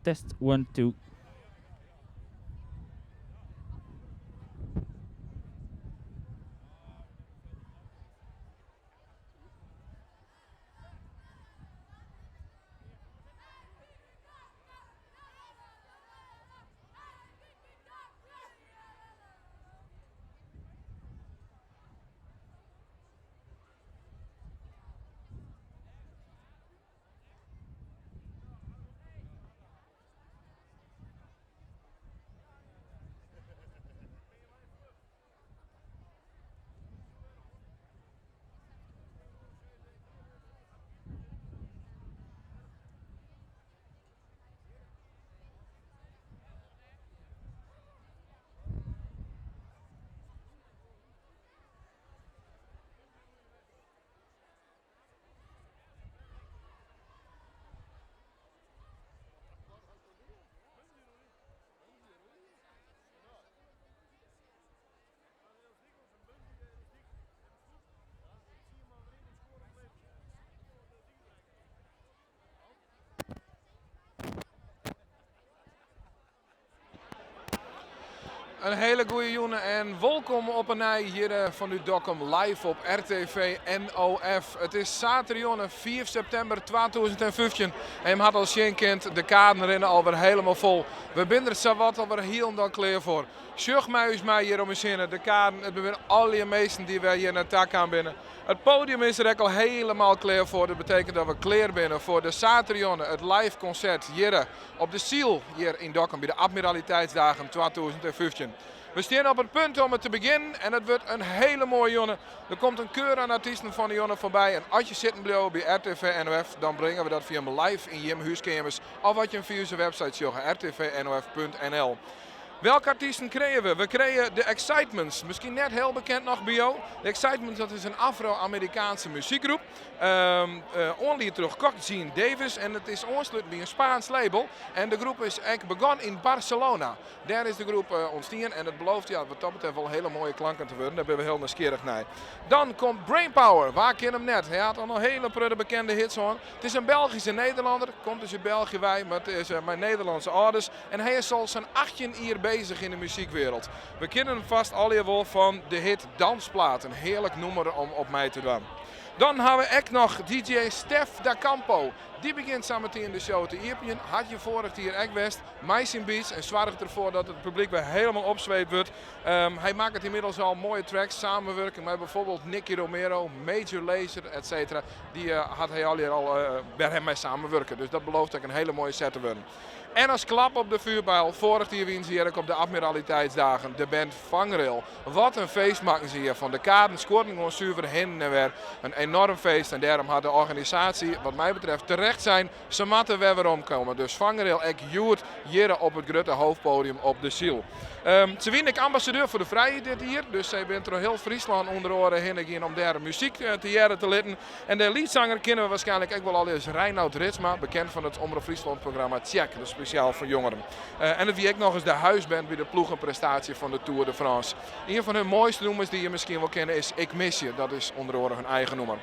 Test 1, 2. Een hele goede jongen en welkom op een nij hier van u Dokkum live op RTV NOF. Het is zaterdag 4 september 2015 en je had al zien kind, de kaarten rennen alweer helemaal vol. We zijn er zowat alweer heel dan klaar voor. Sjoch mij hier om eens heen, de kaarten, het zijn alle meesten die wij hier naar tak aan binnen. Het podium is er al helemaal klaar voor. Dat betekent dat we klaar zijn voor de zaterdag, het live concert hier op de Ziel hier in Dokkum bij de Admiraliteitsdagen 2015. We staan op het punt om het te beginnen en het wordt een hele mooie jongen. Er komt een keur aan artiesten van de jongen voorbij. En als je zitten blijft bij RTV NOF, dan brengen we dat via hem live in je huiskamers. Of wat je via onze website zoekt, rtvnof.nl. Welke artiesten kregen we? We kregen de Excitements. Misschien net heel bekend nog bij jou. De Excitements, dat is een Afro-Amerikaanse muziekgroep. Onlied terug kocht Gene Davis en het is aansluit bij een Spaans label. En de groep is eigenlijk begonnen in Barcelona. Daar is de groep ontstaan en het belooft wat dat betreft wel hele mooie klanken te worden. Daar ben we heel nieuwsgierig naar. Dan komt Brainpower. Waar ken hem net? Hij had al nog hele prudde bekende hits hoor. Het is een Belgische Nederlander. Komt dus in België wij, maar het is mijn Nederlandse ouders. En hij is al zijn 18 jaar bezig in de muziekwereld. We kennen hem vast al wel van de hit Dansplaat. Een heerlijk nummer om op mij te doen. Dan hebben we ook nog DJ Stef Da Campo. Die begint samen in de show te iepen. Had je vorig hier ook best. Meissen Beats en zorgt ervoor dat het publiek weer helemaal opzweept wordt. Hij maakt het inmiddels al mooie tracks. Samenwerking met bijvoorbeeld Nicky Romero, Major Lazer, etc. Die had hij al bij hem mee samenwerken. Dus dat belooft ook een hele mooie set te worden. En als klap op de vuurbijl, vorig jaar wien ze hier op de Admiraliteitsdagen, de band Vangrail. Wat een feest maken ze hier van. De kaarten scoorden gewoon zuiver heen en weer. Een enorm feest en daarom had de organisatie, wat mij betreft, terecht zijn. Ze moeten weer omkomen. Dus Vangrail, ik joert hier op het grote hoofdpodium op de Ziel. Ze winnen ambassadeur voor de vrijheid dit hier. Dus zij bent er heel Friesland onder oren heen gaan om daar muziek te jaren te litten. En de liedzanger kennen we waarschijnlijk ook wel al eens Reinoud Ritsma, bekend van het Omroep Friesland programma Check, dus speciaal voor jongeren. En het wie ook nog eens de huisband bij de ploegenprestatie van de Tour de France. Een van hun mooiste nummers die je misschien wel kennen is Ik Mis Je. Dat is onder oren hun eigen nummer.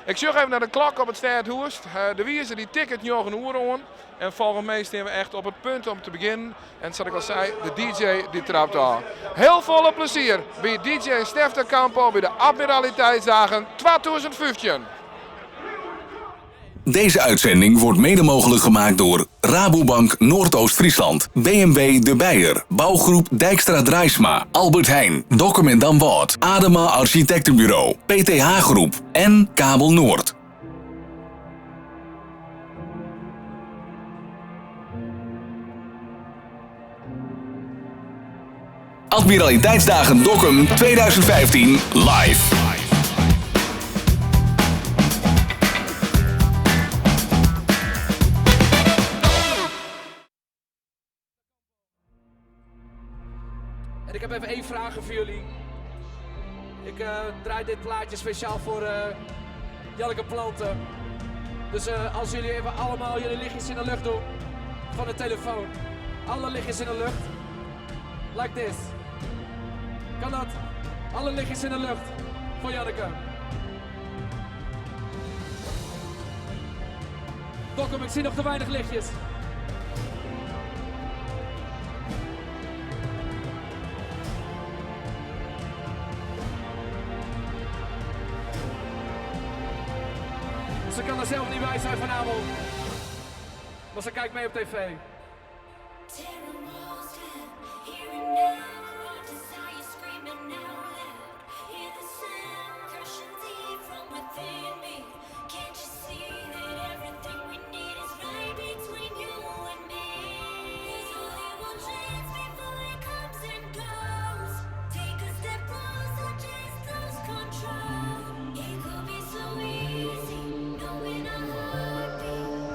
Ik zoek even naar de klok op het Stadhoest. De wiezer die ticket 9 uur aan. En volgens mij staan we echt op het punt om te beginnen. En zoals ik al zei, de DJ die trapt aan. Heel veel plezier bij DJ Stef Da Campo bij de Admiraliteitsdagen 2015. Deze uitzending wordt mede mogelijk gemaakt door Rabobank Noordoost-Friesland, BMW De Beijer, Bouwgroep Dijkstra Drijsma, Albert Heijn, Dokkum en Damwart, Adema Architectenbureau, PTH Groep en Kabel Noord. Admiraliteitsdagen Dokkum 2015 live. En ik heb even één vraag voor jullie. Ik draai dit plaatje speciaal voor Janneke Planten. Dus als jullie even allemaal jullie lichtjes in de lucht doen. Van de telefoon. Alle lichtjes in de lucht. Like this. Kan dat? Alle lichtjes in de lucht. Voor Janneke. Dokkum, ik zie nog te weinig lichtjes. erbij zijn vanavond. Was dan kijk mee op tv.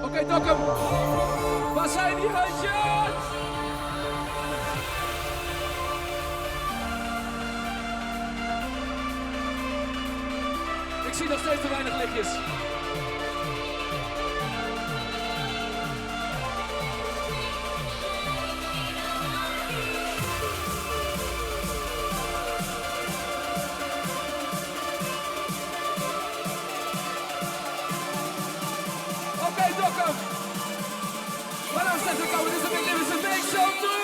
Oké, Dokkum. Waar zijn die handjes? Ik zie nog steeds te weinig lichtjes. Oké, Dokkum. Waarom zegt we komen? Dit is een Magnificent Big Show Tour.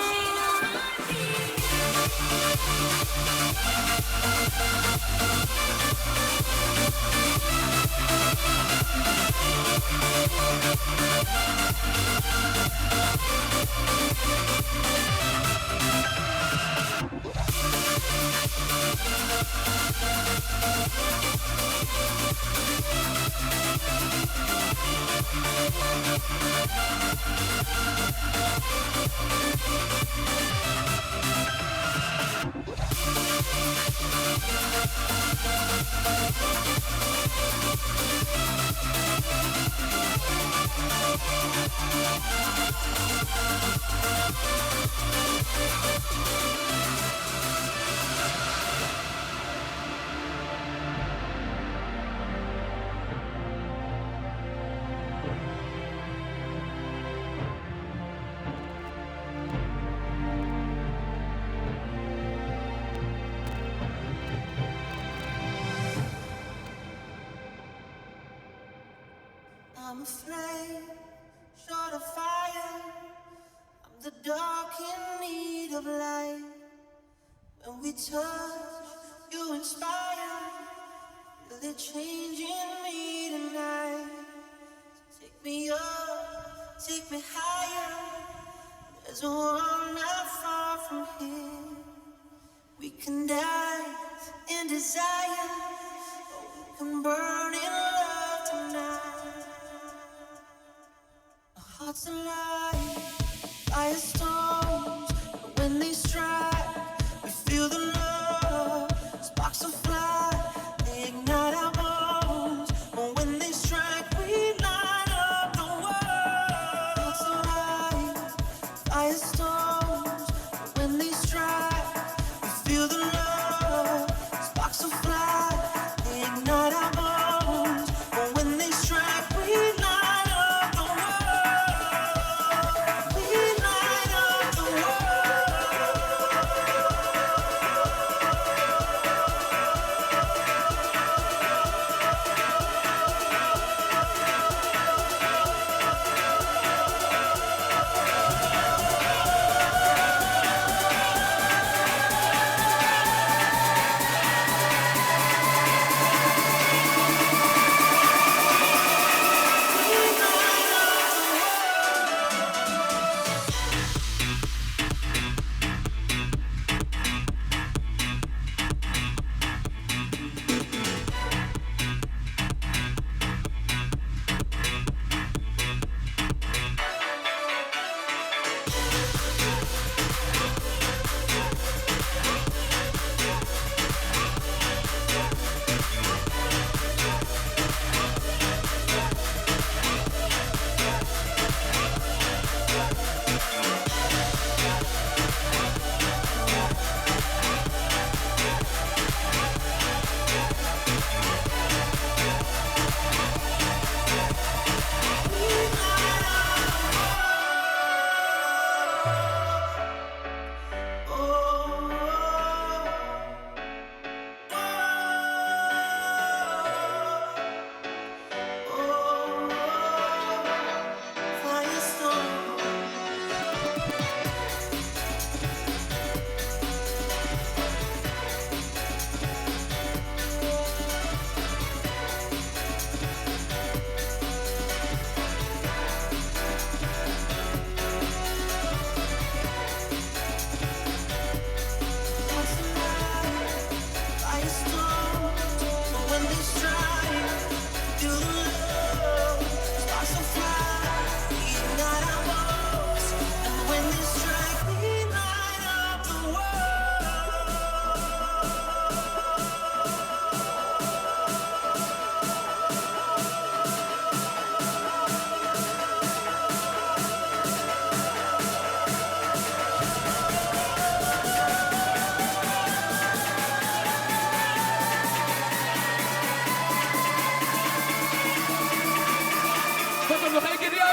I'm a flame, short of fire. I'm the dark in need of light. When we touch, you inspire. Feel it changing me tonight. Take me up, take me higher. There's a world not far from here. We can dance in desire, or we can burn in love tonight. Hearts alive, firestorms. When they strike, we feel the love. Sparks will fly, they ignite our bones. When they strike, we light up the world. Hearts alive, firestorms. When they strike, we feel the love. Sparks will fly, they ignite our bones. When they strike, we light up the world. We light up.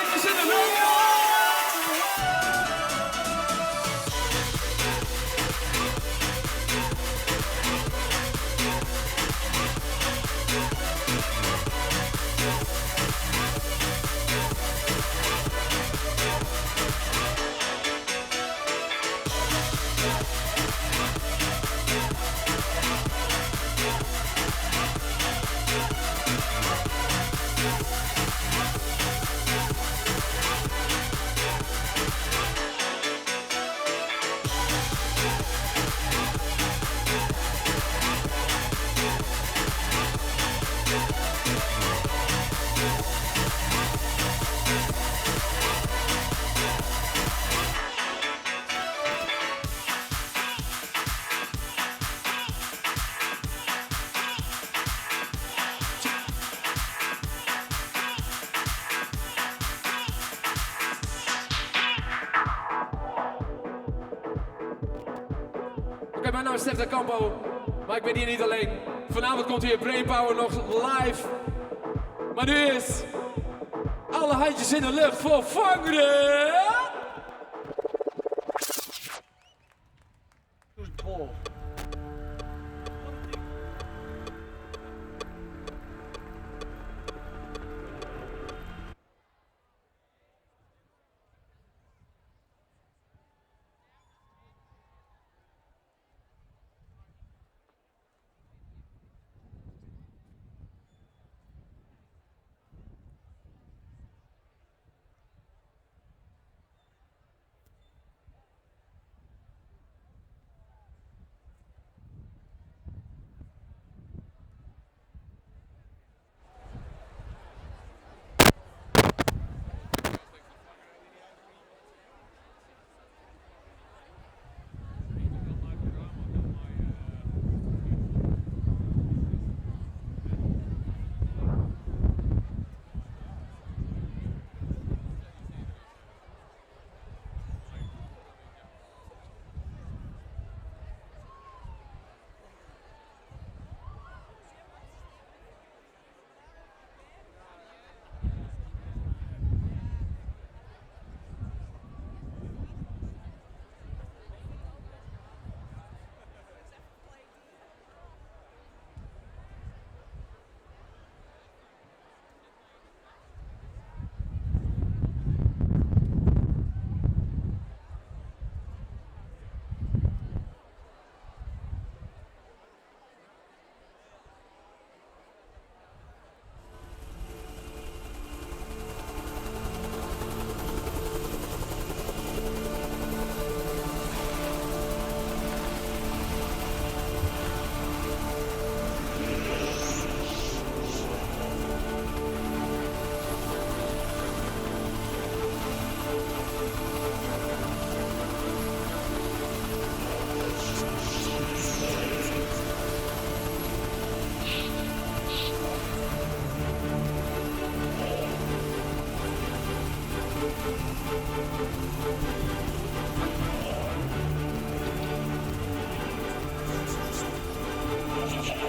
handjes in de lucht. Oké, mijn naam is Stef de Campo, maar ik ben hier niet alleen. Vanavond komt hier Brainpower nog live. Maar nu is alle handjes in de lucht voor Vangeren.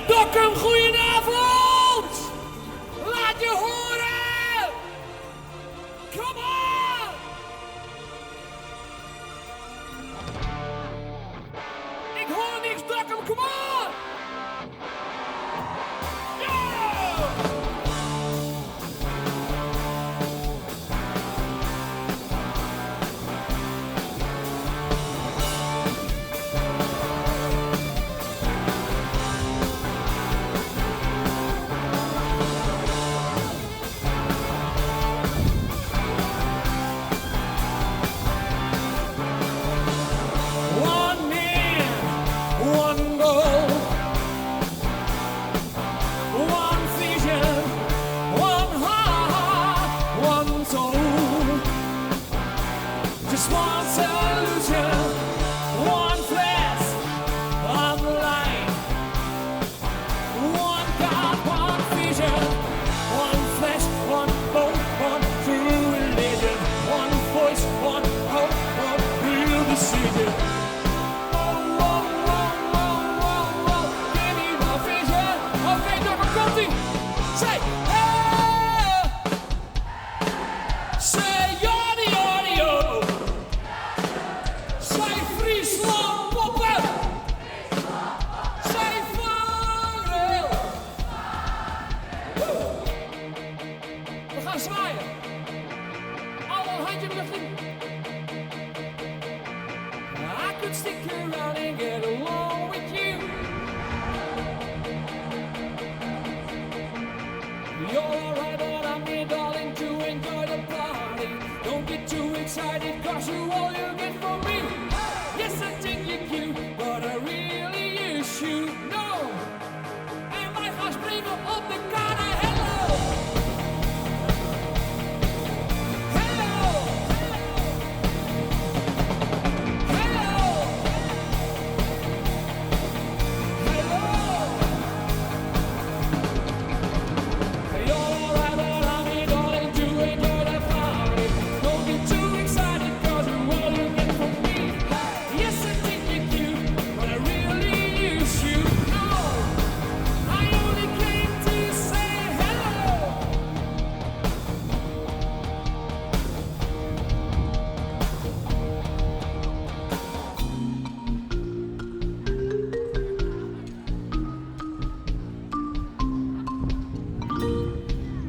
Dokkum, goedenavond! Laat je horen! Come on! Ik hoor niks, Dokkum, come on! Yo! Just one solution, one flesh, one light, one God, one vision, one flesh, one hope, one true religion, one voice, one hope, one real decision. Oh, oh, oh, oh, oh, oh, give me one vision. Okay, Dokkum, komt-ie. Say, hey! Say, de lucht in. I could stick around and get along with you. You're alright, but I'm here, darling, to enjoy the party. Don't get too excited, cause you're all you get from me. Yes, I think you're cute, but I really you should know. And my heart springen op de kade. Hello! Hello! Hello! Hello! You're alright, but I'm here, darling, to enjoy the party. Don't get too excited, cause you're all you get from me. Yes, I think you're cute, but I really you should know. I only came to say hello.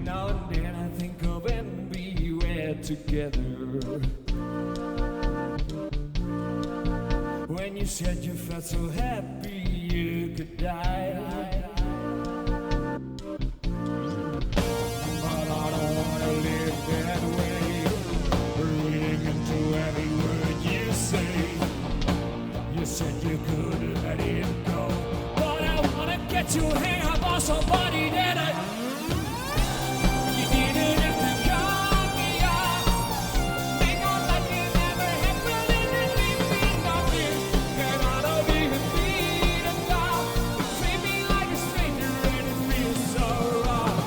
Now and then I think of when we were together. When you said you felt so happy you could die. But I don't wanna live that way. Reading into every word you say. You said you could let it go. But I wanna get you hang up on somebody that you didn't have to cut me off. Make on like it never happened and then leave me nothing. And I don't even need a dog. You treat me like a stranger and it feels so wrong.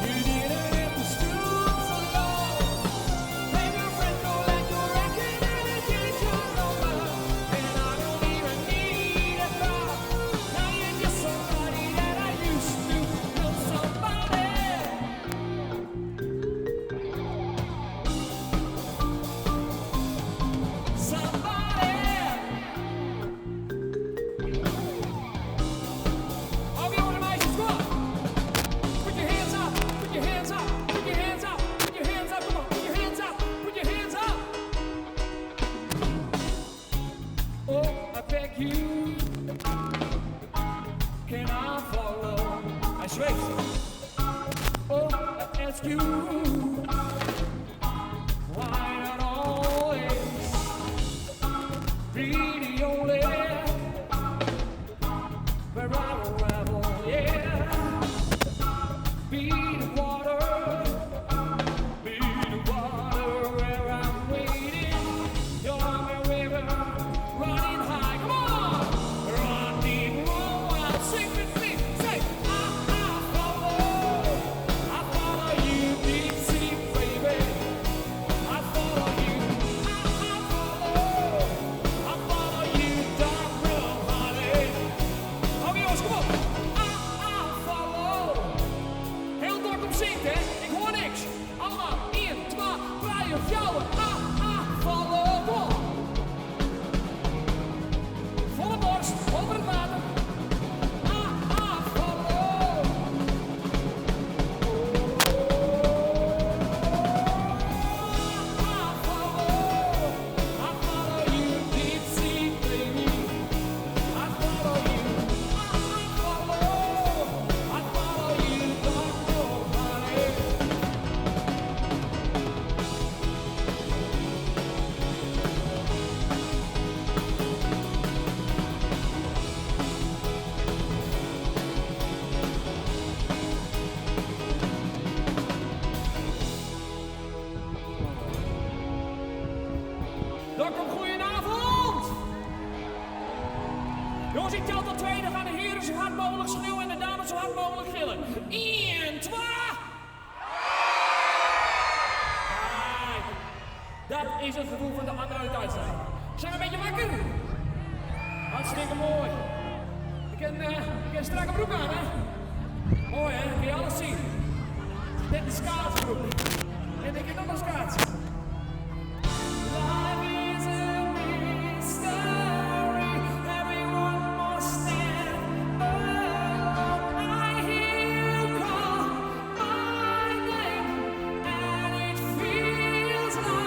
You didn't have to stoop so low. Make your friend know like you're acting and it change your number. And I don't even need a dog. Now you're just somebody that I used to know somebody. Somebody. All the older meisjes, kom op. Put your hands up, put your hands up, put your hands up, put your hands up, come on, put your hands up, put your hands up. Oh, I beg you, can I follow? I swear. Oh, I ask you, why not always be the only where I unravel, yeah. Be the water where I'm waiting. You're my river, running high. Come on, running wild, sing with me, say I follow you deep sea, baby. I follow you, I follow you, dark blue, honey. Oké jongens, kom op. I follow. Heel Dokkum zingt, hè? Ik hoor niks. Allemaal 1, 2, 3, 4. I follow. Kom op. Volle borst, over het water. I follow. I follow you deep sea, baby. I follow you. I follow you, dark blue, honey. Dokkum, goedenavond! Jongens, ik tel tot 2, dan gaan de heren zo hard mogelijk schreeuwen en de dames zo hard mogelijk gillen. 1, 2. Kijk, dat is het gevoel van de andere uitzending. Zijn we een beetje wakker? Hartstikke mooi. Ik heb een strakke broek aan, hè? Mooi, hè? Dan kun je alles zien. Dit is schaatsbroek. En ik heb nog een schaatsen. Life is a mystery. Everyone must stand alone. I hear you call my name, and it feels like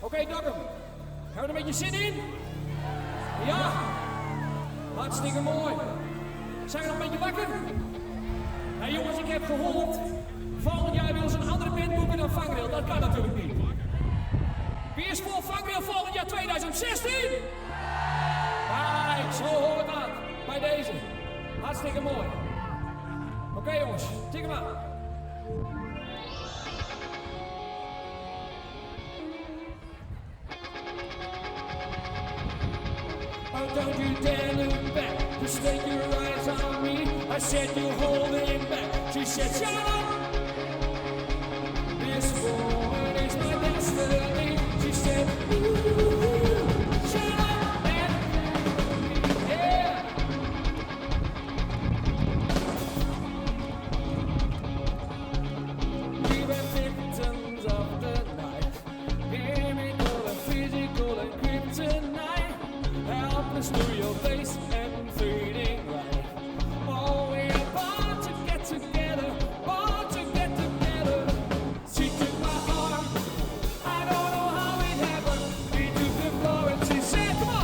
Oké, Dokkum. Gaan we er een beetje zin in? Ja? Hartstikke mooi. Zijn we nog een beetje wakker? Nou jongens, ik heb gehoord. Volgend jaar wil ze een andere band boeken dan Vangrail. Dat kan natuurlijk niet. Wie is voor Vangrail volgend jaar 2016? Kijk, zo hoort dat. Bij deze. Hartstikke mooi. Oké, jongens, tik hem aan. Oh, don't you dare look back, just take your eyes on me. I said you're holding back, she said shut up. This woman is my destiny, she said ooh, shut up and yeah. We were victims of the night, chemical and physical and kryptonite. Helpless to your face and fading right. Oh, we are born to get together, born to get together. She took my arm, I don't know how it happened. We took the floor and she said, come on.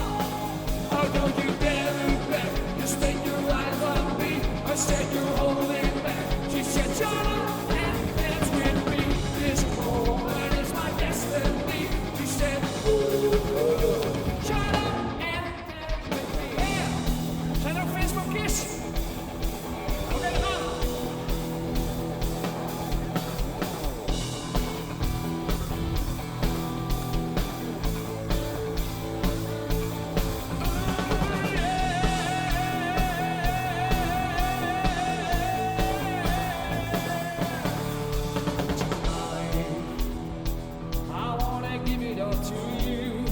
Oh, don't you dare look back, just take your eyes on me. I said you're holding back. She said, shut up and dance with me. This moment is my destiny. She said, ooh, shut up. Zijn er ook fans van Kiss? Oké, dan gaan we. I wanna give it all to you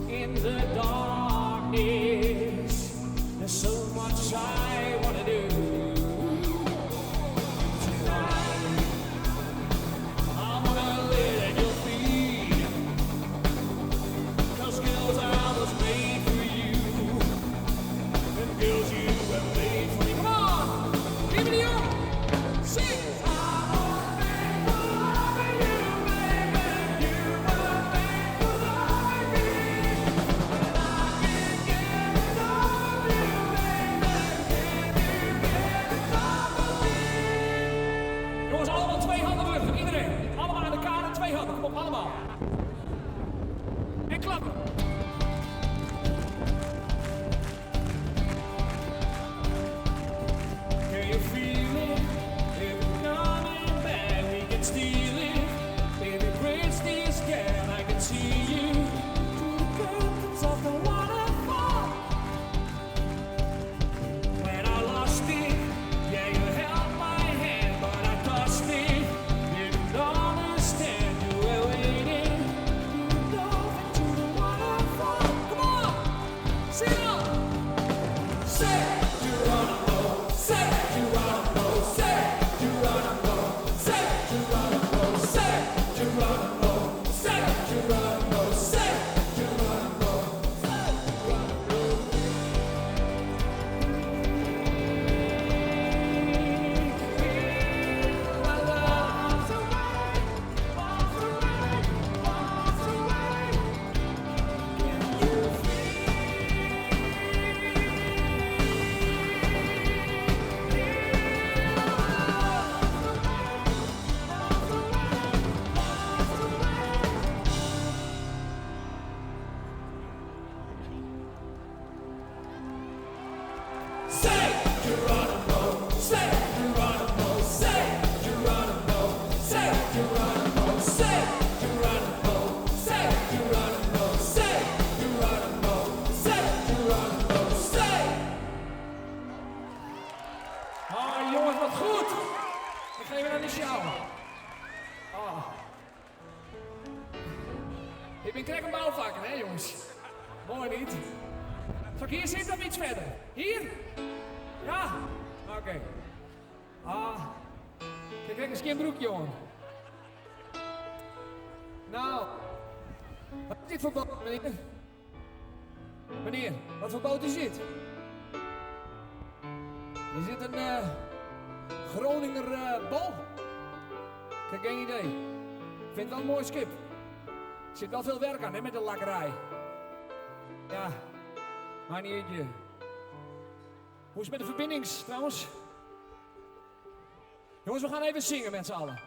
in the darkness. There's so much I wanna do tonight. I'm gonna lay it at your feet, 'cause girls I was made for you, and girls you were made for me. Come on, give me the up, sing. Jongens, allemaal twee handen terug. Iedereen. Allemaal aan de kade, twee handen. Kom op, allemaal. En klappen. Can you feel it? If we're coming back, we can steal it. Baby, bridge this gap, I can see you. Through the curtains of the waterfall. When I lost it, yeah, you held my hand, but I tossed it. Didn't understand you were waiting. You dove into the waterfall. Come on, sing on. Say, Geronimo, say. Oh jongens, wat goed! Ik geef het aan de sjouw. Oh. Ik ben krek een bouwvakker, hè jongens? Mooi niet? Zal ik hier zitten of iets verder? Hier? Ja? Oké. Kijk eens een broek, jongen. Nou, wat is dit voor boot, meneer? Meneer, wat voor boot is dit? Is dit een Groninger bal? Ik heb geen idee. Ik vind het wel een mooi schip. Er zit wel veel werk aan, hè, met de lakkerij. Ja, maar niet eentje. Hoe is het met de verbindings, trouwens? Jongens, we gaan even zingen met z'n allen.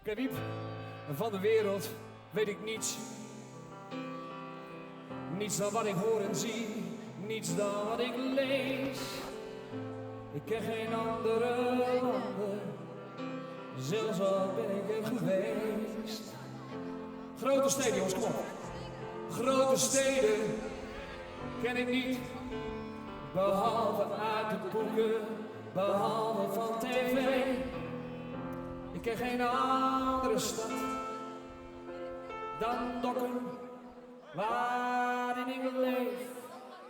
Oké, Wiep. Van de wereld weet ik niets. Niets dan wat ik hoor en zie. Niets dan wat ik lees. Ik ken geen andere landen. Zelfs al ben ik er geweest. Grote steden, jongens, kom op. Grote steden ken ik niet. Behalve uit de boeken, behalve van tv. Ik ken geen andere stad dan Dokkum, waarin ik leef.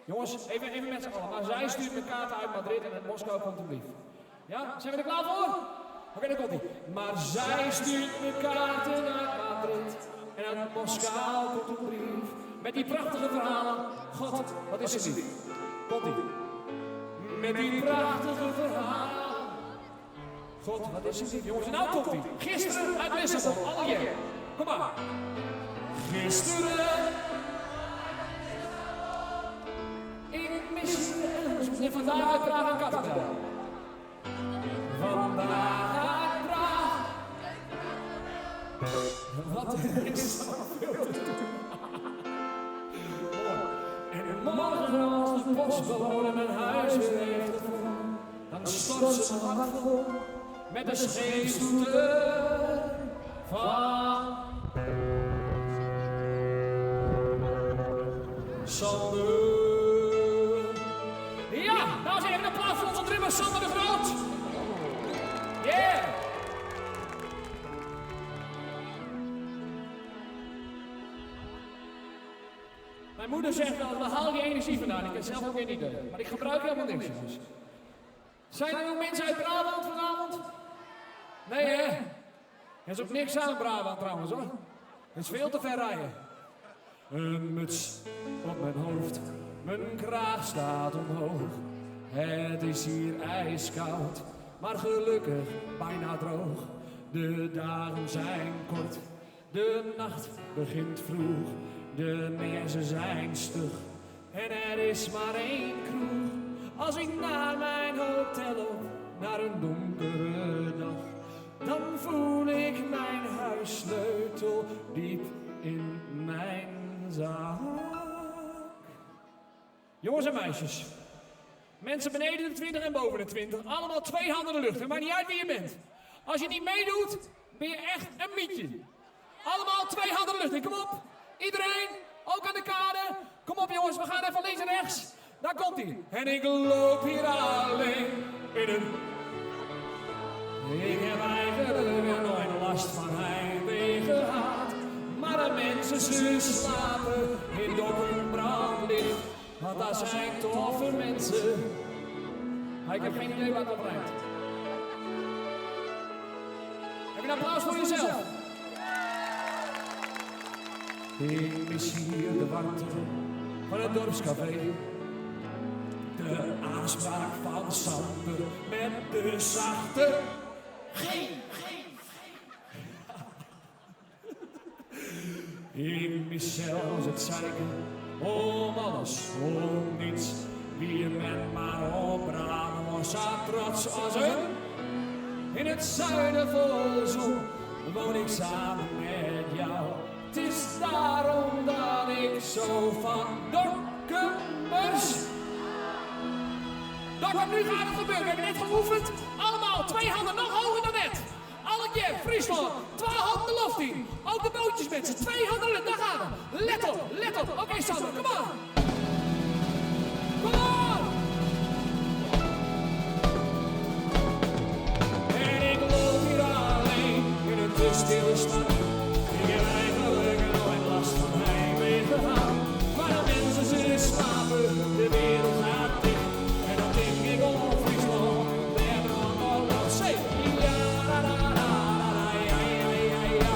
Jongens, even met z'n allen. Maar zij stuurt me kaarten uit Madrid en uit Moskou komt een brief. Ja, zijn we er klaar voor? Oké, dan komt ie. Maar zij stuurt me kaarten uit Madrid en uit Moskou komt een brief. Met die prachtige verhalen. God, wat is er lief. Komt ie. Met die prachtige verhalen. God, wat is er lief. Jongens, en nou komt ie. Gisteren uit Lissabon. Alle jij. Kom maar. Gisteren. Ik mis je. En vandaag uit Praag en Kattenbel. Vandaag uit Praag. Wat is zoveel te doen. En morgen als de postbode mijn huis weer heeft gevonden, dan stort ze me hart vol met de scheepstoeter van Sander. Ja, dames en heren, een applaus voor onze drummer Sander de Groot. Yeah! Mijn moeder zegt wel, waar haal je energie vandaan? Ik heb zelf ook geen idee. Maar ik gebruik helemaal niks. Dus. Zijn er nog mensen uit Brabant vanavond? Nee, hè? Er is ook niks aan Brabant trouwens, hoor. Het is veel te ver rijden. Een muts op mijn hoofd, mijn kraag staat omhoog. Het is hier ijskoud, maar gelukkig bijna droog. De dagen zijn kort, de nacht begint vroeg. De mensen zijn stug en er is maar één kroeg. Als ik naar mijn hotel op, naar een donkere dag, dan voel ik mijn huissleutel diep in mijn zak. Jongens en meisjes, mensen beneden de 20 en boven de 20, allemaal 2 handen in de lucht. Het maakt niet uit wie je bent. Als je niet meedoet, ben je echt een mietje. Allemaal 2 handen in de lucht. Kom op. Iedereen, ook aan de kade. Kom op jongens, we gaan even links en rechts. Daar komt hij. En ik loop hier alleen in een... Ik heb eigenlijk nooit last van heimwee gehad. Maar de mensen ze slapen in donker brandlicht. Want dat zijn toffe mensen. Maar ik heb geen idee wat dat brengt. Heb je een applaus voor jezelf? Ik mis hier de warmte van het dorpscafé. De aanspraak van Sander met de zachte G. Ik mis zelfs het zeiken om alles, om niets. Wie men maar op Brabant staat trots als een. In het zuiden vol zon woon ik samen met jou. Het is daarom dat ik zo van Dokkumers. Dokkum, nu gaat het gebeuren. We hebben net geoefend. Allemaal 2 handen nog hoger dan net. Alle keer, Friesland. 12 handen de lucht in. Ook de bootjes mensen. 2 handen lucht. Daar gaan we. Let op, let op. Oké, Sander, kom aan. Kom aan. stilstaan. Ik heb eigenlijk nooit last van mijn leven gehad. Maar de mensen zullen slapen, de wereld gaat dicht. En dan denk ik om Friesland, we hebben allemaal wat zee. Ja, la la la la la, ja ja ja ja.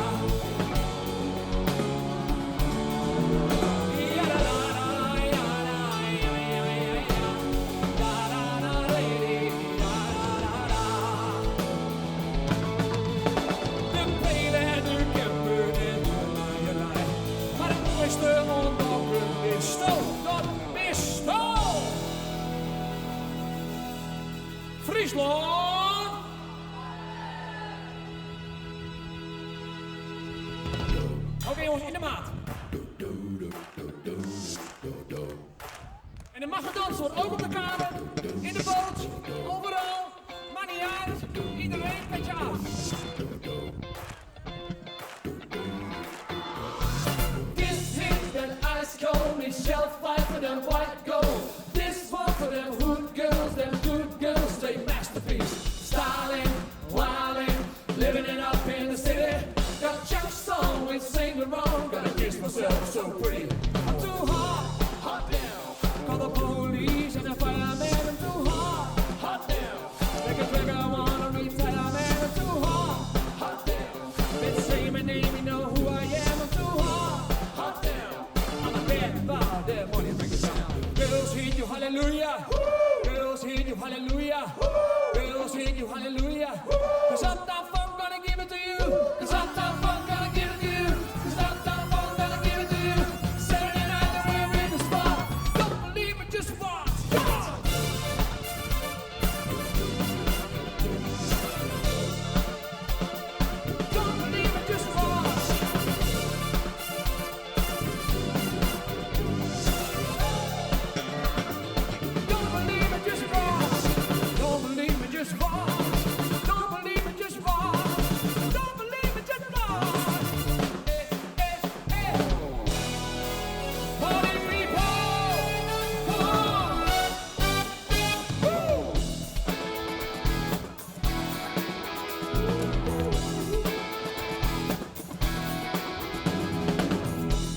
Ja la la la, ja la ja ja ja ja. La la la lady, la la la la. De pelen en de camper en de maaierij. Maar het mooiste ontdokken is stoot, dat is stoot. Friesland! Oké jongens, in de maat. En er mag gedanst worden, ook op de kamer, in de boot, overal. Maakt niet uit, iedereen met je af. This hit that ice cold is shelf fight for them white gold. This one for them hood girls, them good girls, they masterpiece. Styling, wilding, living it up in the city. Got church song with sing along, gotta kiss myself so pretty. I'm too hot, hot down. Call the police and the fireman, I'm too hot, hot down. They can drink, I wanna retire, man, I'm too hot, hot down. They say my name, you know who I am, I'm too hot, hot down. I'm a bad boy, that money make it sound. Girls hit you, hallelujah. Girls hit you, hallelujah. Girls hit you, hallelujah. Cause uptown funk gonna give it to you. Cause uptown funk gonna give it to you. Cause uptown funk gonna give it to you. Saturday night and we're in the spot. Don't believe it, just watch. Come on. Don't believe it, just watch. Don't believe it, just watch. Don't believe me, just watch. Don't believe me, just watch. Don't believe me, just watch. Party people, come on. Woo.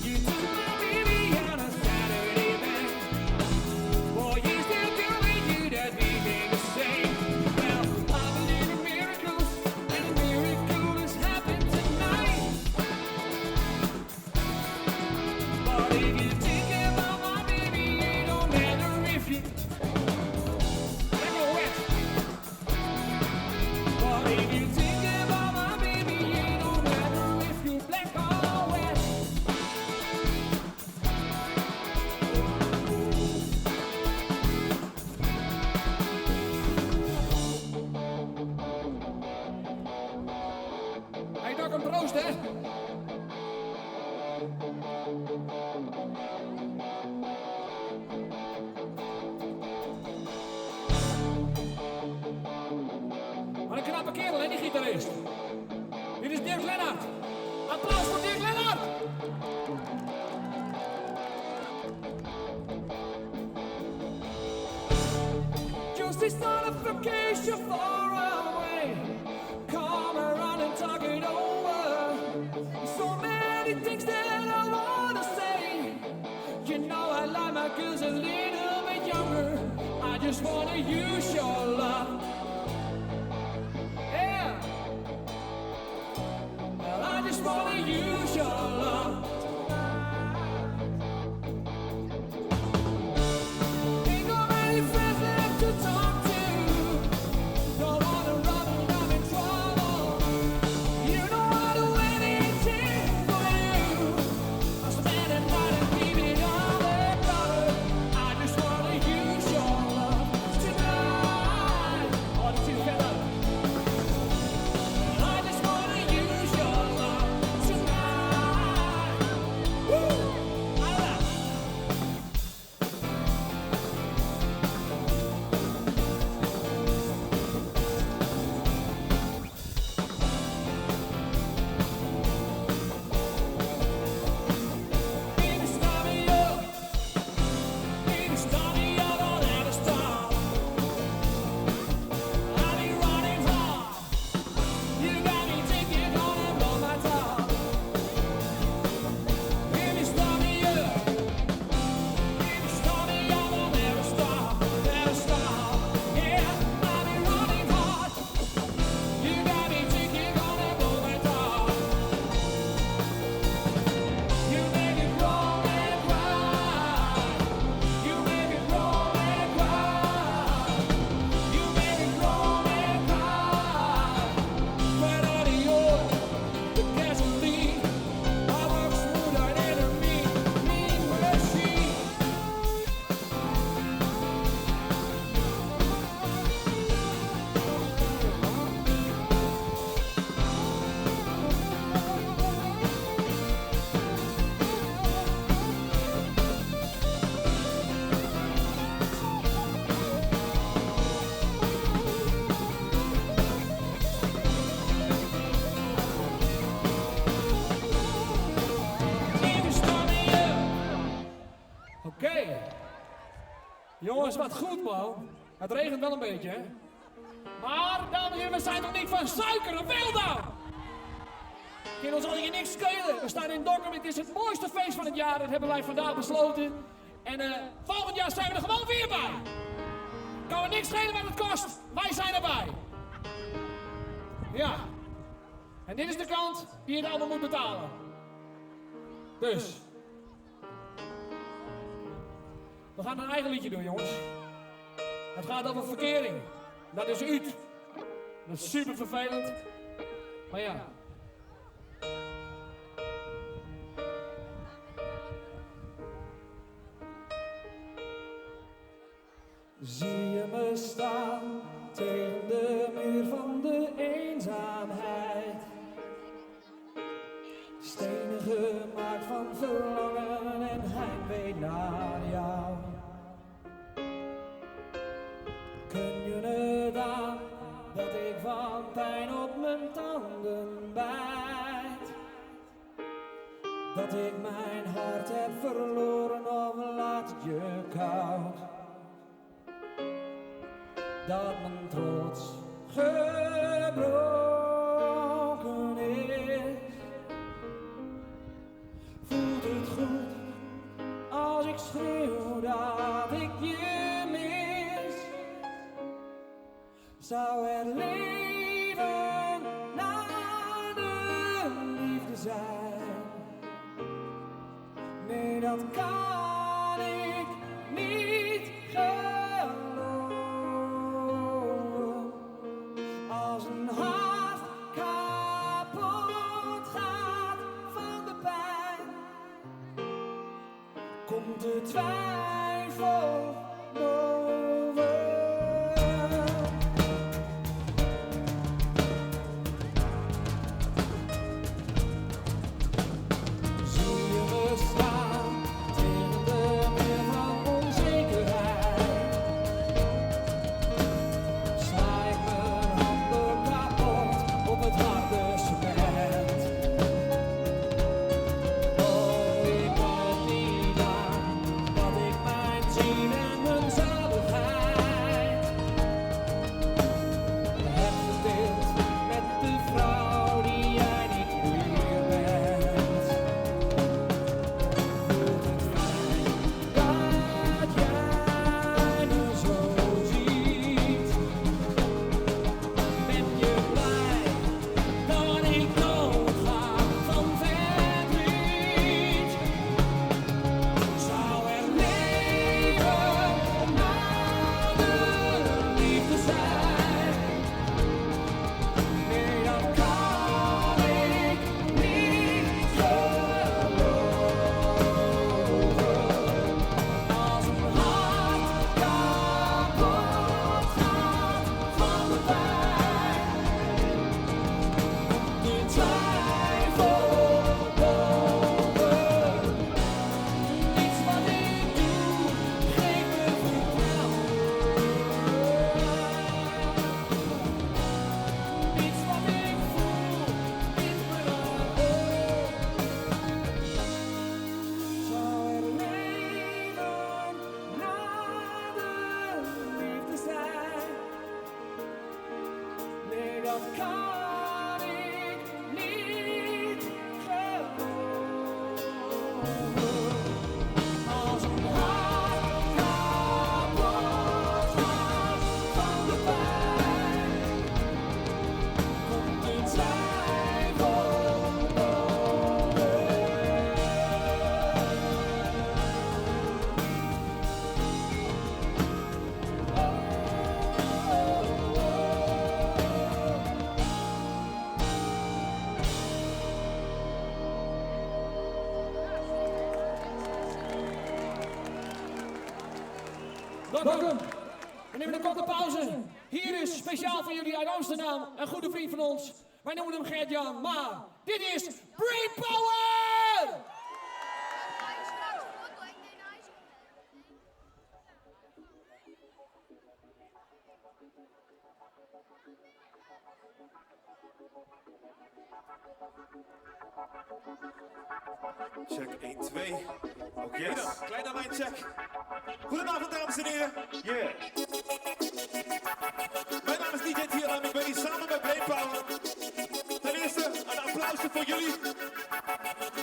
You took my baby on a Saturday night. Boy, you still doing you that we did the same. Well, I believe in miracles, and a miracle has happened tonight. But if you think about my baby, it don't matter if you black or white. But if you think about my baby, it don't matter if you black or white. Hey, Doc, een proost, hè? Wat een knappe kerel, hè, die gitarist. Dit is Dirk Lennart. Applaus voor Dirk Lennart. Just it's not a vacation far away. Come around and talk it over. So many things that I wanna say. You know I like my girls a little bit younger. I just wanna use your love. Yeah. Well, I just wanna use your love. Ain't got many friends left to talk to. Don't wanna run when I'm in trouble. You know I'll do anything for you. I'm standing right and keep it undercover. I just wanna use your love tonight. Jongens, wat goed man. Het regent wel een beetje, hè? Maar, dames en heren, we zijn toch niet van suiker, of wel dan? Kan ons al hier niks schelen. We staan in Dokkum, het is het mooiste feest van het jaar. Dat hebben wij vandaag besloten. En volgend jaar zijn we er gewoon weer bij. Kan er niks schelen wat het kost. Wij zijn erbij. Ja. En dit is de kant die het allemaal moet betalen. Dus. We gaan een eigen liedje doen, jongens. Het gaat over verkering. Dat is uit. Dat is super vervelend. Maar ja. Zie je me staan tegen de muur van de eenzaamheid. Stenen gemaakt van verlangen en heimwee naar jou. Kun je het aan dat ik van pijn op mijn tanden bijt? Dat ik mijn hart heb verloren of laat het je koud? Dat mijn trots gebroken is. Voelt het goed als ik schreeuw dat ik je mis? Zou er leven na de liefde zijn? Nee, dat kan ik niet geloven. Als een hart kapot gaat van de pijn, komt de twijfel boven. Zie je me staan tegen de muur van onzekerheid? Sla ik mijn handen kapot op het harde cement? Oh, ik kan niet aan dat ik mijn ziel en mijn zaligheid heb gedeeld met de vrouw die jij niet meer bent. Voelt het fijn dat jij me zo ziet? Ben je blij dat ik doodga van verdriet? Zou er leven na de liefde zijn? Nee, dat kan ik niet geloven. Als een hart kapot gaat van de pijn, komt de twijfel boven. Niets wat ik doe, geeft me vertrouwen. Niets wat ik voel, bindt me aan op. Zou er leven na de liefde zijn? Nee, dat kan ik niet geloven. Als een hart kapot gaat van de pijn, komt de twijfel boven. Welkom. We nemen een korte pauze. Hier is speciaal voor jullie uit Amsterdam een goede vriend van ons. Wij noemen hem Gert-Jan, maar dit is Brain Power! Check 1, 2. Oké dan, kleine lijncheck. Goedenavond dames en heren. Yeah. Mijn naam is DJ TLM, ik ben hier samen met Brainpower. Ten eerste een applausje voor jullie.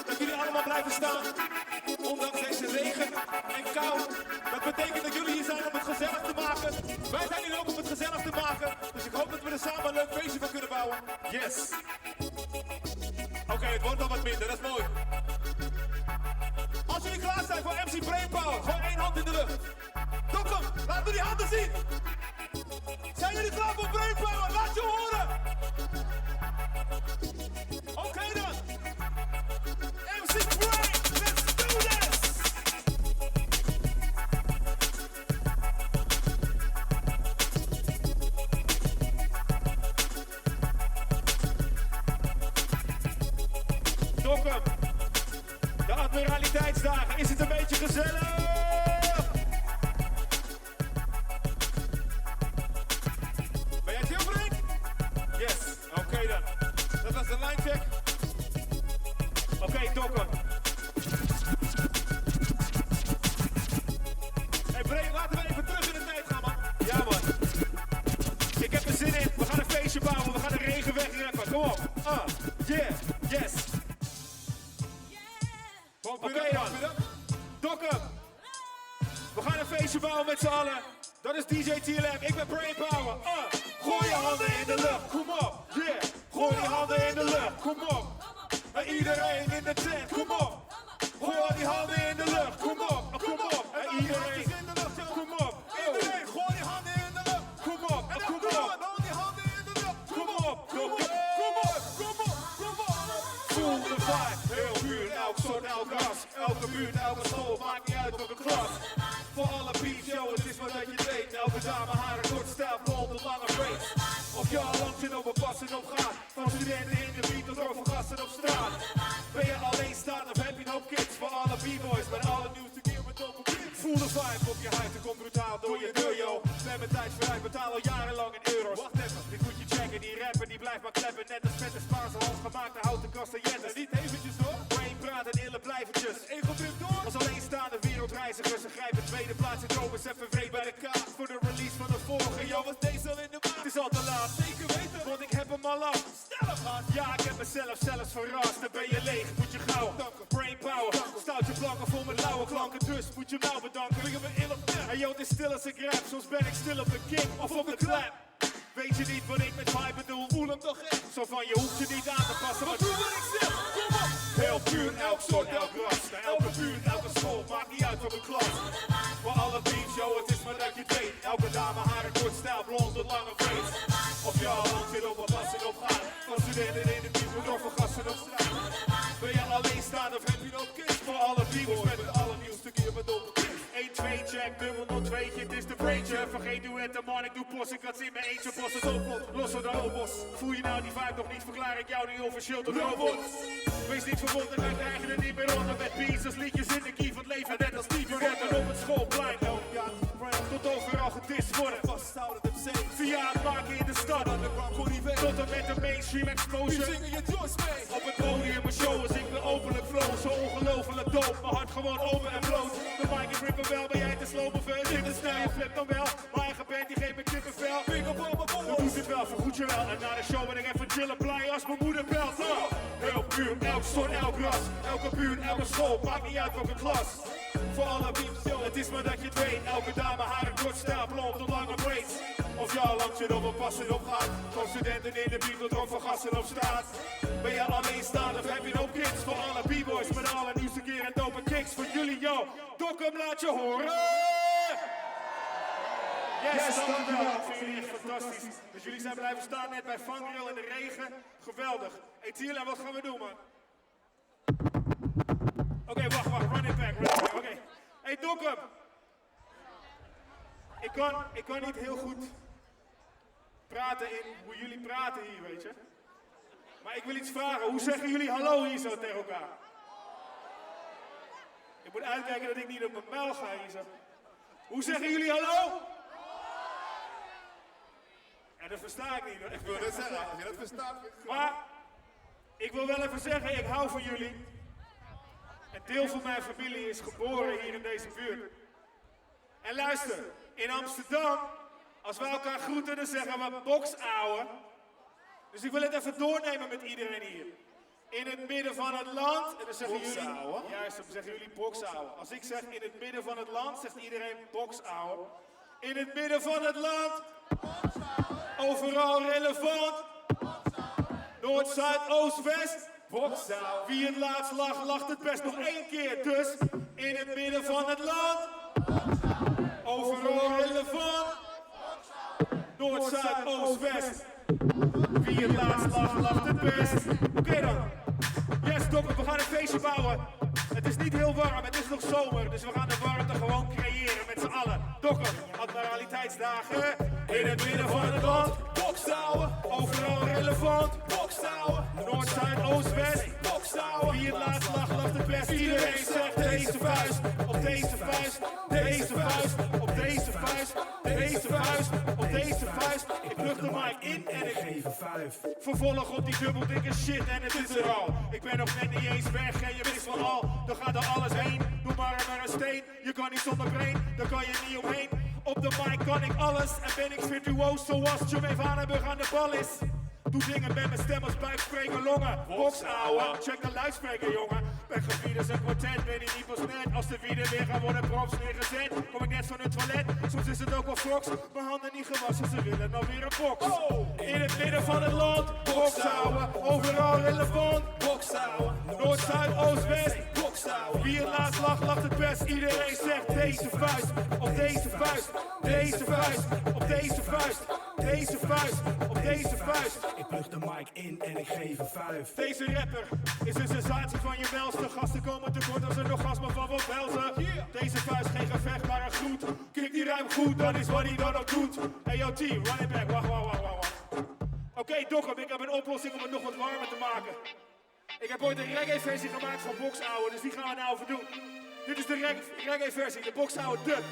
Dat jullie allemaal blijven staan. Ondanks deze regen en kou. Dat betekent dat jullie hier zijn om het gezellig te maken. Wij zijn hier ook om het gezellig te maken. Dus ik hoop dat we er samen een leuk feestje van kunnen bouwen. Yes. Oké, het wordt al wat minder, dat is mooi. Als jullie klaar zijn voor MC Brainpower, gewoon 1 hand in de lucht. Dokkum, laten we die handen zien. Zijn jullie klaar voor Brainpower? Laat je horen. Oké dan. MC Brain, let's do this. Dokkum. De Admiraliteitsdagen, is het een beetje gezellig? Ben jij chill, Frank? Yes, oké dan. Dat was de line check. Oké, Dokkum. Hey Brain, laten we even terug in de tijd gaan, man. Ja, man. Ik heb er zin in. We gaan een feestje bouwen. We gaan de regen wegreppen. Kom op. Yeah, yes. Oké dan. Dokkum. We gaan een feestje bouwen met z'n allen. Dat is DJ TLM. Ik ben Brainpower. Gooi je handen in de lucht. Kom op. Yeah. Gooi die handen in de lucht. Kom op. En iedereen in de tent. Kom op. Gooi die handen in de lucht. Kom op. Kom op. En iedereen in de lucht. Kom op. Iedereen. Gooi die handen in de lucht. Kom op. Kom op. Gooi die handen in de lucht. Kom op. Kom op. Kom op. Kom op. Kom op. Voel de vibe. Heel buurt, elk soort, elk ras. Elke buurt, elke school. Maakt niet uit welke klas. Voor alle beats, yo, het is wat dat je weet. Elke dame, haren kort, stijl, blond, een lange braids. Of je al lang zit op een pas en op gaat. Van studenten in de beat tot over gasten op straat. Ben je alleen staan of heb je een hoop kids? Voor alle b-boys met alle nieuwste gear met dope kids. Voel de vibe op je huid, er komt brutaal door je deur, yo. Met mijn tijd vooruit, betaal al jarenlang in euro's. Wacht even, dit moet je checken, die rapper die blijft maar kleppen. Net als met de Spaanse handgemaakte houten kastanjetten. Niet eventjes door, Brain praat en ille blijvertjes. Ego-trip door, als alleenstaande wereldreizigers. Ze grijpen tweede plaats en komen even vreed bij de kaart. Voor de release van de vorige, yo, was deze al in de maand. Het is al te laat, zeker weten, want ik heb hem al af. Snel op, maat. Ja, ik heb mezelf zelfs verrast. Dan ben je leeg, moet je gauw. Brainpower, stout je planken vol met lauwe klanken. Dus moet je nou bedanken, wil je me ill op net. En yo, het is stil als ik rap, soms ben ik stil op de kick of op de clap. Weet je niet wat ik met vibe bedoel? Voel hem toch echt? Zo van je hoeft je niet aan te passen, maar doe wat ik zeg, kom op! Heel puur, elk soort, elk ras. Naar elke buurt, elke school, maakt niet uit welke klas. Voor alle beats, yo, het is maar dat je het weet. Elke dame, haren kort, stijl, blond tot lange braids. Of je al lang zit op een pas en op gaat. Van studenten in de buurt, door voor gasten op straat. Ben je alleen staan of heb je nog kids? Voor alle b-boys met het allernieuwste keer met op 1, 2, check, dubbel 0, 2, het is de breintje. Vergeet duetten, man, ik doe post, ik had zin mijn eentje post. Het opvalt, losser dan robos. Voel je nou die vibe nog niet, verklaar ik jou nu officieel tot robot. Wees niet verwonderd, wij krijgen er niet meer onder met beats. Als liedjes in de key van het leven, net als Steve Rapper op het schoolplein. Tot overal gedist worden, via het maken in de stad. Tot en met de mainstream exposure. Op het podium een show als ik weer openlijk flow. Zo ongelooflijk dope, mijn hart gewoon open en bloot. De mic is rippen wel, ben jij te slopen ver. Dit is snel, je flipt dan wel. Mijn eigen band die geeft me kippenvel. Dan doet het wel, vergoed je wel. En na de show ben ik even chillen, blij als mijn moeder belt. Heel puur, elk soort, elk ras. Elke buurt, elke school, maakt niet uit welke klas. Voor alle beats, yo, het is maar dat je het weet. Elke dame, haren kort, stijl, blond tot lange braids. Of je al lang zit op een pas en op gaat. Van studenten in de buurt tot ook van gasten op straat. Ben je alleen staan of heb je nog kids? Voor alle b-boys met alle nieuwste keer en dope kicks. Voor jullie, yo, Dokkum, laat je horen! Yes, dankjewel. Dat vinden jullie echt fantastisch. Dus jullie zijn blijven staan net bij Vangrail in de regen. Geweldig. Hey TLM, wat gaan we doen, man? Oké, wacht, run it back. Oké. Hey Dokkum. Ik kan niet heel goed praten in hoe jullie praten hier, weet je. Maar ik wil iets vragen. Hoe zeggen jullie hallo hier zo tegen elkaar? Ik moet uitkijken dat ik niet op mijn muil ga hier zo. Hoe zeggen jullie hallo? En dat versta ik niet hoor. Ik wil net zeggen, als je dat verstaat. Maar ik wil wel even zeggen, ik hou van jullie. Een deel van mijn familie is geboren hier in deze buurt. En luister, in Amsterdam, als wij elkaar groeten, dan zeggen we boksouwe. Dus ik wil het even doornemen met iedereen hier. In het midden van het land, en dan zeggen jullie... Boksouwe? Juist, dan zeggen jullie boksouwe. Als ik zeg in het midden van het land, zegt iedereen boksouwe. In het midden van het land, overal relevant. Noord, Zuid, Oost, West. Boksouwe. Wie het laatst lacht, lacht het best nog één keer. Dus in het midden van het land, overal relevant. Noord, Zuid, Oost, West. Wie het laatst lacht, lacht het best. Oké dan. Yes, Dokker, we gaan een feestje bouwen. Het is niet heel warm, het is nog zomer. Dus we gaan de warmte gewoon creëren met z'n allen. Dokker, admiraliteitsdagen. In het midden van het land, boksouwen. Overal relevant, boksouwen. Noord, Zuid, Oost, West, boksouwen. Wie het laatst lacht, lacht het best. Iedereen zegt deze vuist, op deze vuist, deze vuist, op deze vuist, deze vuist, op deze vuist. Ik plug de mic in en ik geef een vijf. Vervolg op die dubbeldikke shit en het is er al. Ik ben nog net niet eens weg en je wist van al. Dan gaat er alles heen, doe maar een steen. Je kan niet zonder brain, daar kan je niet omheen. Op de mic kan ik alles en ben ik virtuoos zoals Jermaine Vanenburg aan de bal is. Doe dingen met mijn stem als buikspreker, longen. Boksouwe, check de luidspreker, jongen. Ben gebieden zijn kwartet, ben ik niet pas net. Als de wieden weer gaan worden props neergezet. Kom ik net van het toilet, soms is het ook wel froks. Mijn handen niet gewassen, ze willen nou weer een box. In het midden van het land, boksouwe. Overal relevant, boksouwe. Noord, Zuid, Oost, West, boksouwe. Wie het laatst lacht, lacht het best. Iedereen zegt deze vuist, op deze vuist, deze vuist, op deze vuist, deze vuist, op deze vuist. Ik plug de mic in en ik geef een vijf. Deze rapper is een sensatie van je welste. Gasten komen tekort als een orgasme van Van Velzen. Deze vuist geen gevecht, maar een groet. Kijk die ruim goed, dat is wat hij dan ook doet. Hey yo T, run it back, wacht. Oké, Dokkum, ik heb een oplossing om het nog wat warmer te maken. Ik heb ooit een reggae versie gemaakt van boksouwe, dus die gaan we nou even doen. Dit is de reggae versie, de boksouwe dub.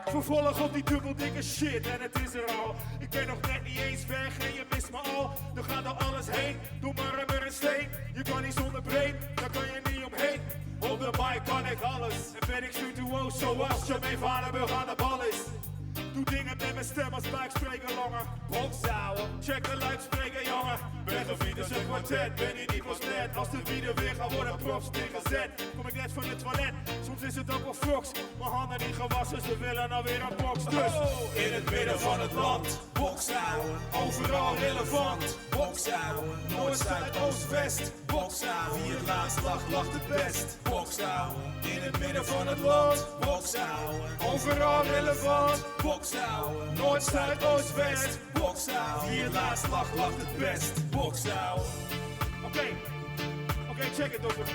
Vervolg op die dubbeldikke shit en het is er al. Ik ben nog net niet eens weg en je mist me al. Dan gaat er alles heen, doe maar een steen. Je kan niet zonder brain, daar kan je niet omheen. Op de mic kan ik alles en ben ik virtuoos zoals Jermaine Vanenburg aan de bal is. Doe dingen met mijn stem als buikspreker, longen. Boksouwe, check de luidspreker, jongen. Ben gevied als een kwartet, ben hier niet pas net. Als de wieden weer gaan worden props neergezet. Kom ik net van het toilet, soms is het ook wel froks. Mijn handen niet gewassen, ze willen nou weer een box. Dus in het midden van het land, boksouwe. Overal relevant, boksouwe. Noord, Zuid, Oost, West, boksouwe. Wie het laatst lacht, lacht het best, boksouwe. In het midden van het land, boksouwe. Overal relevant, boksouwe. Noord, Zuid, Oost, West, boksouwe. Wie het laatst lacht, lacht het best, boksouwe. Oké, check het Dokkum.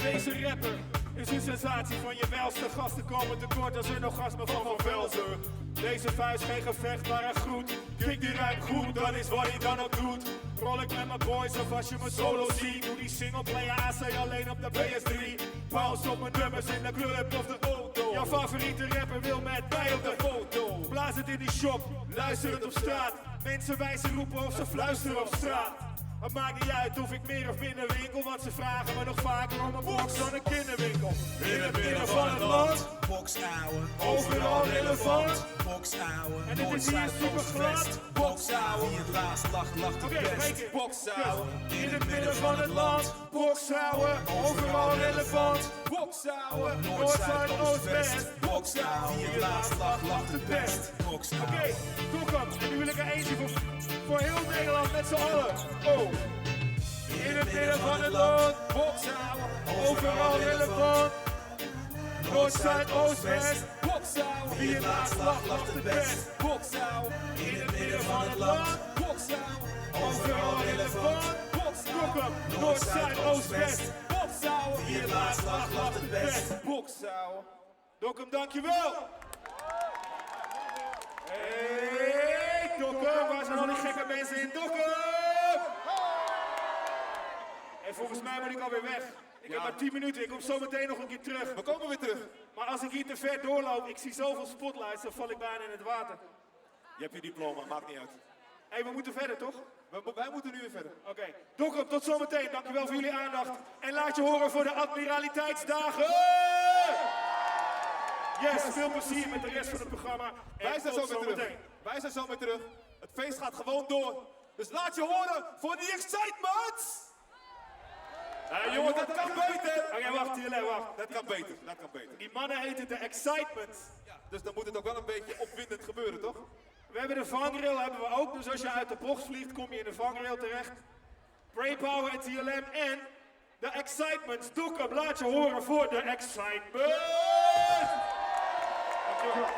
Deze rapper is een sensatie van je welste. Gasten komen tekort als een orgasme van Van Velzen. Deze vuist geen gevecht, maar een groet. Kijk die ruim goed, dat is wat hij dan ook doet. Rol ik met mijn boys of als je me solo ziet. Doe die singleplayer AC alleen op de PS3. Pauze op mijn nummers in de club of de auto. Jouw favoriete rapper wil met mij op de foto. Blaas het in die shop, luister het op straat. Mensen wijzen roepen of ze fluisteren op straat. Het maakt niet uit of ik meer of minder winkel, want ze vragen me nog vaker om een box dan een kinderwinkel. In het midden van het land, Boksouwe. overal relevant. Boksouwe. En dit is hier super glad. Boksouwe. Wie het laatst lacht, lacht het Oké, nog één best. keer. Boksouwe. Dus, in het midden van het land, boksouwe, overal relevant. Boksouwe. Noord, Zuid, Oost, West. Boksouwe. Wie het laatst lacht, lacht het best. Boksouwe. Oké, Dokkum, en nu wil ik er eentje voor heel Nederland met z'n allen. Oh. In het midden van het land, boksouwe, overal relevant. Noord, Zuid, Oost, West, boksouwe. Wie het laatst lacht, lacht het best. Boksouwe. In het midden van het land, Boksouwe. overal relevant. Dokkum, Noord, Zuid, Oost, West, Boksouwe. Wie het laatst lacht, lacht het best. boksouwe. Dokkum, dankjewel. Hey, Dokkum, waar zijn al die gekke mensen in Dokkum? En volgens mij moet ik alweer weg. Ik heb maar 10 minuten, ik kom zo meteen nog een keer terug. We komen weer terug. Maar als ik hier te ver doorloop, ik zie zoveel spotlights, dan val ik bijna in het water. Je hebt je diploma, maakt niet uit. Hé, we moeten verder, toch? Wij moeten nu weer verder. Oké. Dokkum, tot zometeen. Dankjewel voor jullie aandacht. En laat je horen voor de Admiraliteitsdagen. Yes, veel plezier met de rest van het programma. En Wij zijn tot zo weer terug. zometeen. Wij zijn zo weer terug. Het feest gaat gewoon door. Dus laat je horen voor die excitement! Jongen, dat kan beter! Oké, wacht, Tierlem, wacht. Dat kan beter, dat kan beter. Die mannen heten de Excitement. Dus dan moet het ook wel een beetje opwindend gebeuren, toch? We hebben de vangrail hebben we ook, dus als je uit de bocht vliegt, kom je in de vangrail terecht. Brainpower en TLM en de Excitement. Dokkum, laat je horen voor de Excitement! Dankjewel.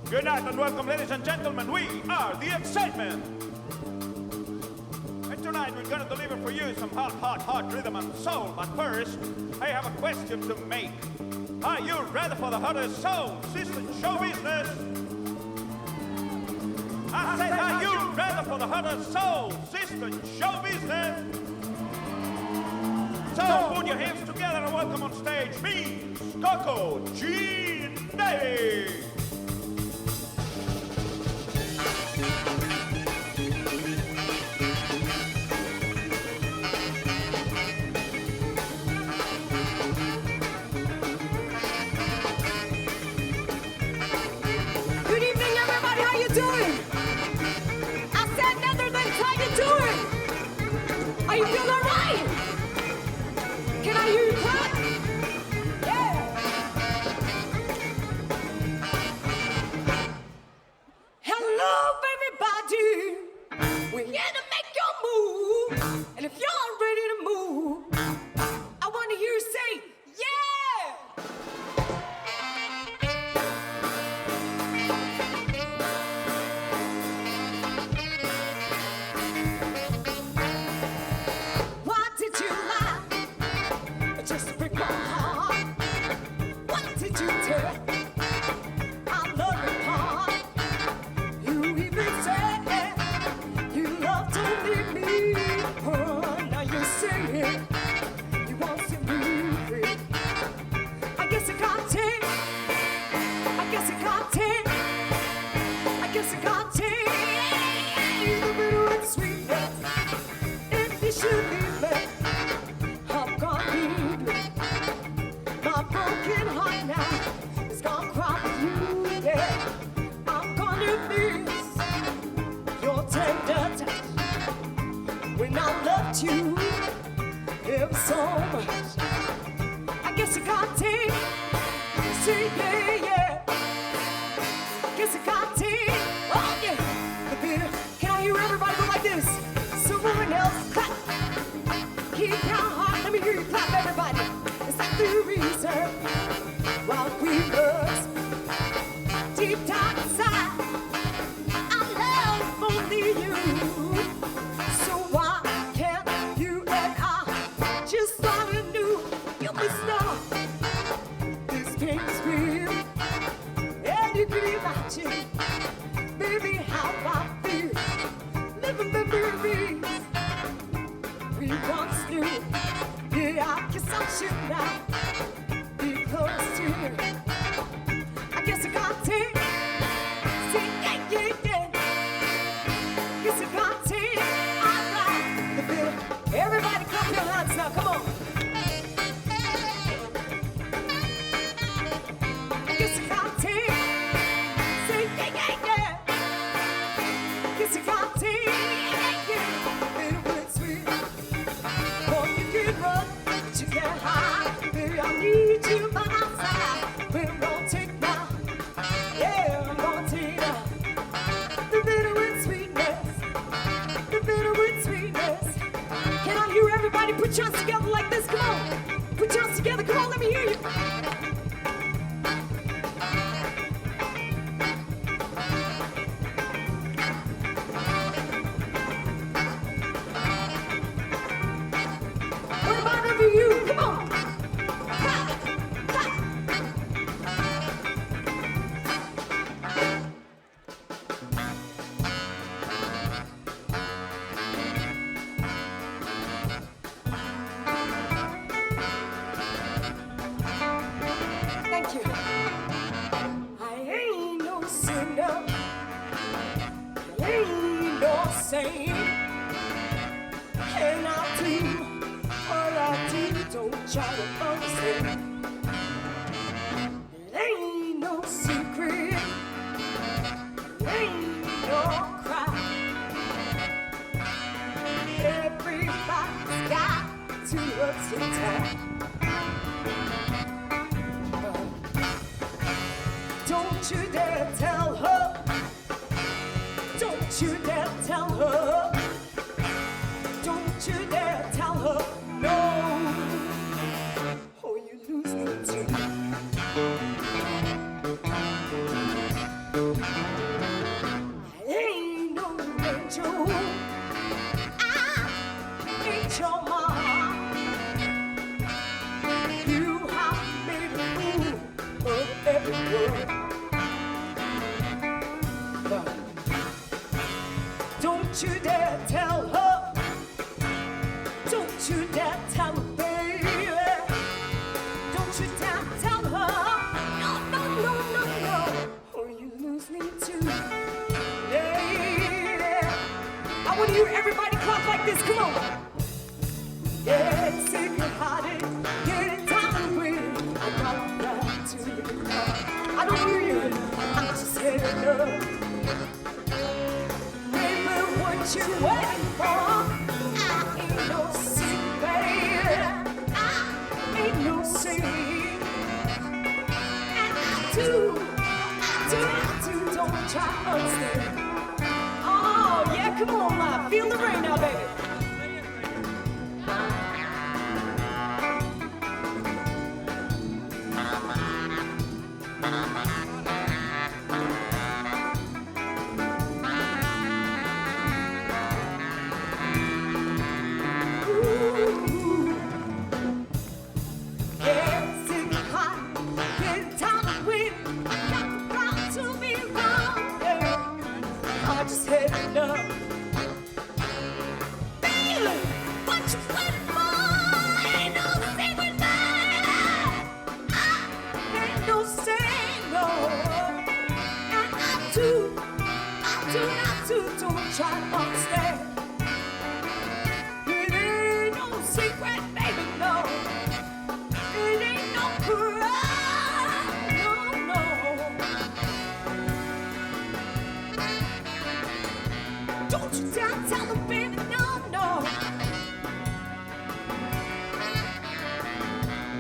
Good night and welcome, ladies and gentlemen. We are the Excitement. And tonight we're going to deliver for you some hot rhythm and soul. But first, I have a question to make. Are you ready for the hottest soul system show business? I said, are you ready for the hottest soul system show business? So put your hands together and welcome on stage me, Coco Gene Davey. Good evening, everybody. How you doing? I said Netherlands. How you doing? Are you feeling all right? Can I hear you clap? Yeah. Guess I got 10. Oh yeah, the bitter. Can I hear everybody go like this? Someone else clap. Keep your heart. Let me hear you clap, everybody. It's like the reason why we must deep down inside. I love only you. So why can't you and I just start anew? You must know this game's real, and you can imagine, baby, how I feel. Living memories we once knew. Yeah, I guess I should now be close to you. I guess I got 10. Say yeah, yeah, yeah. Guess I got 10. Alright, the bill. Everybody clap your hands now, come on. Guess I got 10. Say yeah, yeah, yeah. Guess I got 10. Yeah, yeah. Bitter with sweet. Oh, you can run, but you can't hide. Baby, I need you by my side. We're gonna take now. Yeah, I'm gonna take now. The bitter with sweetness. The bitter with sweetness. Can I hear everybody put your hands together like this? Come on. Put your hands together. Come on, let me hear you. What about over you? Come on. Ha, ha. Thank you. I ain't no sinner. I ain't no saint. And I'll do what I do. Don't try to understand. It ain't no secret. It ain't no crime. Everybody's got to ups and downs. Don't you dare tell her. Don't you dare tell her. Don't you dare tell her no. Or you lose me too. I ain't no angel. I ain't your mom. You have made a fool of everyone. Don't you dare tell her. Don't you dare tell her, baby. Don't you dare tell her. No, no, no, no, no. Or you lose me too. Yeah. I want to hear everybody clap like this. Come on. Yeah, secret-hearted. Get it down with. I got right to the car. I don't hear you. I'm just heading up. What you waiting for? I ain't no sin, baby. I ain't no sin. And I do, don't try to understand. Oh, yeah, come on, now. Feel the rain now, baby. Don't try to understand. It ain't no secret, baby, no. It ain't no crime, no, no. Don't you dare tell them, baby, no, no.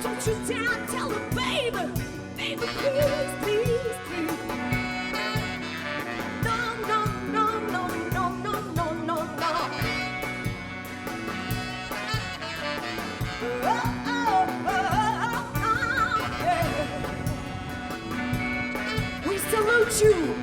Don't you dare tell them, baby, baby, please, please, please. with you.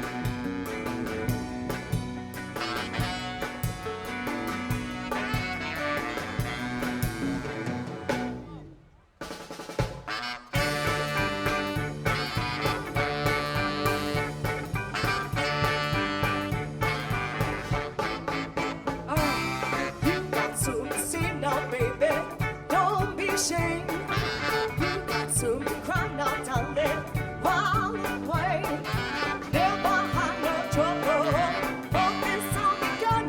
You got something to say now, baby. Don't be ashamed. You got something to cry now, darling. While away, never had no trouble. Focus on the gun.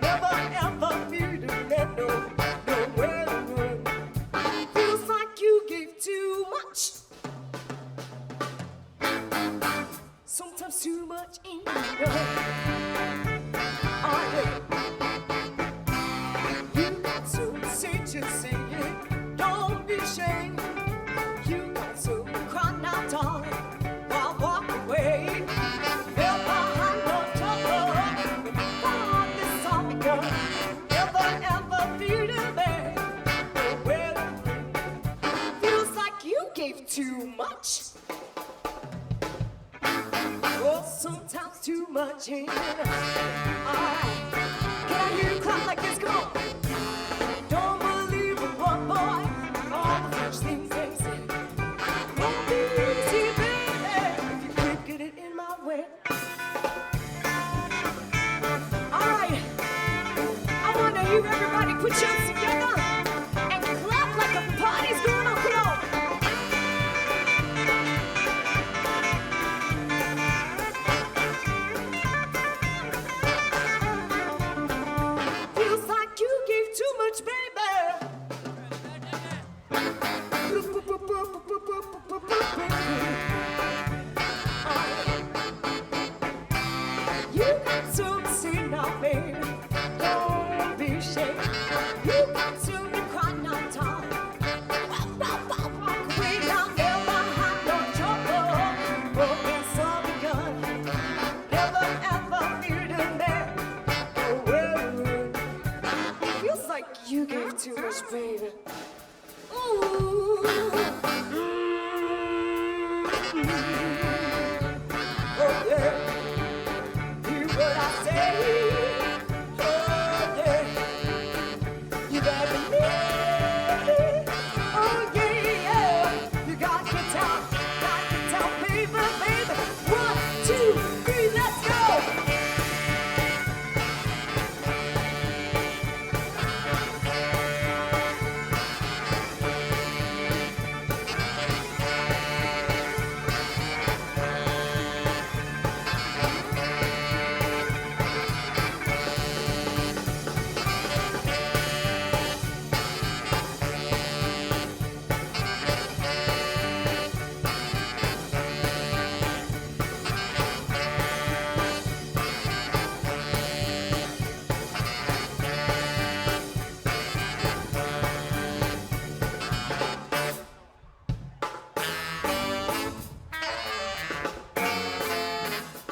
Never ever feel to let nowhere to run. Feels like you gave too much. Sometimes too much ain't enough. You got to say, just say it. Don't be ashamed. You got to cry now, darling. While walk away. Never had no trouble. Thought this all begun. Never ever feel to bad. Nowhere to run. Feels like you gave too much. Oh, sometimes too much ain't enough. Alright. Can I hear you clap like this? Come on. Don't believe a one boy. All the first things they say. Won't be easy, baby, if you can't get it in my way. Alright. I want to hear everybody put your hands together and clap like a party's going on. Come on. Feels like you gave too much, baby. You got to see now, baby. Don't be ashamed. You got to be crying out, darling. Walk away now, never had no trouble. Broken so begun. Never ever needed that. Feels like you gave too much, baby. Ooh. Oh yeah. Hear what I say. Oh yeah. You better believe me. Oh yeah, yeah. You got to tell, baby, baby. 1, 2, 3, let's go.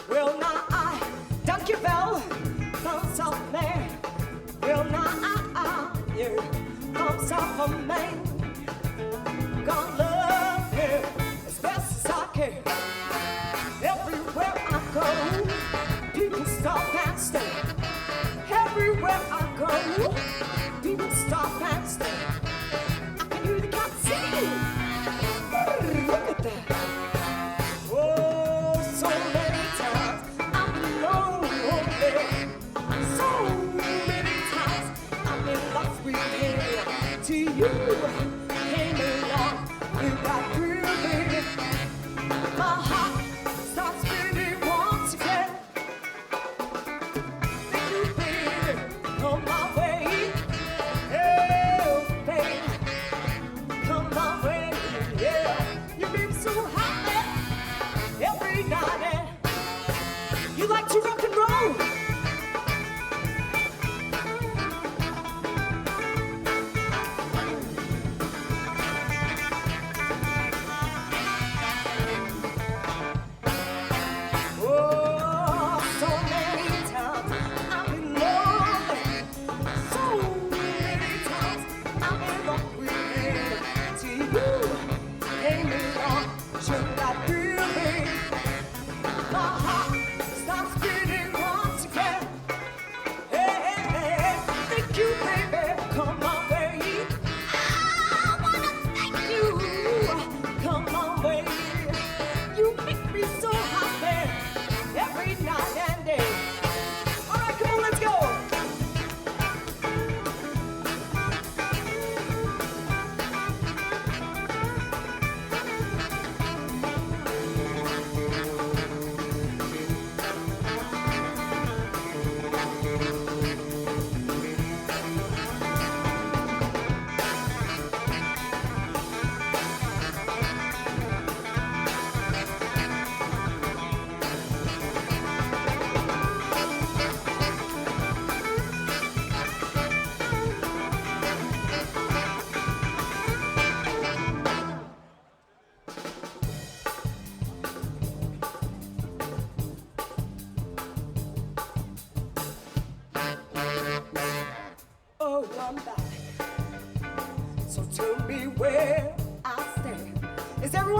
Well, now I dunk your bell, comes off man. Well, now yeah, comes off a man. Gonna love him as best as I can. Everywhere I go, people stop and stare. Everywhere I go, people stop and stare. I can hear the cats singing. Look at that. Oh, so many times I've been lonely. So many times I've been lost with him. To you came along, you got through me. My heart starts beating once again. Thank you, baby, come my way. Oh, baby, come my way. Yeah, you make me so happy every night. And you like to rock and roll.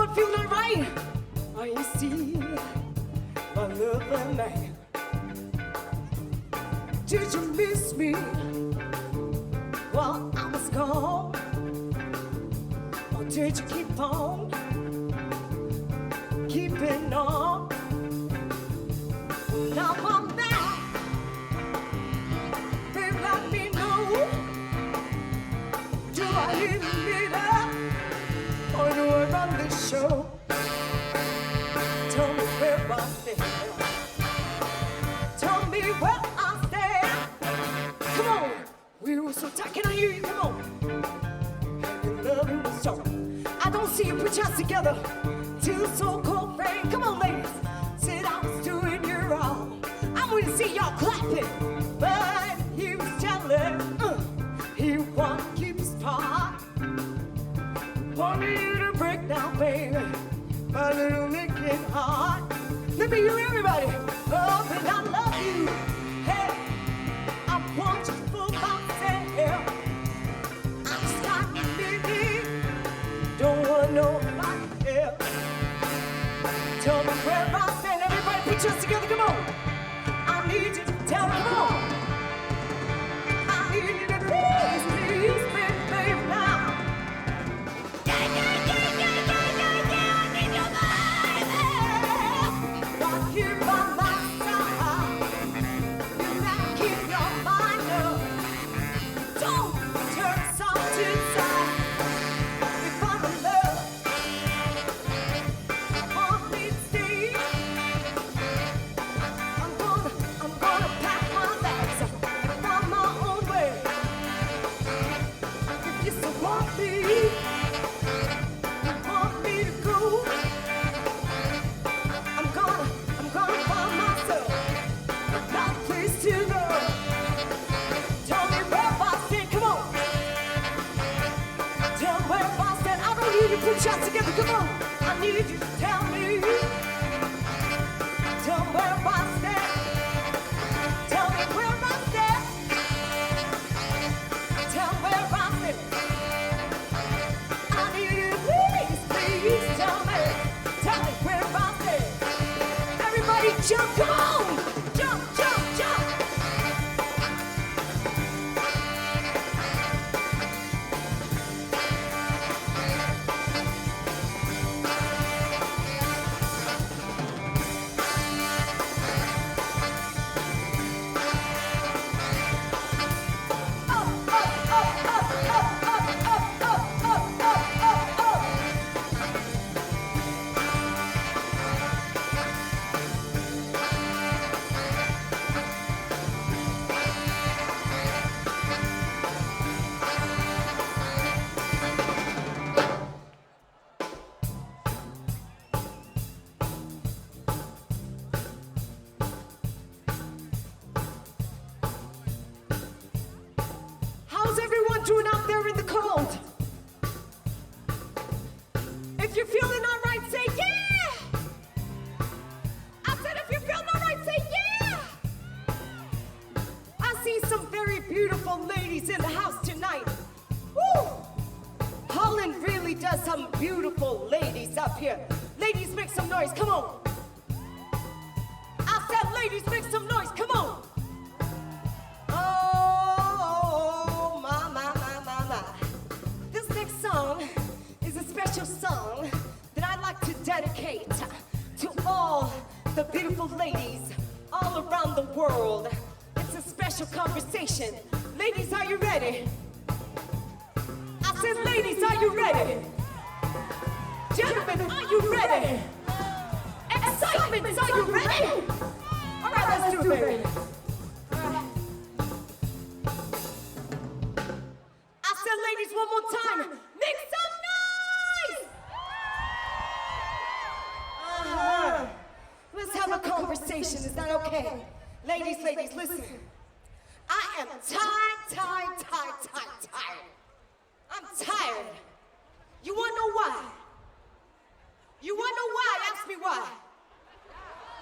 Anyone feeling alright? I see my lovely man. Did you miss me while I was gone? Or did you keep on keeping on? Now I'm back. Babe, let me know. Do I need up? Or do I run this show? Tell me where I stand. Tell me where I stand. Come on. We were so tight. Can I hear you? Come on. And your love was so. I don't see you put your hands together. Till so cold rain. Come on, ladies. Said I was doing you wrong. I'm going to see y'all clapping. But he was jealous. He wanted to keep his part. Wanted you to break down, baby. My little Mickey heart. Let me hear everybody. Oh, but I love you. Hey, I want you for myself. I'm starting, baby. Don't want nobody else. Tell me where I stand. Everybody put yours together. Come on. I need you to tell me. Come on. I need you to please me, baby, now. Right here by my side. You gotta keep your mind up. Don't turn side to side. If I'm in love, I want me to stay. I'm gonna pack my bags and find my own way. If you still want me to go, I'm gonna find myself not a place to go. Tell me where I stand, come on. Tell me where I stand. I don't need you to put shots together, come on. I need you to tell me. Tell me where I stand. Tell me where I stand. Tell me where I stand. I need you to please tell me where I stand. Everybody jump, come on! Jump, jump, jump! How's everyone doing out there in the cold? If you're feeling all right, say yeah! I said if you're feeling all right, say yeah! I see some very beautiful ladies in the house tonight. Woo! Holland really does some beautiful ladies up here. Ladies, make some noise, come on. I said ladies, make some noise, come on. Oh, my. This next song is a special song that I'd like to dedicate to all the beautiful ladies all around the world. It's a special conversation. Ladies, are you ready? I said, ladies, are you ready? Gentlemen, are you ready? Excitement, are you ready? All right, let's do it, baby. I said, ladies, one more time. Make some noise! Let's have a conversation. Is that okay? Ladies, listen. I am tired. I'm tired. You wanna know why? Ask me why.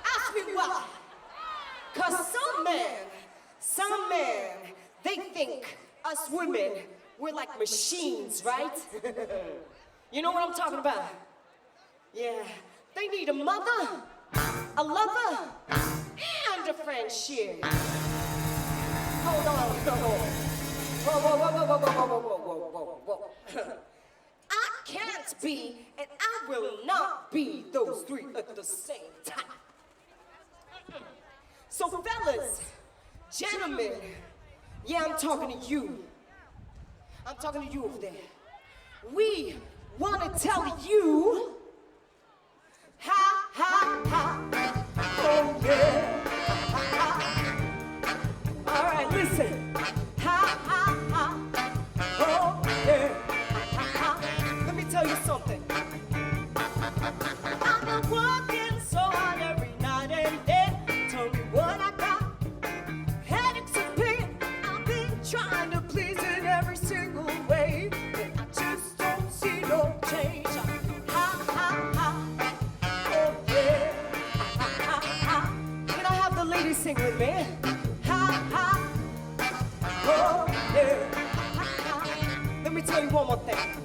Ask me why. 'Cause some men, they think us women, we're like machines, right? You know what I'm talking about? Yeah, they need a mother, a lover, and a friendship. Hold on, whoa, whoa, whoa, whoa, whoa, whoa, whoa, whoa, whoa, whoa, whoa. I can't be, and I will not be those three at the same time. So fellas, gentlemen, yeah, I'm talking to you. I'm talking to you over there. We want to tell you, ha, ha, ha, oh yeah, ha, ha. All right, listen, ha, ha, ha, oh yeah, ha, ha. Let me tell you something. I've been working so hard every night and day. Tell me what I got. Headaches and pain. I've been trying to please in every single way. And I just don't see no change. Ha, ha, ha. Oh, yeah. Ha, ha, ha. Can I have the ladies sing with me? Ha, ha. Oh, yeah. Ha, ha. Let me tell you one more thing.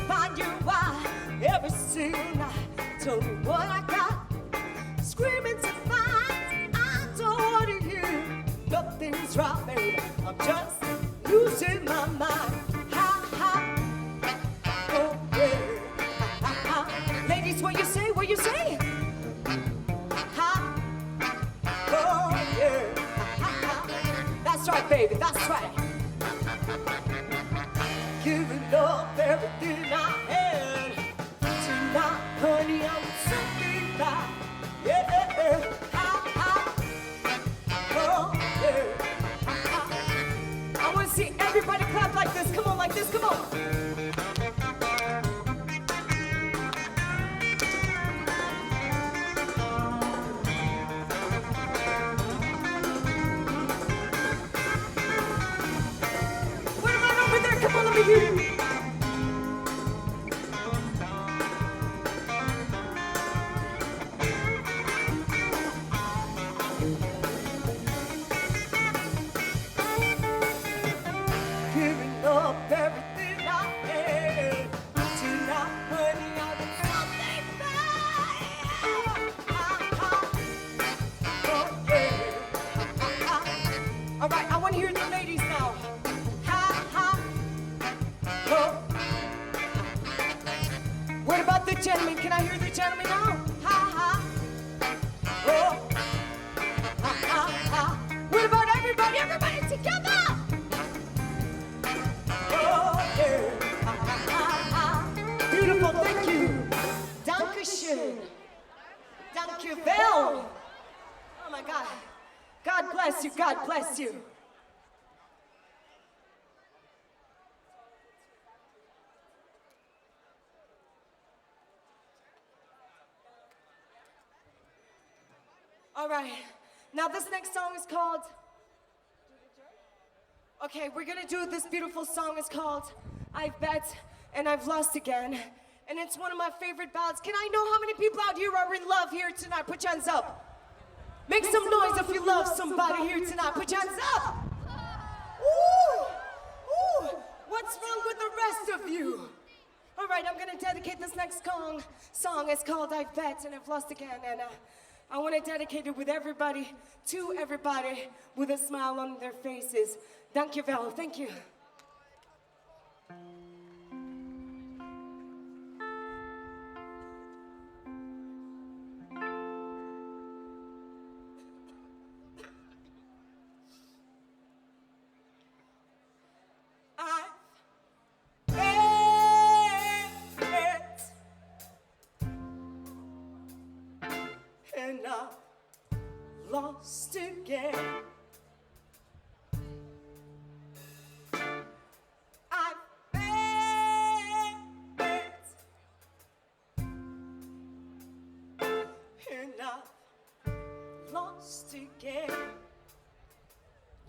Find you why every single night. Tell me what I got. Screaming to find. I don't want to hear. Nothing's right, baby. I'm just losing my mind. Ha ha. Oh yeah. Ha ha ha. Ladies, what you say? What you say? Ha. Oh yeah. Ha ha. That's right, baby. That's right. Giving up everything I had. Tonight, honey, I'm something that, yeah, ha, ha, oh, yeah, ha, ha. I want to see everybody clap like this. Come on, like this, come on. What about over there? Come on, let me hear you. Giving up everything I had. Tonight, honey, I was something bad. Oh, yeah. All right, I want to hear the ladies now. Ha, ha. Oh. What about the gentlemen? Can I hear the gentlemen now? Ha, ha. Oh. Ha, ha, ha. What about everybody? Everybody together! Oh, yeah. Ha, ha, ha, ha. Beautiful, thank you. Dankeschön. Dankjewel. Oh my God. God bless you, God bless you. All right, now this next song is called, okay, we're gonna do this beautiful song. It's called I've Bet and I've Lost Again. And it's one of my favorite ballads. Can I know how many people out here are in love here tonight? Put your hands up. Make some noise if you love somebody here tonight. Put your hands up. Ooh, ooh, what's wrong with the rest of you? All right, I'm gonna dedicate this next song. It's called I've Bet and I've Lost Again. And I want to dedicate it with everybody, to everybody, with a smile on their faces. Dankjewel, thank you. And I lost again. I bet and I lost again.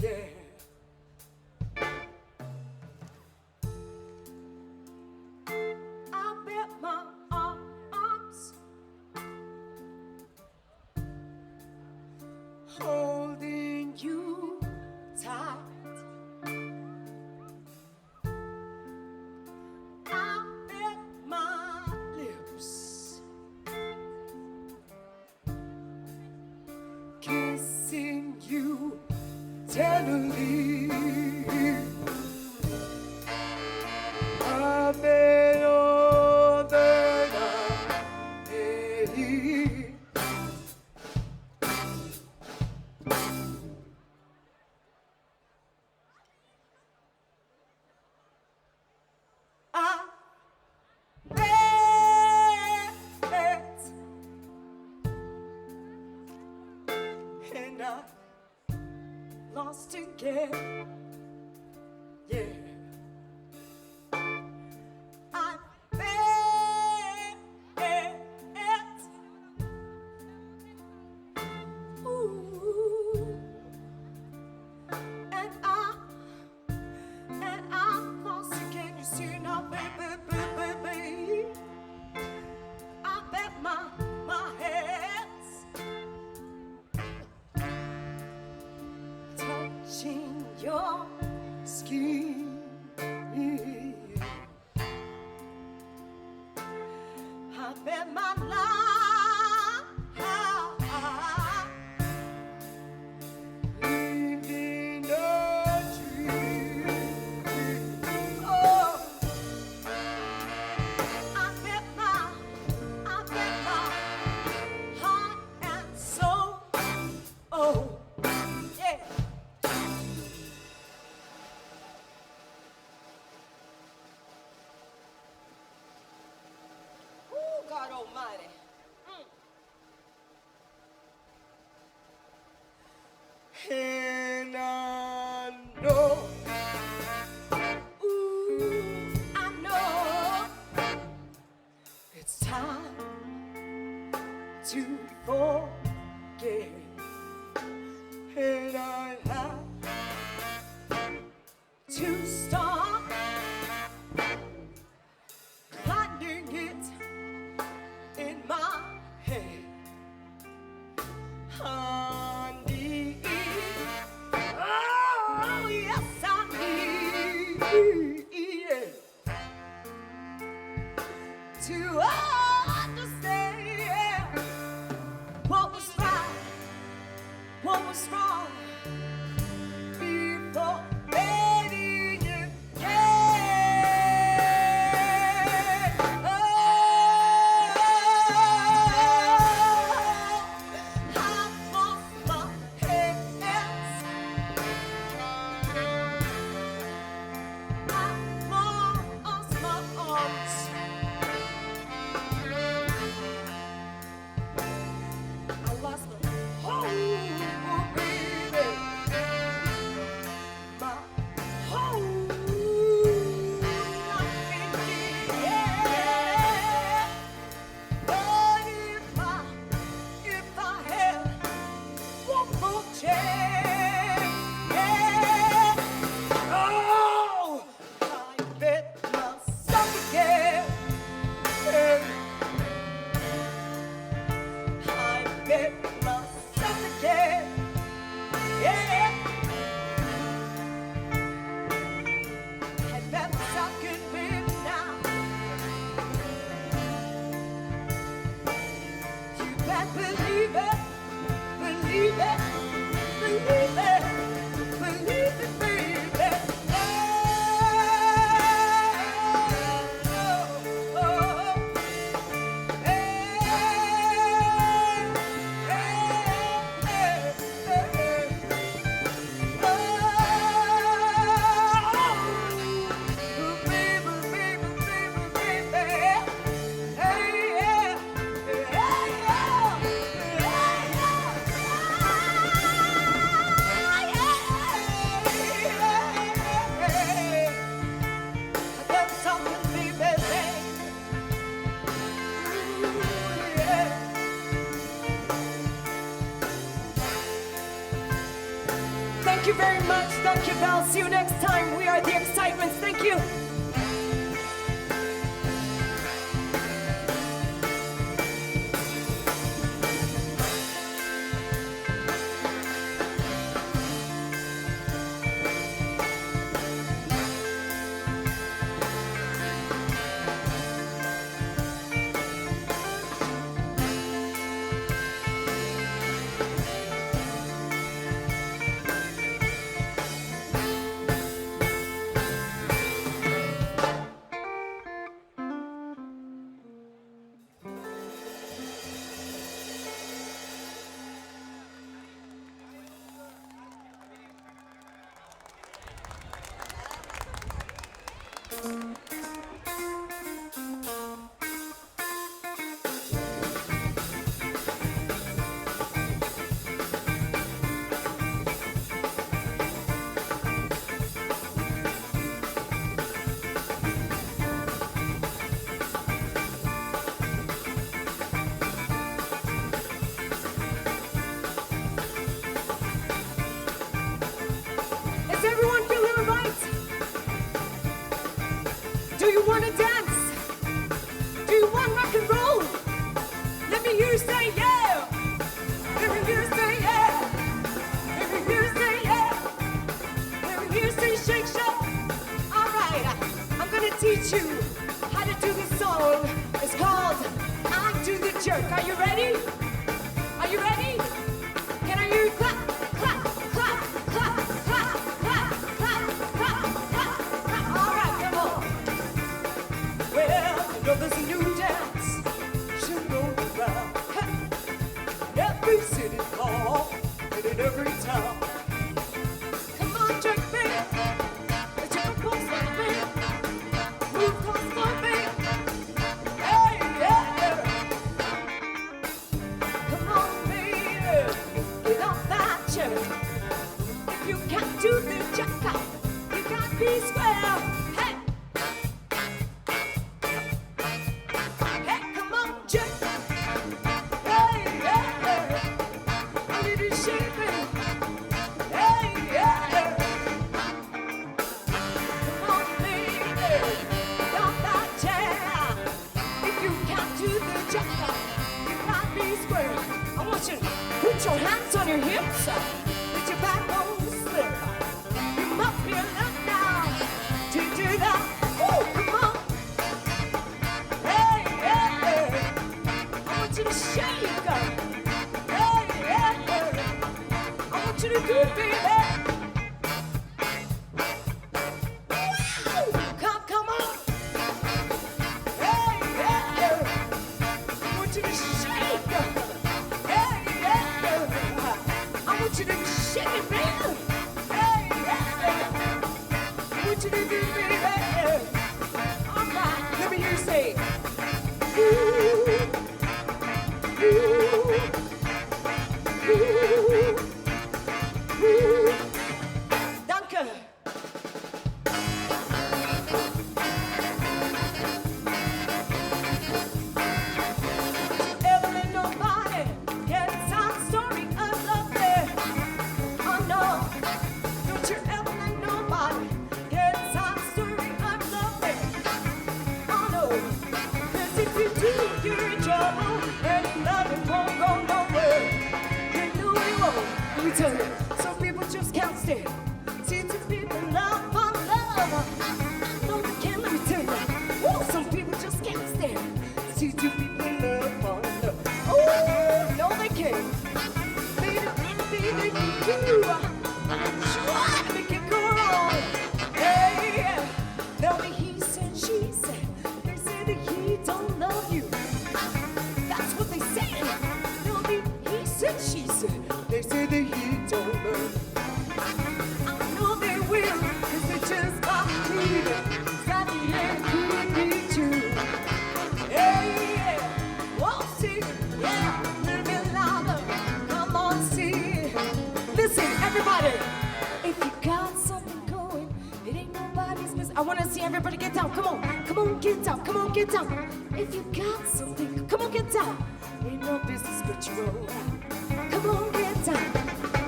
Yeah. I bet my arms holding you tight. I bet my kissing you tenderly. I've been on the night. I bet, and I lost again. Yeah, I bet, ooh, and I'm lost again. You see now, baby, baby, baby. I bet my hands touching your skin. I bet my life living a dream. Oh, I bet my heart and soul. Oh, yeah. Oh, God Almighty. And I know, ooh, I know it's time to forget. And I have to stop finding it in my head. Honey, oh yes I need it to understand what was right, what was wrong before letting you get. I lost my head. I lost my arms. I lost my whole baby. My whole life in the air. But if I had one more chance, oh, I bet myself again. I bet myself again. Yeah. I bet myself could live now. You better believe it, believe it, believe it, believe it, baby. Oh, oh, Thank you very much. Thank you, Val. See you next time. We are the Excitements. Thank you. Do you wanna dance? Do you want rock and roll? Let me hear you say yeah. Let me hear you say yeah. Let me hear you say yeah. Let me hear you say shake, shake. All right, I'm gonna teach you how to do this song. It's called I Do the Jerk. Are you ready? Are you ready? Can I hear you clap, clap, clap, clap, clap, clap, clap, clap, clap, clap. All right, come on. Well, you know there's a new dance should go around. Every city hall and in every town. Come on, jerk me. Jerk close on me. Move close on me. Hey, yeah. Come on, baby. Get off that chair. If you can't do the jerk out, you can't be square. Hey. Hey, come on, jerk. Hey, yeah. A little shaking. Hey, yeah. Come on, baby. Get off that chair. If you can't do the jerk out, you can't be square. I want you to put your hands on your hips. With your back on the slip. You must be enough now to do that. Oh, come on. Hey, yeah. I want you to shake. Hey, yeah. I want you to do it, baby. Woo! Come on. Hey, yeah. I want you to shake. Hey, yeah. I want you to shake it, baby. Hey, yeah. I want you to do it, baby. All right, let me hear you say. Ooh, ooh, ooh, ooh. Danke. Ever let nobody get some story of love there? Oh no, don't you ever let nobody get some story of love there? Oh no, 'cause if you do, you're in trouble and love it won't go nowhere. You know it won't. Let me tell you, some people just can't stay. See, two people love for love. No, they can't. Let me tell you. Woo, some people just can't stand. See, two people love for love. Oh, no, they can't. Baby, baby, you try to make it go wrong. Hey, tell me he said, she said. They say that he don't love you. That's what they say. Tell me he said, she said. They say that he don't love you. I know they will, 'cause they just got needed. Got the end, could be true. Yeah, whoa, see, yeah, little bit louder. Come on, see. Listen, everybody, if you got something going, it ain't nobody's business. I wanna see everybody get down. Come on, get down. Come on, get down. If you got something, come on, get down. Ain't no business but your own. Come on, get down.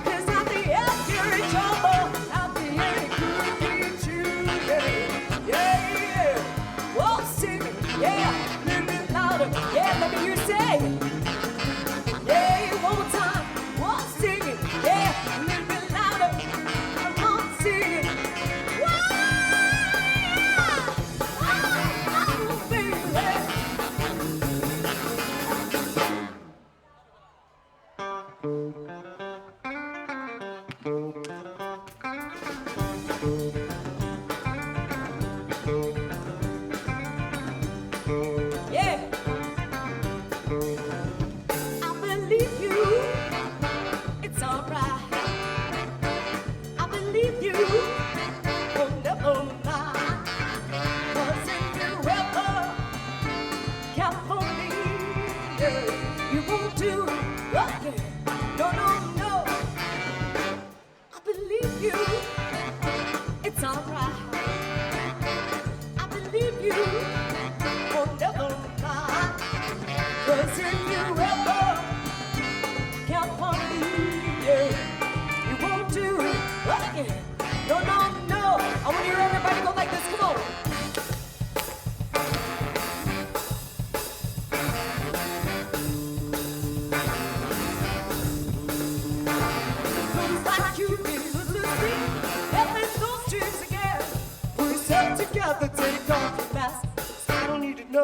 'Cause at the end you're in trouble. At the end it could be true. Yeah, yeah. Whoa, sing it. Yeah, little bit louder. Yeah, let me hear you say. Yeah, one more time. Whoa, sing it. Yeah, a little bit louder. Come on, sing it. Whoa, baby. Yeah. I believe you. It's alright. I believe you. Oh, never mind. 'Cause in the river, California, you won't do. Okay. No, no, no.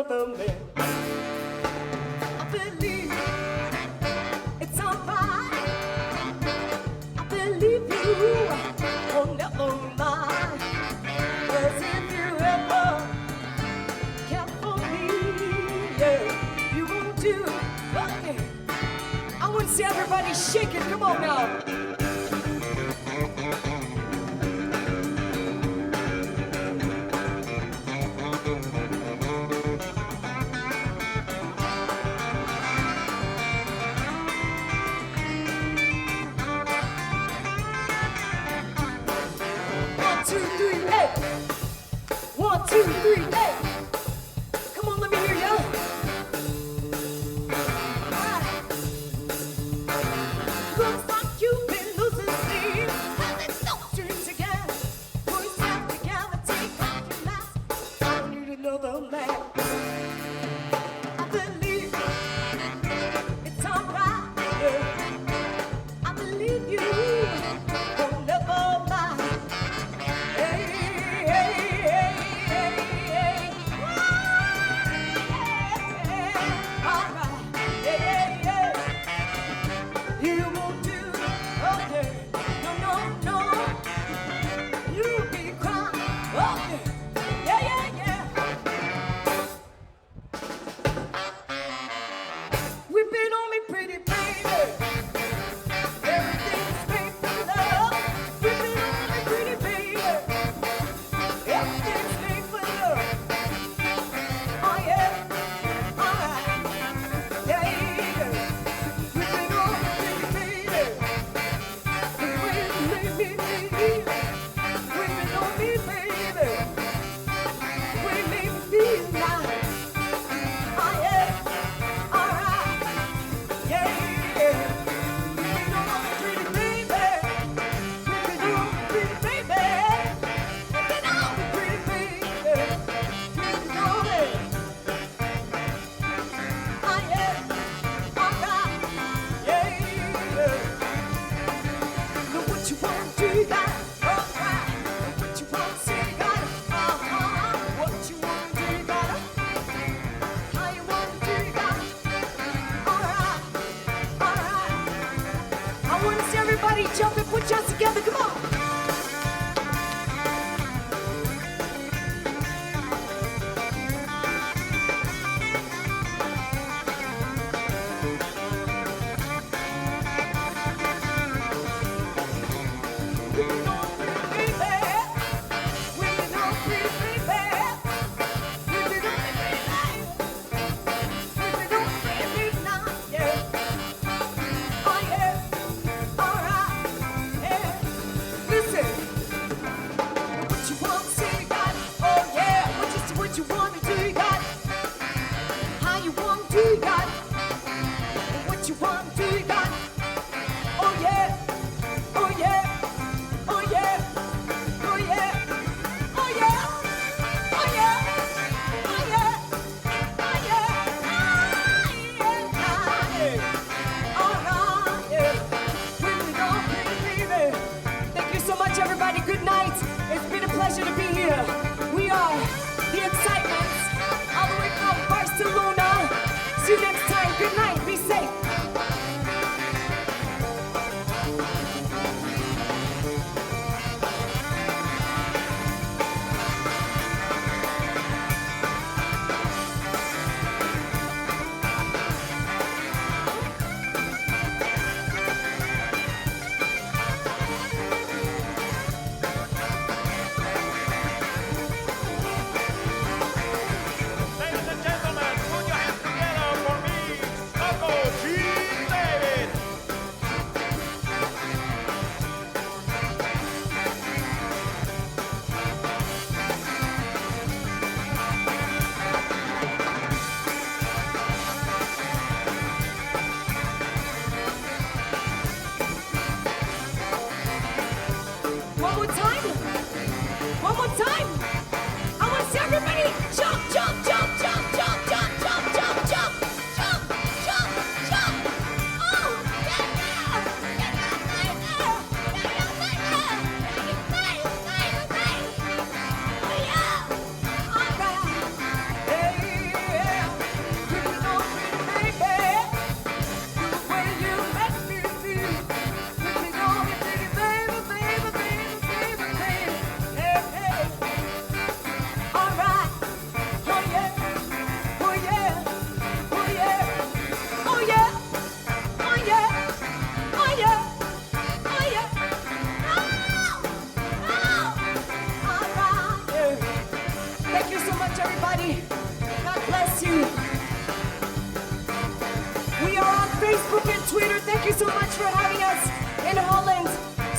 another man. I believe it's alright. I believe you will never mind. 'Cause if you ever care for me, yeah, you won't do. Okay. I want to see everybody shake it. Come on now. One, two, three, hey. 1, 2, 3, hey. Come on, let me hear you. Looks like you've been losing sleep. Having no dreams again. Put yourself together, take off your mask. I don't need another man. I believe it's alright. Yeah. I believe you will never mind. Hey, hey, hey, hey, hey. Alright. Yeah, yeah, yeah. You won't do, okay. No, no, no. You'll be crying, okay. Yeah, yeah, yeah. Whipping on me, pretty baby. Everything's made for love. Whipping on me, pretty baby. Everything's made for love. Oh, yeah. Alright. Yeah, yeah. Whipping on me, pretty baby. The way you make me feel. Whipping on me, baby. The way you make me feel like. Oh, yeah. Alright. Yeah, yeah. Whipping on me, pretty baby. Whipping on me, pretty baby. Whipping on me, pretty baby. Whipping on me. Oh, yeah. Alright. Yeah, yeah. Look what you want to do, you got it. Alright. Look what you want to say, you got it. What you want to do, you got it. How you want to do, you got it. Alright. Alright. I want to see everybody jump and put yours together. Come on. Whipping on pretty baby. Whipping on pretty baby. Whipping on pretty baby. Whipping on pretty baby now, yeah. Oh, yeah. Alright. Yeah.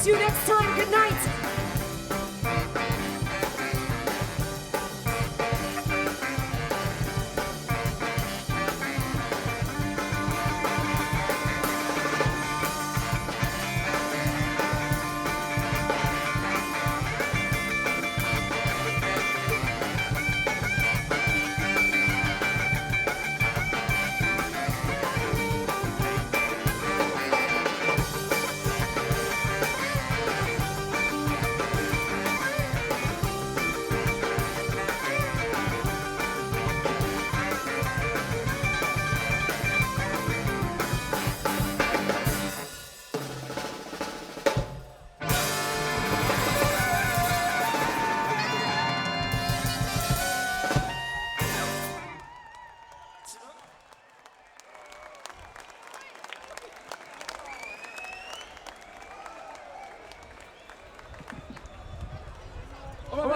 See you next time. Good night.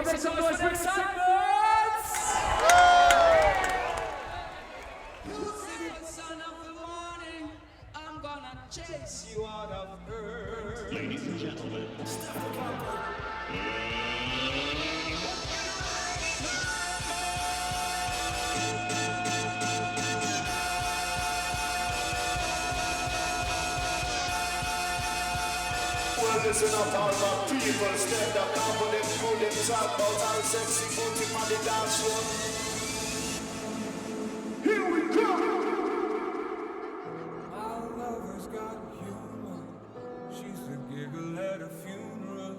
Make some noise for excitement! Son of the morning, I'm gonna chase you out of earth. Ladies and gentlemen, Well, listen up, all my people, stand up now for them good and talk about all sexy booty on the dance floor. Here we go! My lover's got humor. She's the giggle at a funeral.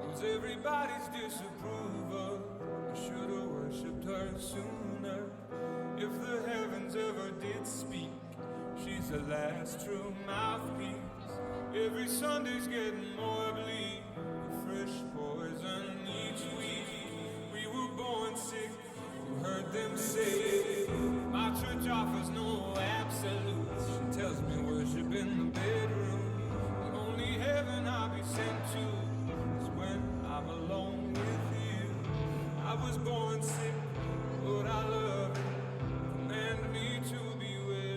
Knows everybody's disapproval. I should've worshipped her sooner. If the heavens ever did speak, she's the last true mouthpiece. Every Sunday's getting more bleak. Fresh poison each week. We were born sick. You heard them say my church offers no absolutes. She tells me worship in the bedroom. The only heaven I'll be sent to is when I'm alone with you. I was born sick, but I love it. Command me to be well.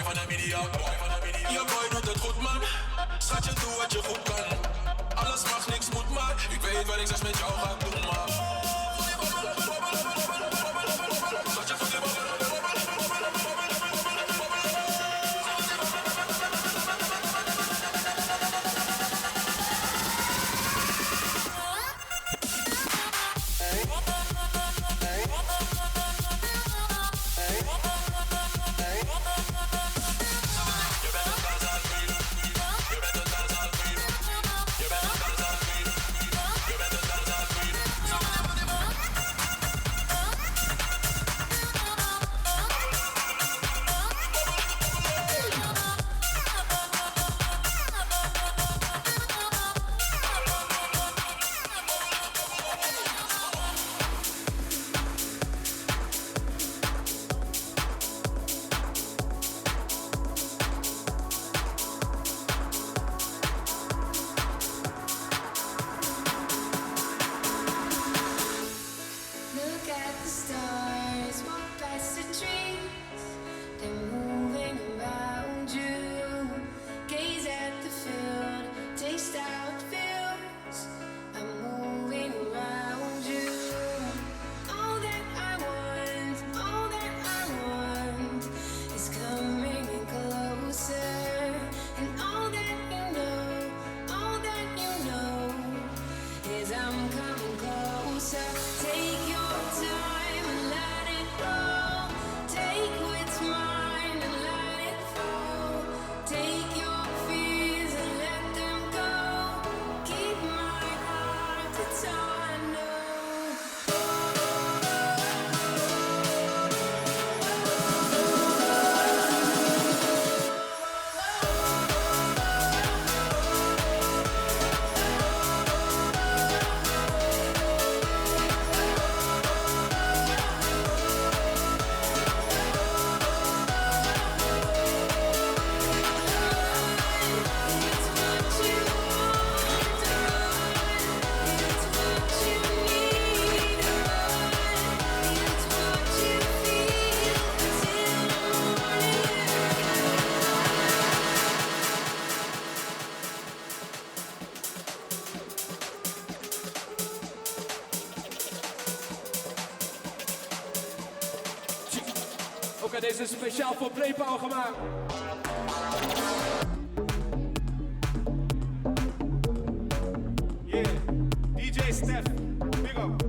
boy van de media. Je boy doet het goed man. Schatje doe wat je goed kan. Alles mag, niks moet maar. Ik weet wat ik straks met jou ga doen maar. Look at the stars, walk past the trees. They're moving around you. Gaze at the field, taste how it feels. I'm moving around you. All that I want is coming in closer. And all that you know is I'm coming closer. Take your time and let it roll. Take what's mine and let it fall. Take your fears and let them go. Keep my heart, it's all I know. Oké, deze is speciaal voor Playpower gemaakt. Yeah, DJ Steph, big up.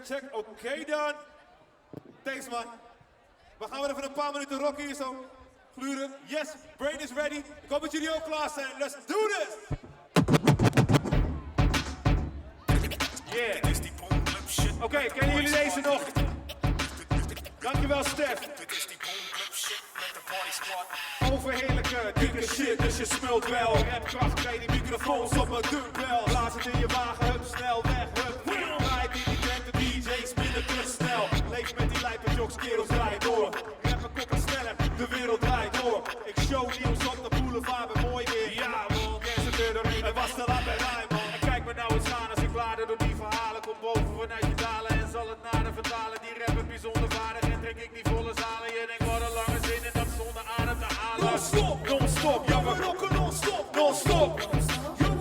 Check. Oké dan. Thanks man. We gaan weer even een paar minuten rocken hier zo. Gluren. Yes, brain is ready. Ik hoop dat jullie ook klaar zijn. Let's do this! Yeah. Oké, kennen jullie deze nog? Dankjewel Stef. Overheerlijke, dikke shit, dus je smult wel. Rapkracht, krijg die microfoons op mijn dumbbell. Blaas het in je wagen, hup, snel weg, hup. Draai die de DJ's binnen te snel. Leef met die lijpe jocks, kerels, draai door. Rappen koppen sneller, de wereld draait door. Ik show nieuws op de boulevard met mooi weer. Ja man, yes, het doorheen, het was te laat bij mij man. En kijk me nou eens aan als ik lader door die verhalen. Kom boven vanuit je dalen en zal het nader vertalen. Die rappen bijzonder vaardig en trek ik niet volle zalen. Je denkt wat een lange zin en dat zonder adem te halen. Non-stop, ja we rocken non-stop, non-stop.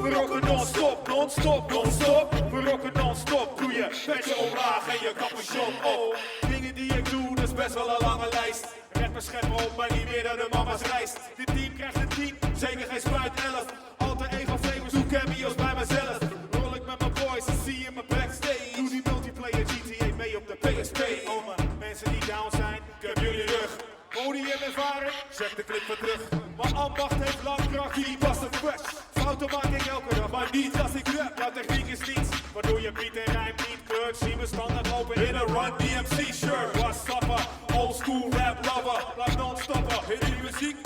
We rocken non-stop, non-stop, non-stop. We rocken non-stop, doe je petje omlaag en je capuchon op. Dingen die ik doe, dus best wel een lange lijst. Rappers scheppen op, maar niet meer dan de mama's rijst. Dit team krijgt een 10, zeker geen spuit 11. Alter ego flavors, doe cameo's bij mezelf. Rol ik met mijn boys en zie je me backstage. Doe die multiplayer GTA mee op de PSP. Oh man, mensen die down zijn, ik heb jullie rug. Podiumervaring, zeg de clip weer terug. Mijn ambacht heeft lang kracht, die was een fresh. Fouten maak ik elke dag, maar niet als ik rap. Jouw techniek is niets, waardoor je beat en rijm niet keurt. Zie me standaard lopen in een Run DMC shirt. Was stapper, old school rap lover. Blijf non-stopper, in die muziek.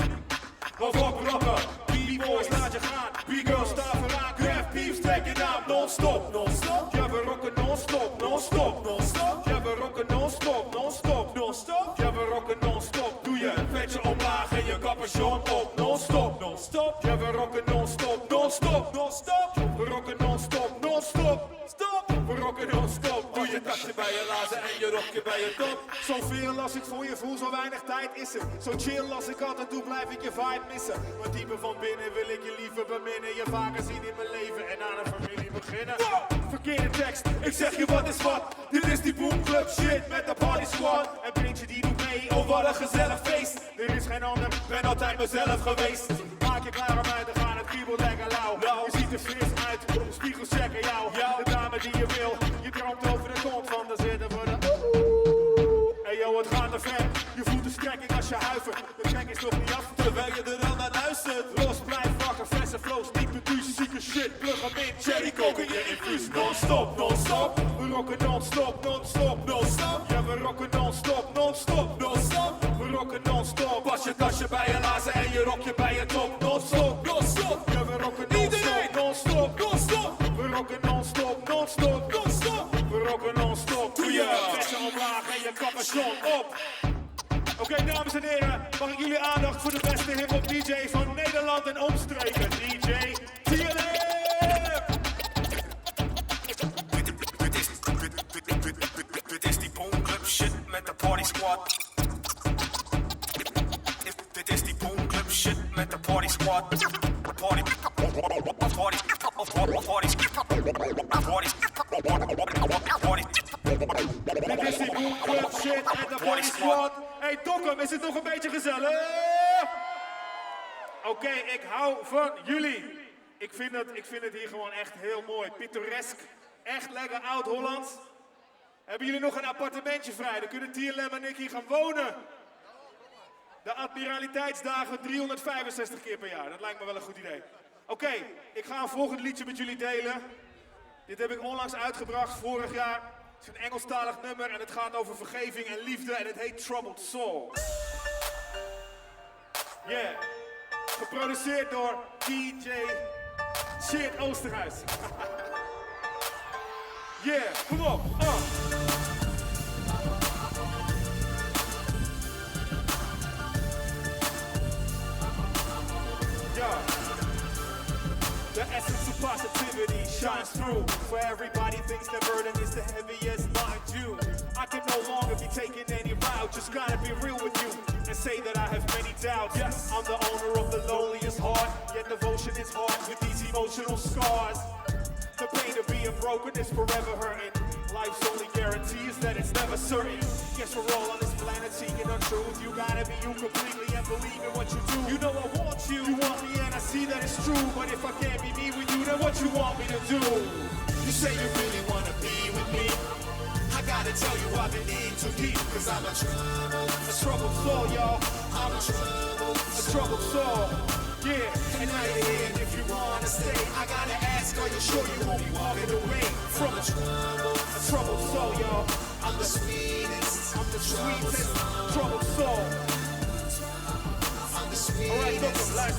Of op rappen, B-boys laat je gaan. B-girls staan vooraan, grab beefs, trek je naam. Non-stop, non-stop. Ja, we rocken non-stop, non-stop, non-stop. Ja, we rocken non-stop, non-stop, non-stop. Ja, we rocken non-stop. Doe je vetje omlaag en je capuchon op. Non-stop, non-stop. Ja, we rocken non-stop, non-stop, non-stop. We rocken non-stop, non-stop. Stop, we rocken non-stop. Doe je tasje bij je lazen en je rokje bij je top. Zoveel als ik voor je voel, zo weinig tijd is er. Zo chill als ik altijd doe, blijf ik je vibe missen. Maar dieper van binnen wil ik je liever beminnen. Je vaker zien in mijn leven en aan een familie beginnen. Verkeerde tekst, ik zeg je wat is wat. Dit is die boomclub shit met de party squad. En Printje die doet mee, oh wat een gezellig feest. Er is geen ander, ben altijd mezelf geweest. Maak je klaar om uit te gaan, het kriebelt lekker lauw. Je ziet er fris uit, spiegels checken jou. De dame die je wil, je droomt over de kont van de zitten voor de hey yo, het gaat te ver. Je voelt de strekking als je huivert. De trek is nog niet af, terwijl je er dan naar luistert. Los, blijf wakker, verse flows, niet de douche, zieke shit. Plug hem in, cherry coke in je infuus. Non-stop, non-stop. We rocken non-stop, non-stop, non-stop. Ja, we rocken non-stop, non-stop, non-stop. We rocken non-stop. Pas je tasje bij je lazen en je rokje bij je top. Non-stop, non-stop. Ja, we rocken non-stop, non-stop, non-stop. We rocken non-stop, non-stop, non-stop. We rocken non-stop. Doe je vetje omlaag en je capuchon op. Oké, dames en heren, mag ik jullie aandacht voor de beste hip-hop DJ van Nederland en omstreken. DJ TLM! Dit is die boomclub shit met de party squad. Dit is die boomclub shit met de party squad. Party. Dit is die boomclub shit met de party squad. Hey Dokkum, is het nog een beetje gezellig? Oké, ik hou van jullie. Ik vind het hier gewoon echt heel mooi. Pittoresk. Echt lekker oud-Hollands. Hebben jullie nog een appartementje vrij? Dan kunnen TLM en ik hier gaan wonen. De admiraliteitsdagen 365 keer per jaar. Dat lijkt me wel een goed idee. Oké, ik ga een volgend liedje met jullie delen. Dit heb ik onlangs uitgebracht, vorig jaar. Het is een Engelstalig nummer en het gaat over vergeving en liefde en het heet Troubled Soul. Yeah. Geproduceerd door DJ Sjeerd Oosterhuis. Yeah, kom op. Yeah. The essence of positivity shines through. For everybody thinks their burden is the heaviest, mind you. I can no longer be taking any route, just gotta be real with you and say that I have many doubts. Yes, I'm the owner of the loneliest heart, yet devotion is hard with these emotional scars. The pain of being broken is forever hurting. Life's only guarantee is that it's never certain. Guess we're all on this planet seeking the truth. You gotta be you completely and believe in what you do. You know I want you, you want me and I see that it's true. But if I can't be me with you, then what you want me to do? You say you really wanna be with me. I gotta tell you I've been in too deep. Cause I'm a troubled soul, y'all. I'm a troubled soul. Yeah, and now you're here, and if you wanna stay, I gotta ask, are you sure you won't be walking away from a troubled soul, y'all? I'm the sweetest, troubled soul. I'm the sweetest. Alright,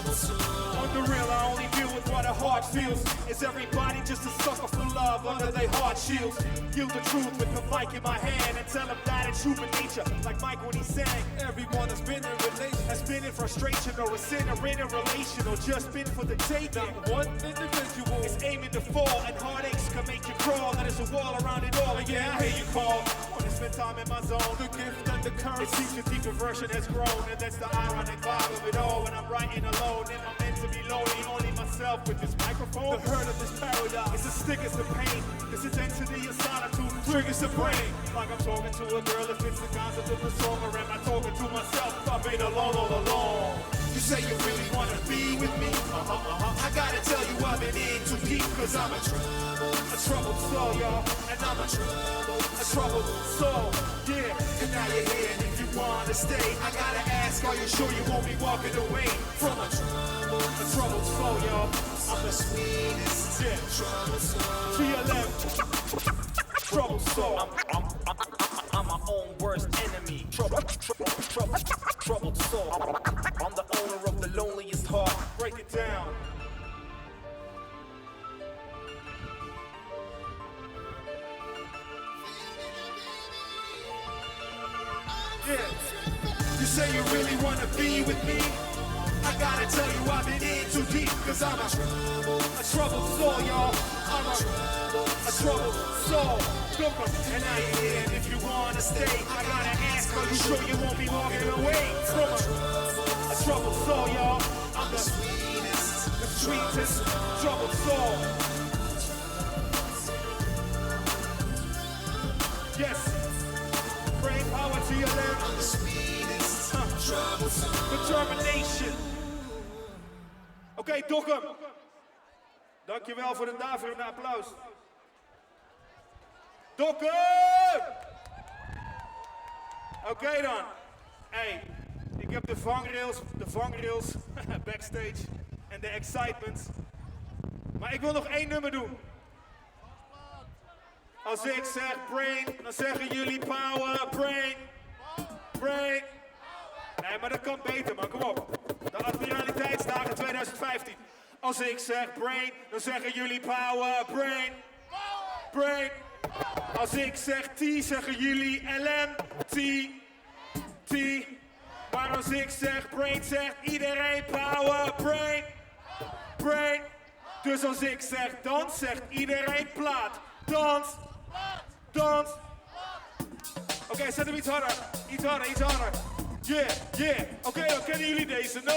listen. On the real, I only deal with what a heart feels. Is everybody just a sucker for love under their heart shields? Yield the truth with the mic in my hand and tell them that it's human nature. Like Mike when he sang, everyone has been in relation, has been in frustration or a sin or in a relation or just been for the taking. Not one individual is aiming to fall and heartaches can make you crawl. And there's a wall around it all. And yeah, I hear you call. When I spend time in my zone, the gift and the curse. It seems the deeper version has grown, and that's the ironic vibe of it all. When I'm writing alone, am I meant to be lonely? Only myself with this microphone. The hurt of this paradox is as thick as the pain. This intensity of solitude triggers the brain. Like I'm talking to a girl if it's the concept of the song, or am I talking to myself? I've been alone all along. You say you really wanna be with me? I gotta tell you I've been in too deep, cause I'm a troubled soul, y'all. And I'm a troubled soul, yeah. And now you're here, and if you wanna stay, I gotta ask, are you sure you won't be walking away from a troubled soul, y'all? I'm the sweetest, yeah. Troubled soul. TLM, troubled soul. I'm my own worst enemy. Troubled soul. I'm the owner of the loneliest heart. Break it down. Yeah. You say you really wanna be with me? I gotta tell you I've been in too deep, cause I'm a troubled soul, y'all. I'm a troubled soul. And now you're here, and if you wanna stay, I gotta ask, are you sure you won't be walking away from a troubled soul, y'all? I'm the sweetest troubled soul. Yes, brain power to your left. I'm the sweetest troubled soul. Determination. Oké, Dokkum. Dankjewel voor de daverende applaus. Dokkum! Oké dan. Hey, ik heb de vangrails backstage en de excitement. Maar ik wil nog één nummer doen. Als ik zeg brain, dan zeggen jullie power, brain. Brain. Nee, maar dat kan beter, man. Kom op. De Admiraliteitsdagen 2015. Als ik zeg brain, dan zeggen jullie power, brain. Brain. Als ik zeg T, zeggen jullie LM, T. Maar als ik zeg brain, zegt iedereen power, brain. Brain. Dus als ik zeg dans, zegt iedereen plaat. Dans. Dans. Oké, zet hem iets harder. Iets harder. Yeah. Oké, dan kennen jullie deze nog.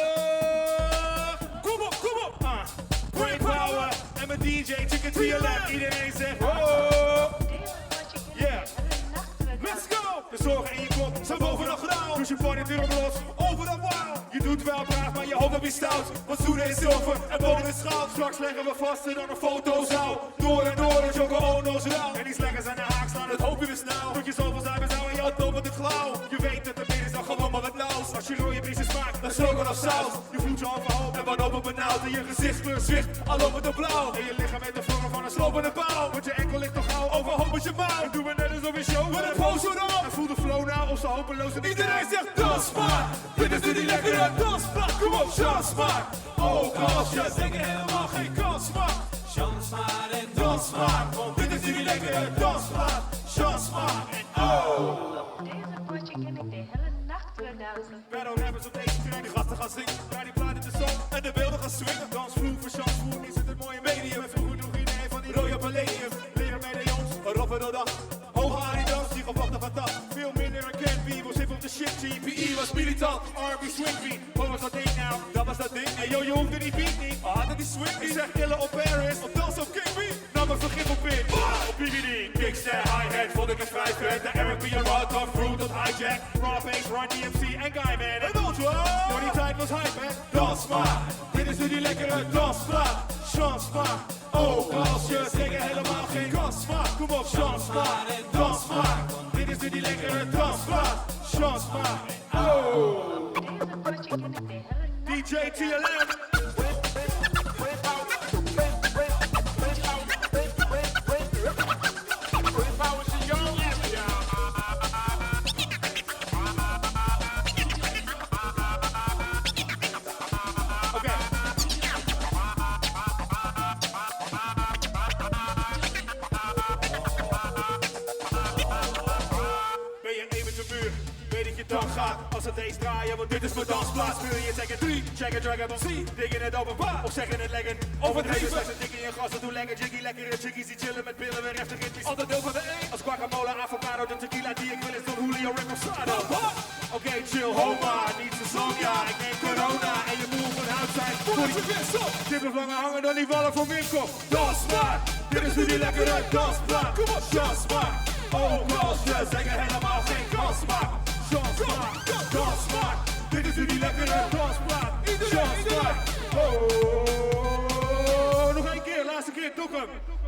Kom op. Brain power en mijn DJ, Chicken TLM. Iedereen zegt oh. Yeah. Let's go. De zorgen in je kop zijn bovenal grauw. Dus je party weer op los, overal wauw. Je doet wel braaf, maar je hoopt op je stout. Want zoenen is zilver en bonen is goud. Straks leggen we vast en dan een foto zou. Door en joggen ono's rauw. En die sleggers aan de haak staan, het hoop je weer snel. Doet je zoveel zuiver zou en je had op met de klauw. Je weet dat de midden is dan gewoon maar wat nauws. Als je rode briesen smaakt, dan slogan of saus. Je voelt je overhoop en wat open benauwd. En je gezichtskleur zwicht al over de blauw. En je lichaam met de vorm van een slopende pauw. Want je enkel ligt toch gauw overhoop met je mouw. En doen we net alsof je show met een pose erop. En voel de flow nou of ze hopeloos en iedereen zegt dans maar. Dit is nu die lekkere dansplaat. Kom op, chance maar. Ook als je denkt helemaal geen kans maar. Chance maar en dans maar. Want dit is nu die lekkere dansplaat. Chance maar en oh. Op deze potje ken ik de hele nacht weer dansen. Battle rappers op deze track, die gasten gaan zingen. Draai die plaat in de zon en de beelden gaan swingen. Dansvloer voor chansvoer, is het een mooie medium. En vroeger nog iedereen van die rode palladium. Leren medaillons, roppen door dag. Hoge Adidas, die gepakte van dag. Veel minder herkenbaar, was hip op de shit. GPE was militant, R&B swing beat. Wat was dat ding nou? Dat was dat ding. En yo, je hoefde die beat niet. Hadden die swing beat. Ik zeg killen op Paris, of dans op King B. Nou maar vergif op pin. Op BBD, kicks en hi-hat, vond ik het 5 vet. De R&B en rock, tough fruit, tot hijack. Raw bass, Run DMC en Guy Man. En Ultra, door die tijd was hype, man. Dans maar, dit is nu die lekkere dansplaat. Chance maar, ook als je zeker helemaal geen kans maar. Kom op, chance maar en dans maar. Dit is nu die lekkere dansplaat. Chance maar, oh. Op deze potje ken ik de hele nacht. DJ TLM. Dan gaat als het eens draaien, want dit is mijn dansplaats. Wil je zeggen 3, check it, drag it, see. Diggen het open, of zeggen het leggen. Overdreven, slechts een tikkie in gas, dat doen lekker jiggy. Lekkere chickies die chillen met pillen, weer heftig ritmisch. Altijd deel van de E. Als guacamole, avocado, de tequila die ik wil is door Julio Reposado. Oké, chill, homa, niet zo zon, ja. Ik neem corona en je moe van huid zijn. Voor die verwist op. Dit blijft langer hangen dan die wallen van Winkel. Dans maar, dit is nu die lekkere dansplaat. Kom op, dans maar. Oh, als je zeggen helemaal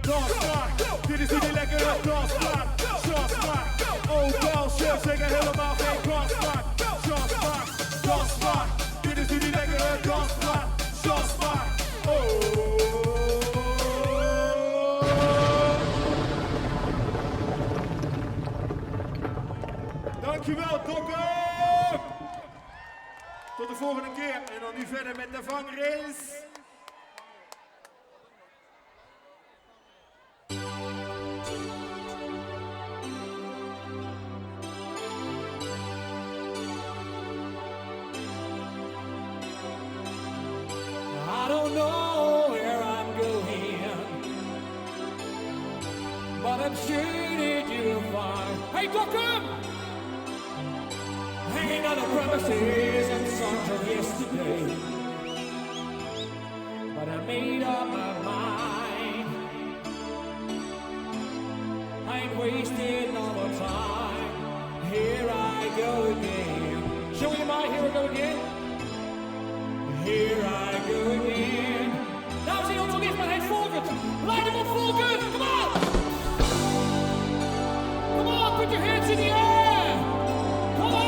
dans maar. Dit is die lekkere dans maar. Chans maar. Oh, dansje, zeker helemaal geen kans maar. Chans maar, dans maar. Dit is die lekkere dans maar. Chans maar. Oh. Dankjewel, Dokker! Tot de volgende keer. En dan nu verder met de vangrace. I don't know where I'm going, but I'm sure that you'll find. Hey, Docker! Hanging on the premises and songs of yesterday, but I made up my mind. I ain't wasting no more time. Here I go again. Show you my here I go again. Here I go again. Dames en heren, nog eens, maar hij Volkert. Light him up, Volkert. Come on. Come on, put your hands in the air. Come on.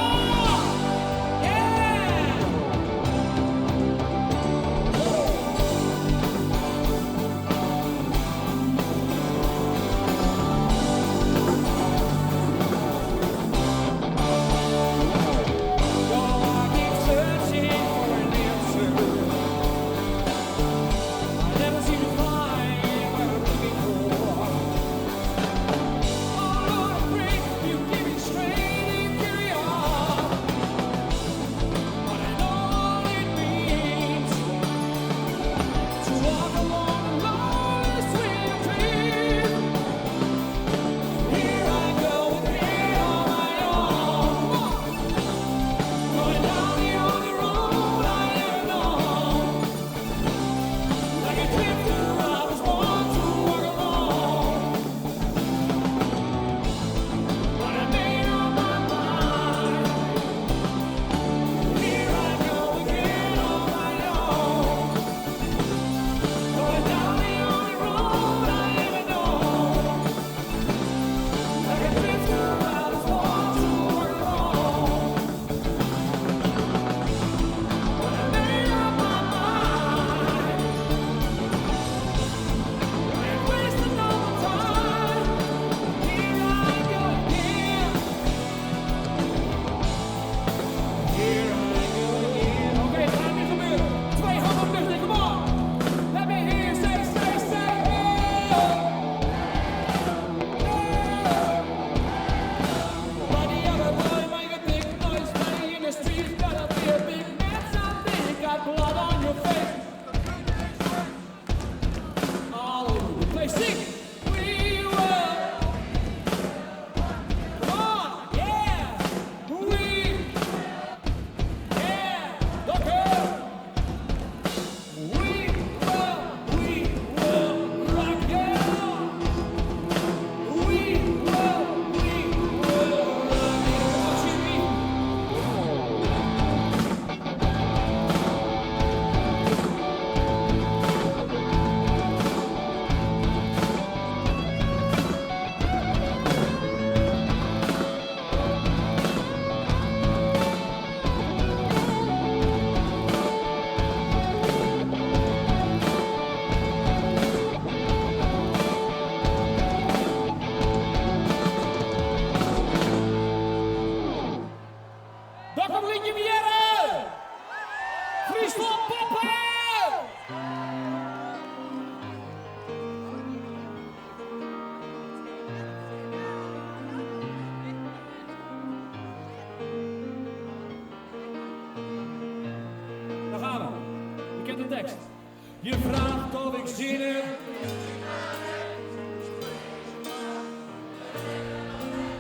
Je vraagt of ik zin heb.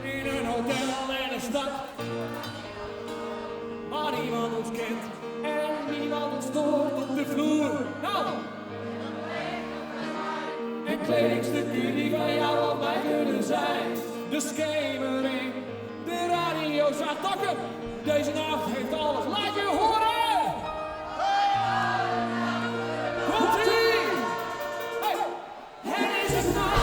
In een hotel en een stad. Maar niemand ons kent en niemand ons stoort op de vloer. Nou! En kledingstukken die van jou of mij kunnen zijn. De schemering, de radio zegt takken. Deze nacht heeft alles, laat je horen! Komt-ie! Hey! Het is een nacht.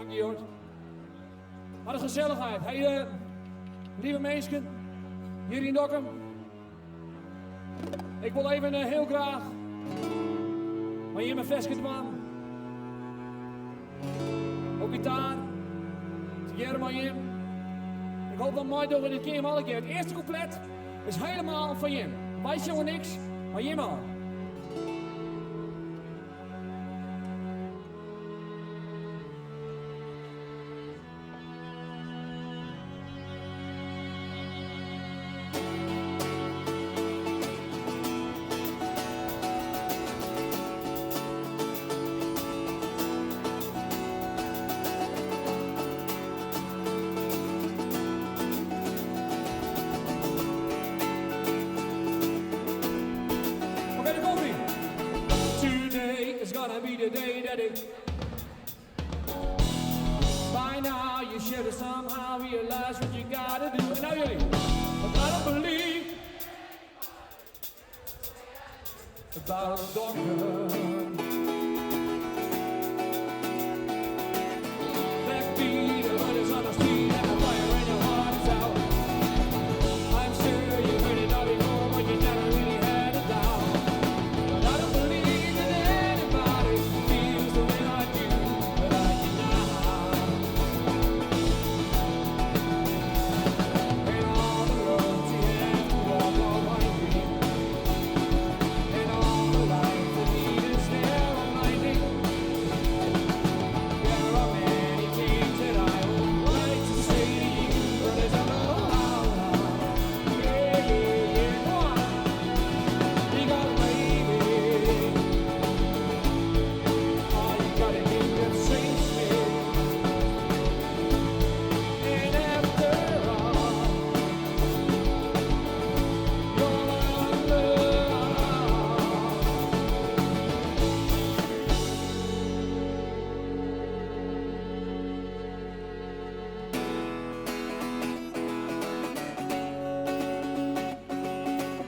Dank je, Jort. Wat een gezelligheid. Hey, lieve mensen, hier in Dokkum. Ik wil even heel graag maar hier mijn vestjes man. Op gitaar. German Jim. Ik hoop dat mooi door dit keer hem alle keer. Het eerste couplet is helemaal van Jim. Wij zongen niks, maar Jim al. The day that it by now you should have somehow realized what you gotta do. And now you gotta believe about a doctor. Backbeat, the hood is on the street and the fire in your heart is out. I'm sure you heard it all before, but you never really had it down. But I don't believe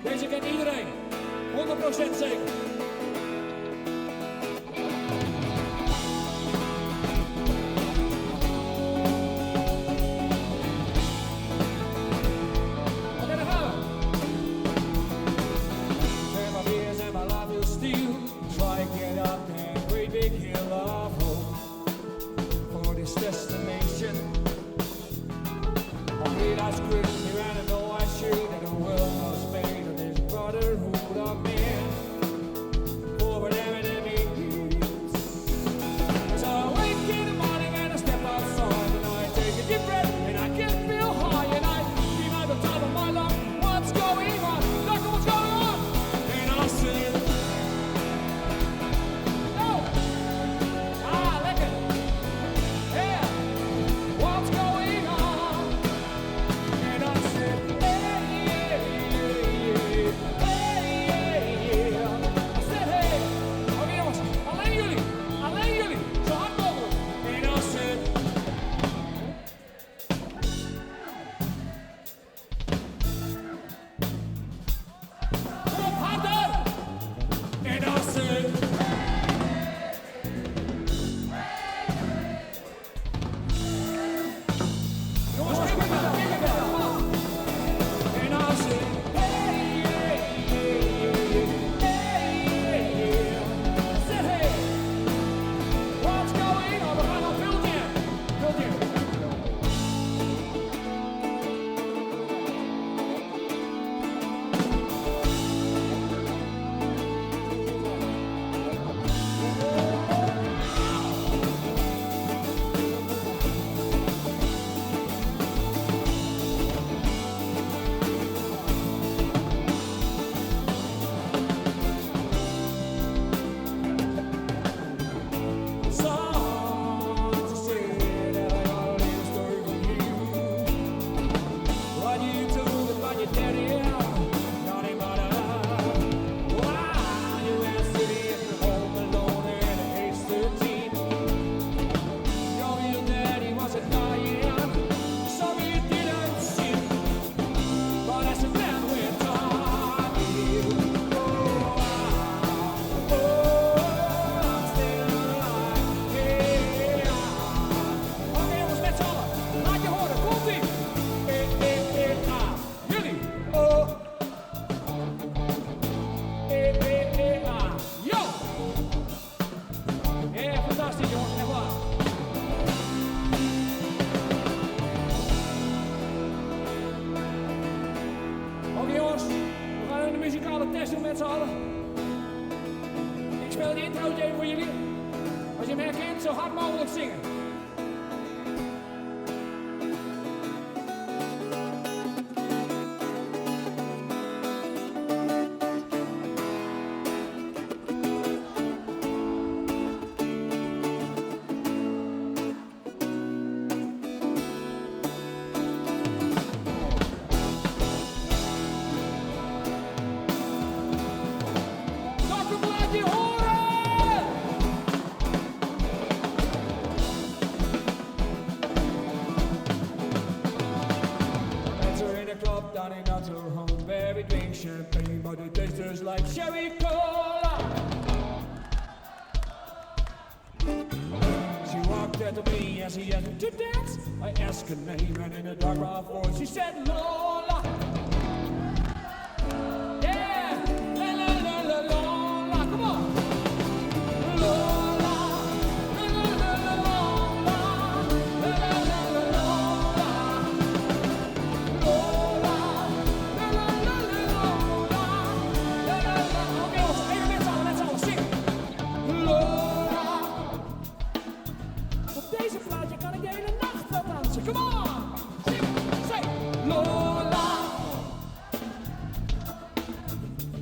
deze kent iedereen, 100% zeker. Oké, daar gaan we. Turn my beers and my life will steal. Try to get up that great big hill of hope for this destination. I realize quickly and I know I should that the world was made of this brotherhood of men. zo hard mogelijk zingen. Down in our home where we drink champagne, but it tastes just like cherry cola. She walked up to me as she asked to dance. I asked her name and in a dark rough voice she said Lola. Yeah, la la la la Lola, come on. Lola, la la la la Lola, la la la la Lola. Lola, la la la la Lola, la la la. Oké jongens, even met z'n allen zingen. Lola. Op deze plaatje kan ik de hele nacht wel dansen. Come on! Zing, zing. Lola.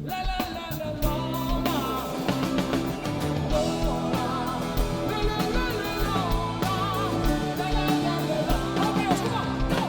La la la la Lola. Lola. La la la la Lola. La la la la la. Oké jongens, come on, go!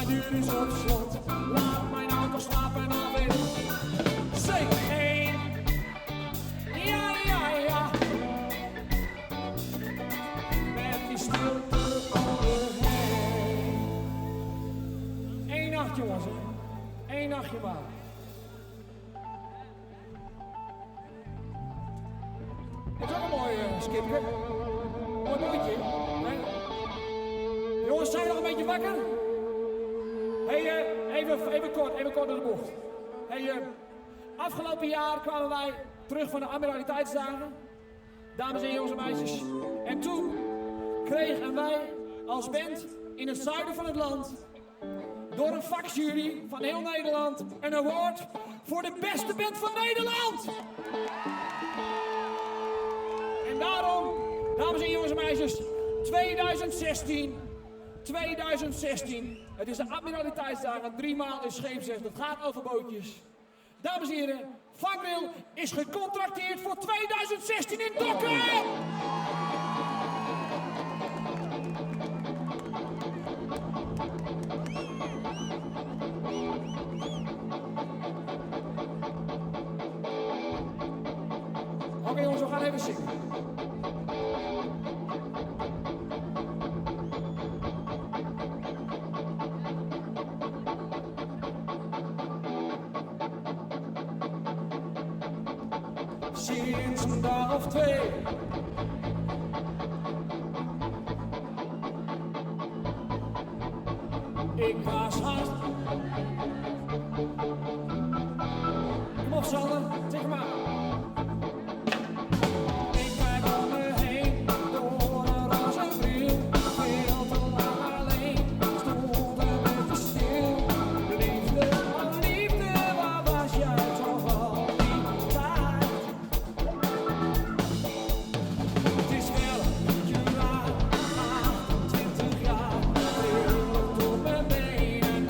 deur is op slot. Laat mijn auto slapen alweer. Zeg 1. Ja, ja, ja. Met die stilte overheen. 1 nacht, jongens. 1 nachtje maar. Dat is ook een mooi skipje. Mooi bootje. Nee? Jongens, zijn we nog een beetje wakker? Hey, even kort door de bocht. Hey, afgelopen jaar kwamen wij terug van de Admiraliteitsdagen. Dames en jongens en meisjes. En toen kregen wij als band in het zuiden van het land door een vakjury van heel Nederland een award voor de beste band van Nederland. En daarom, dames en jongens en meisjes, 2016. Het is de Admiraliteitsdagen, 3 maal in scheepsrecht. Het gaat over bootjes. Dames en heren, Vangrail is gecontracteerd voor 2016 in Dokkum! Oké jongens, we gaan even zingen. Sinds een dag of 2. Ik was haast. Kom op, Sander, zeg maar. Ik kijk om me heen door een roze bril. Veel te lang alleen, stond een beetje stil. Liefde, oh liefde, waar was jij toch al die tijd? Het is wel een beetje raar, 28 jaar, trillen door mijn benen.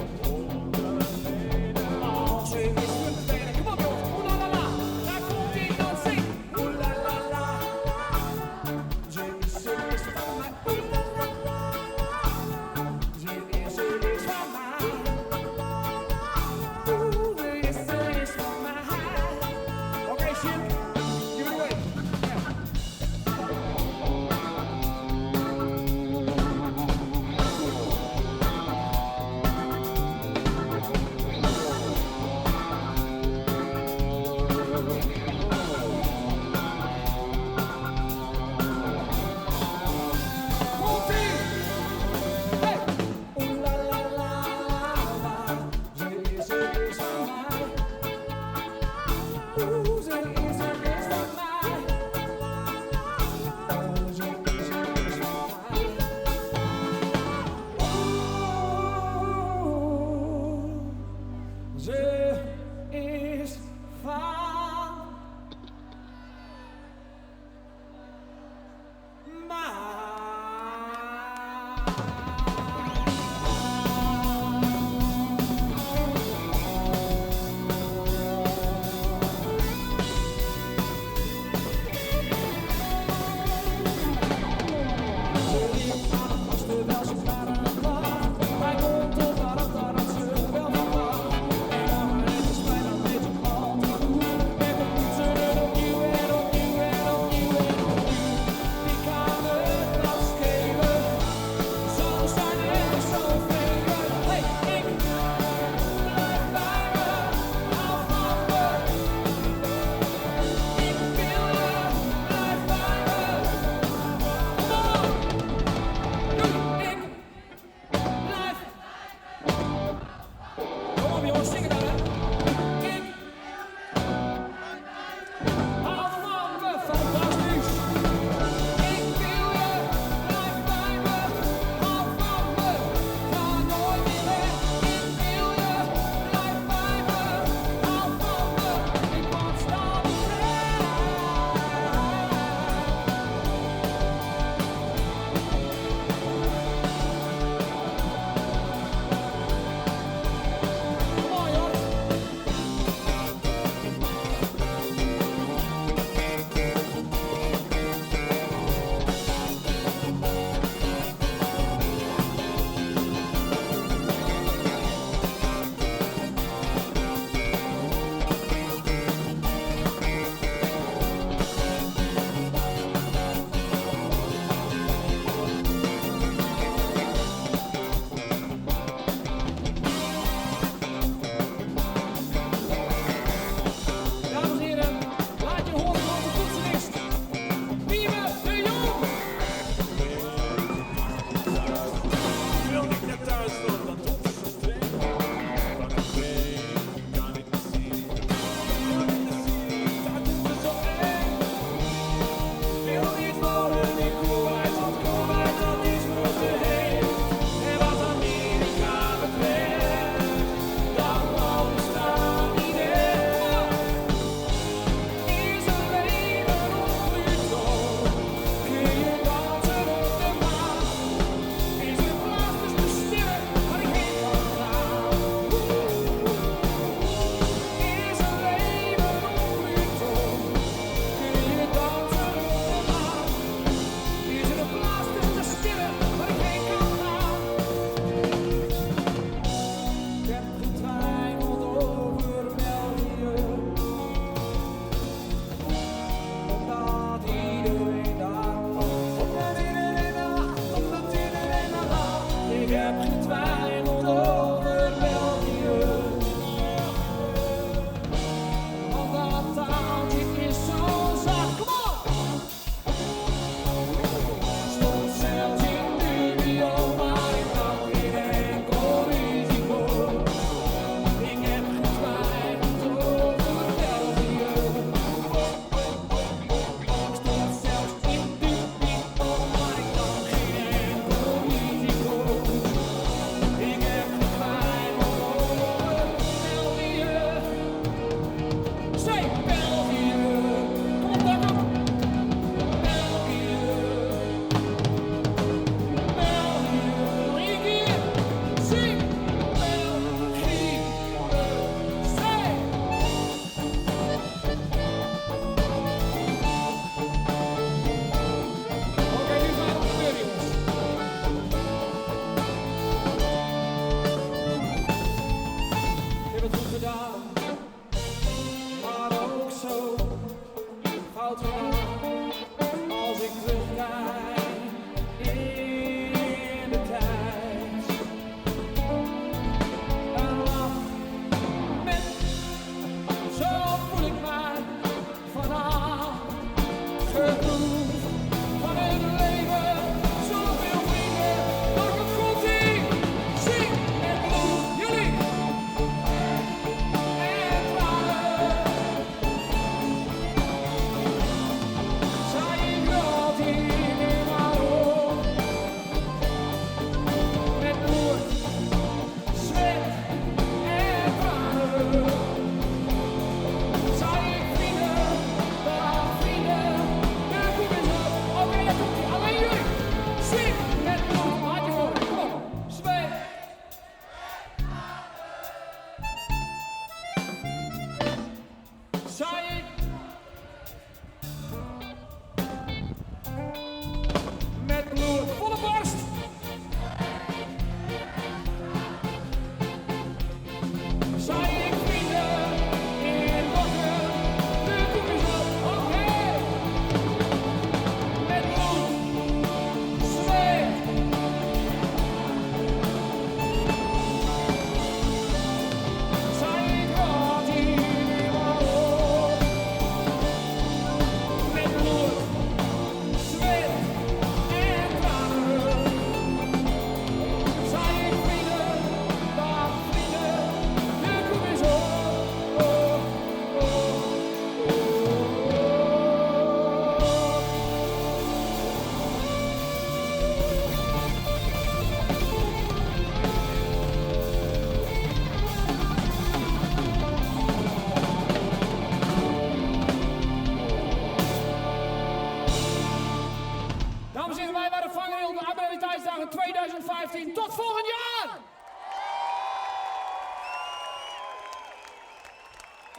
Wij waren vangrail de Admiraliteitsdagen 2015. Tot volgend jaar!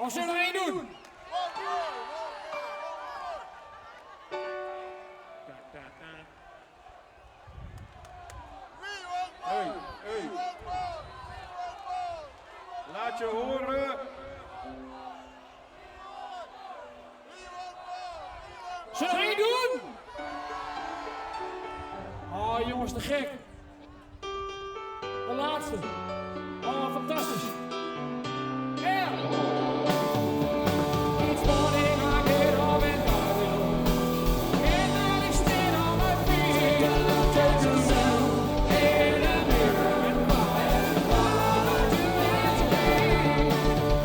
Of zullen we er één doen? Hey. Laat je horen. Zullen we er één doen? Oh jongens, te gek. De laatste. Oh, fantastisch. Ja. Each morning I get up and go. And then I stand on my feet. Take yourself in the mirror and why do that to me?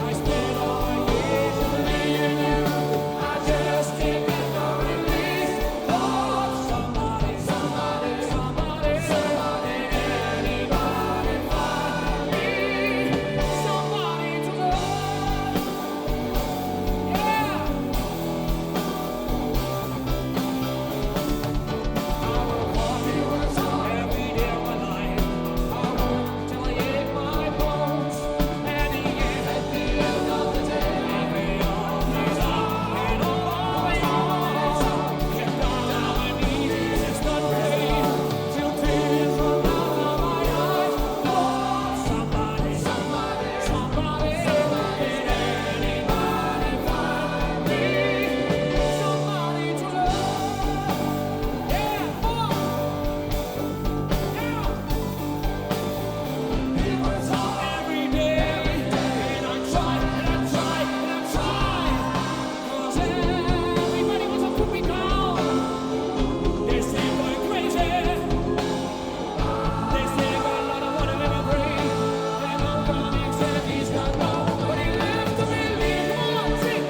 I spend all my years believing you. I just can't get no release. Oh, somebody, anybody find me? Somebody to love. Yeah. I will call you every day of my life. I work till I ache my bones. At the end of the day, I pay all these up and all my own. Get down on my knees, it's not ready till tears run out of my eyes. Oh, somebody, anybody find me? Somebody to love. Yeah, it was all every day, and I tried, and I tried, and I tried. 'Cause everybody wants to put me down. They say I'm going crazy. They say I got a lot of water in my brain. And no comic said he's got nobody left to believe. Come on, sing.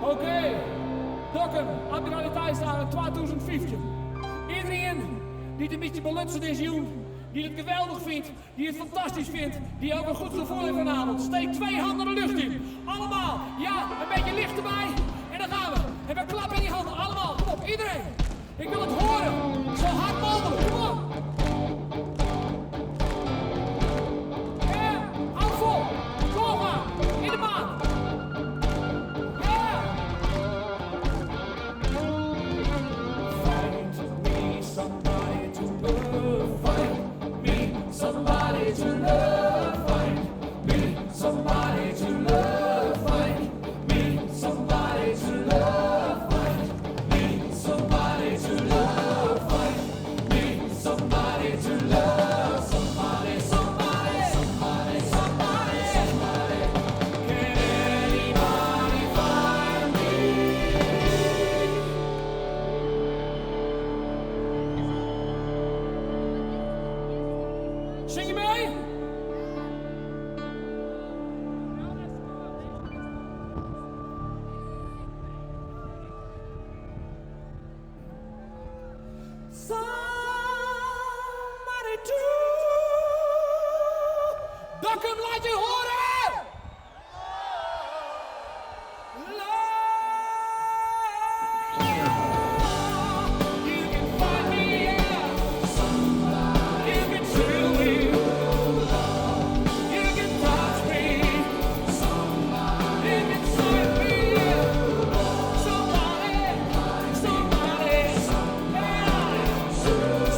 Oké, Dokkum, Admiraliteitsdagen 2015. Iedereen die het een beetje belutst is, die het geweldig vindt, die het fantastisch vindt, die ook een goed gevoel heeft vanavond. Steek 2 handen de lucht in. Allemaal, ja, een beetje licht erbij. En dan gaan we. En we klappen in die handen, allemaal. Kom op, iedereen. Ik wil het horen. Zo hard mogelijk, kom op. Ja, hou vol. Kom maar, in de maan. Ja. Find me somebody to love. Find me somebody to love. Find me somebody to love. Find me somebody to love. Find me somebody to love. Find me somebody to love. Somebody, somebody, somebody, somebody, somebody. Can anybody find me? Zing je mee? Somebody do. Dokkum, laat je horen! You can find me, yeah. You can feel me. You can touch me. You can find me, yeah. Somebody, somebody, yeah.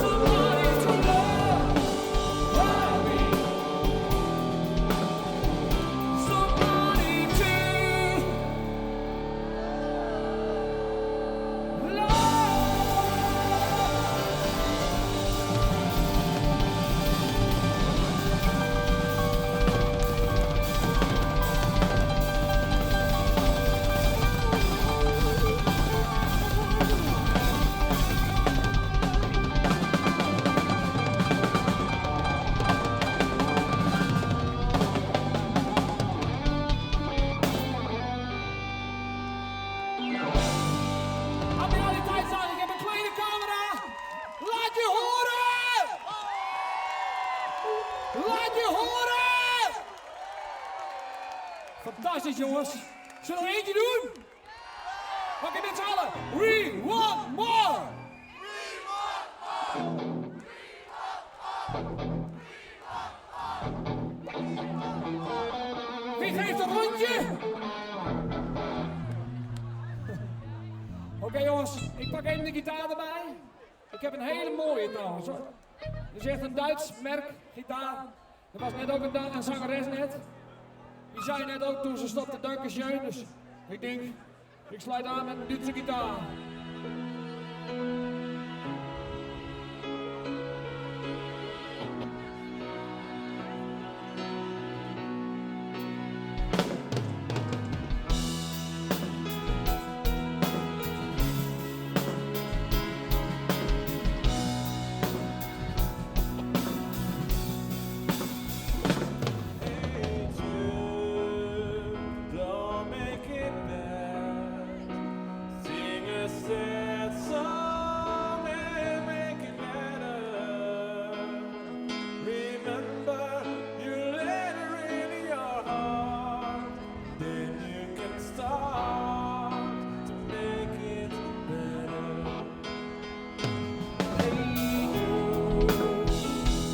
Somebody to love. jongens. Zullen we er eentje doen? Oké, met z'n allen. We want more! Wie geeft een rondje? Oké, jongens, ik pak even de gitaar erbij. Ik heb een hele mooie trouwens hoor. Dit is echt een Duits merk gitaar. Er was net ook een zangeres net. Die zei net ook toen ze stopte dankeschön. Dus ik denk, ik sluit aan met een Duitse gitaar. Don't make it bad. Sing a sad song and make it better. Remember, you let her in your heart. Then you can start to make it better. Hey you,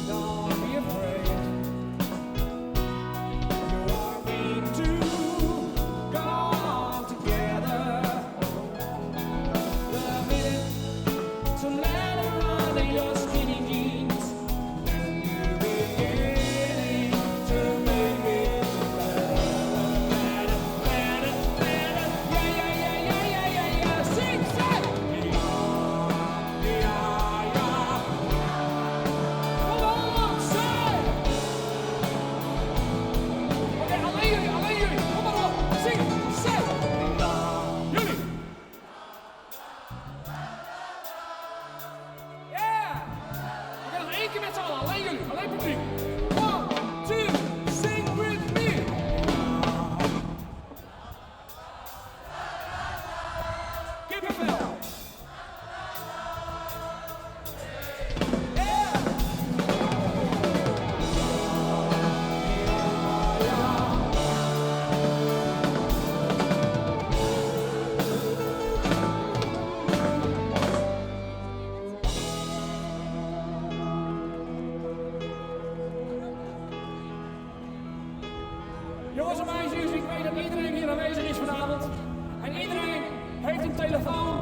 don't be afraid. You are meant to go on together. The minute to let her run in your skinny jeans, and you beginning to make it better, better, better. Yeah. Sing, say. Yeah. Come on, say. Oké, alleen jullie. Kom maar op. Zing, say. Jullie. Yeah. Oké, nog één keer met z'n allen. Alleen jullie. Alleen publiek. 1, 2, sing with me. Kippenvel. Yeah. Jongens en meisjes, ik weet dat iedereen hier aanwezig is vanavond. En iedereen heeft een telefoon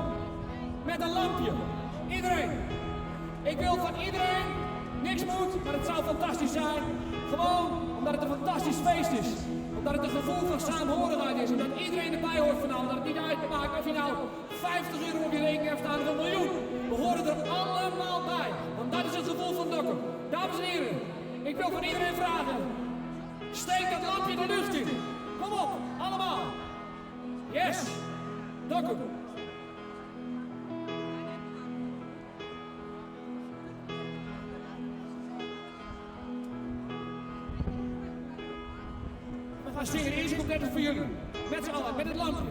met een lampje. Iedereen. Ik wil van iedereen, niks moet, maar het zou fantastisch zijn. Gewoon omdat het een fantastisch feest is. Omdat het een gevoel van saamhorigheid is. Omdat iedereen erbij hoort vanavond. Dat het niet uitmaakt of je nou 50 euro op je rekening hebt staan of een miljoen. We horen er allemaal bij. Want dat is het gevoel van Dokkum. Dames en heren, ik wil van iedereen vragen. Steek dat lampje de lucht in. Kom op, allemaal. Yes. Dokkum. We gaan zingen. De eerste couplet is voor jullie. Met z'n allen, met het lampje.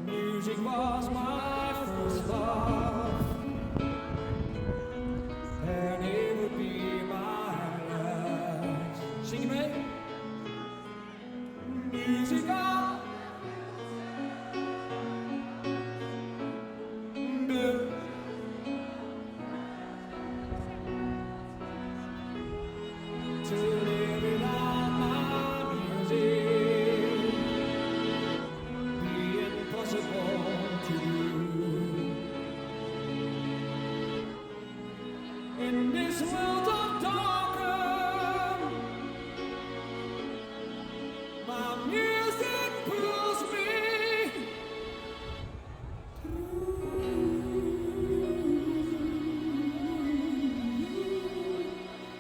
Music was my first love. And it would be my last. Zing je mee? Music on. To live without my music be impossible to do. In this world of darkness, my music pulls me through.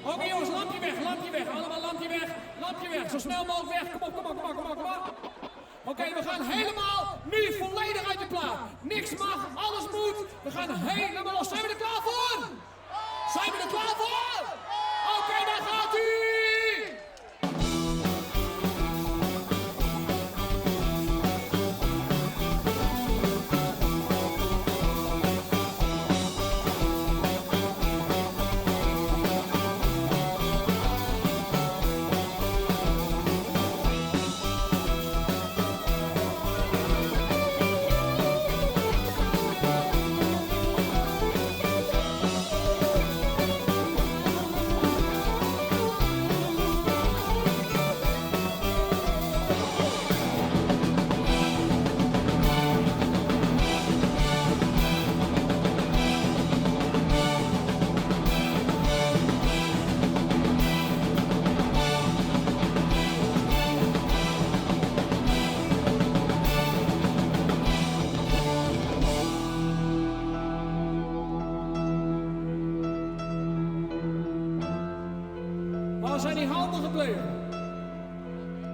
Oké jongens, lampje weg, allemaal lampje weg, zo snel mogelijk weg, kom op. Oké, we gaan helemaal nu volledig uit de plaat. Niks mag, alles moet, we gaan helemaal los. Zijn we er klaar voor? Zijn we er klaar voor? Oké, daar gaat u! zijn die handen gebleven?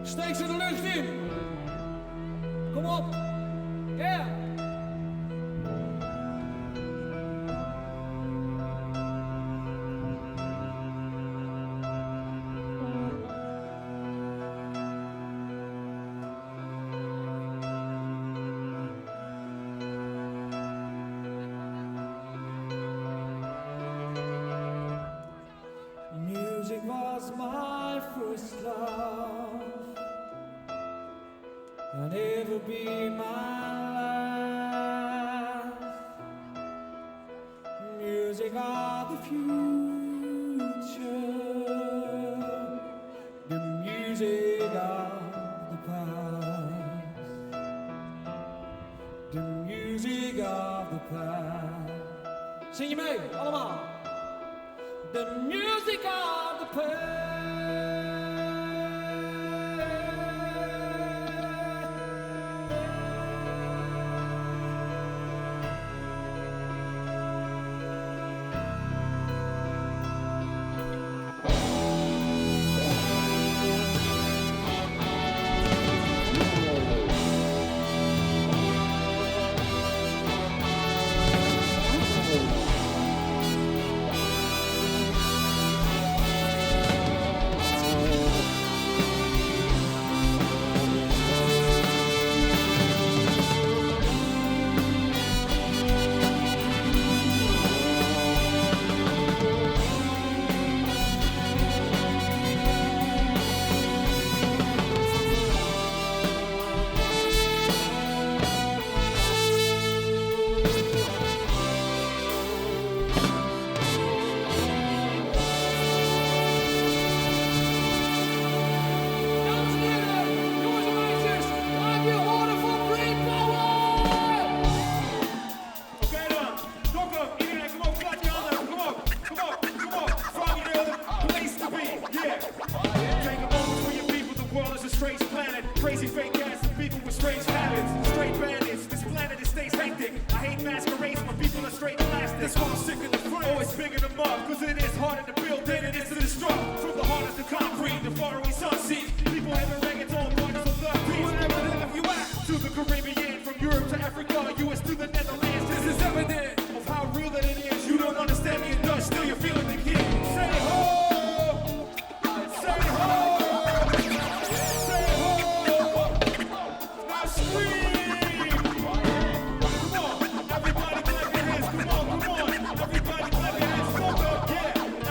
Steek ze de lucht in. Kom op. Ja. Music was my first love, and it will be my last. Music of the future, the music of the past, the music of the past. Zing je mee, allemaal. The music of the past. Crazy fake ass and people with strange habits. Straight bandits, this planet it stays hectic. I hate masquerades, but people are straight plastic. That's why I'm sick of the front. Always bigger them up, cause it is harder to build than it is to destruct. From the hardest to concrete, the faraway sunset. People having reggaeton parties of love peace. Wherever the hell you at, to the Caribbean, from Europe to Africa, US to the Netherlands. This is evident of how real that it is. You don't understand me in Dutch, still you're feeling the kid. Say ho! Say ho!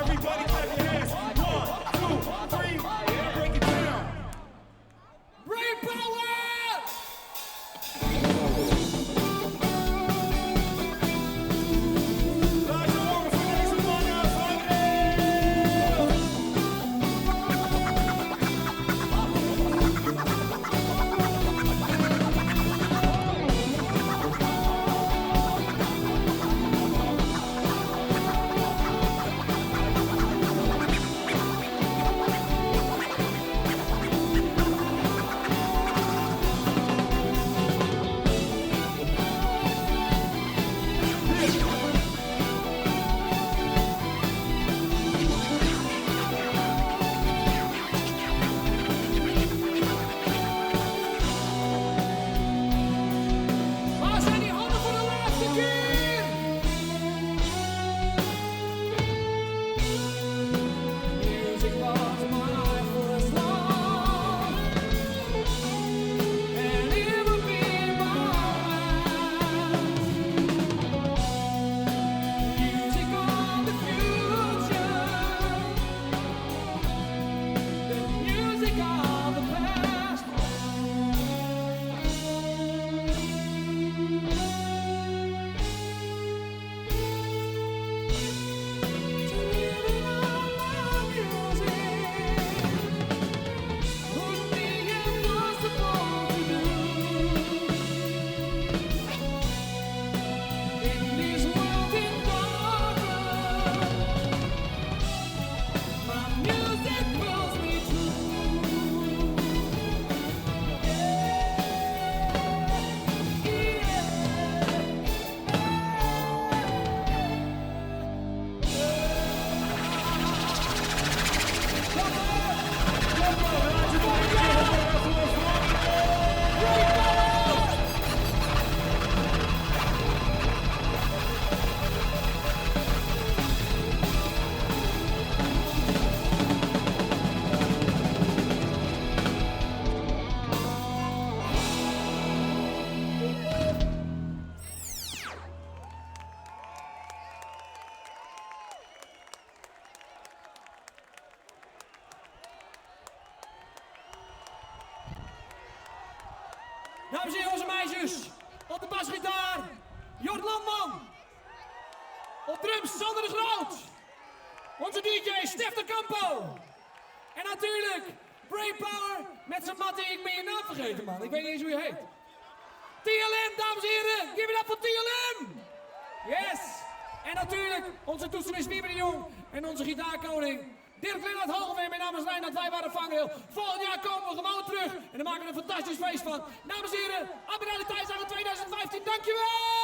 Everybody Jort Landman. Op drums Sander de Groot. Onze DJ Stef de Campo. En natuurlijk Brainpower met zijn matte. Ik ben je naam vergeten, man. Ik weet niet eens hoe je heet. TLM, dames en heren. Give it up voor TLM. Yes. En natuurlijk onze toetsenist Wieber de Jong. En onze gitaarkoning Dirk Lennart Hogeveen. Mijn naam is Reinhard, wij waren Vangrail. Volgend jaar komen we gewoon terug. En dan maken we er een fantastisch feest van. Dames en heren, Admiraliteitsdagen 2015. Dankjewel.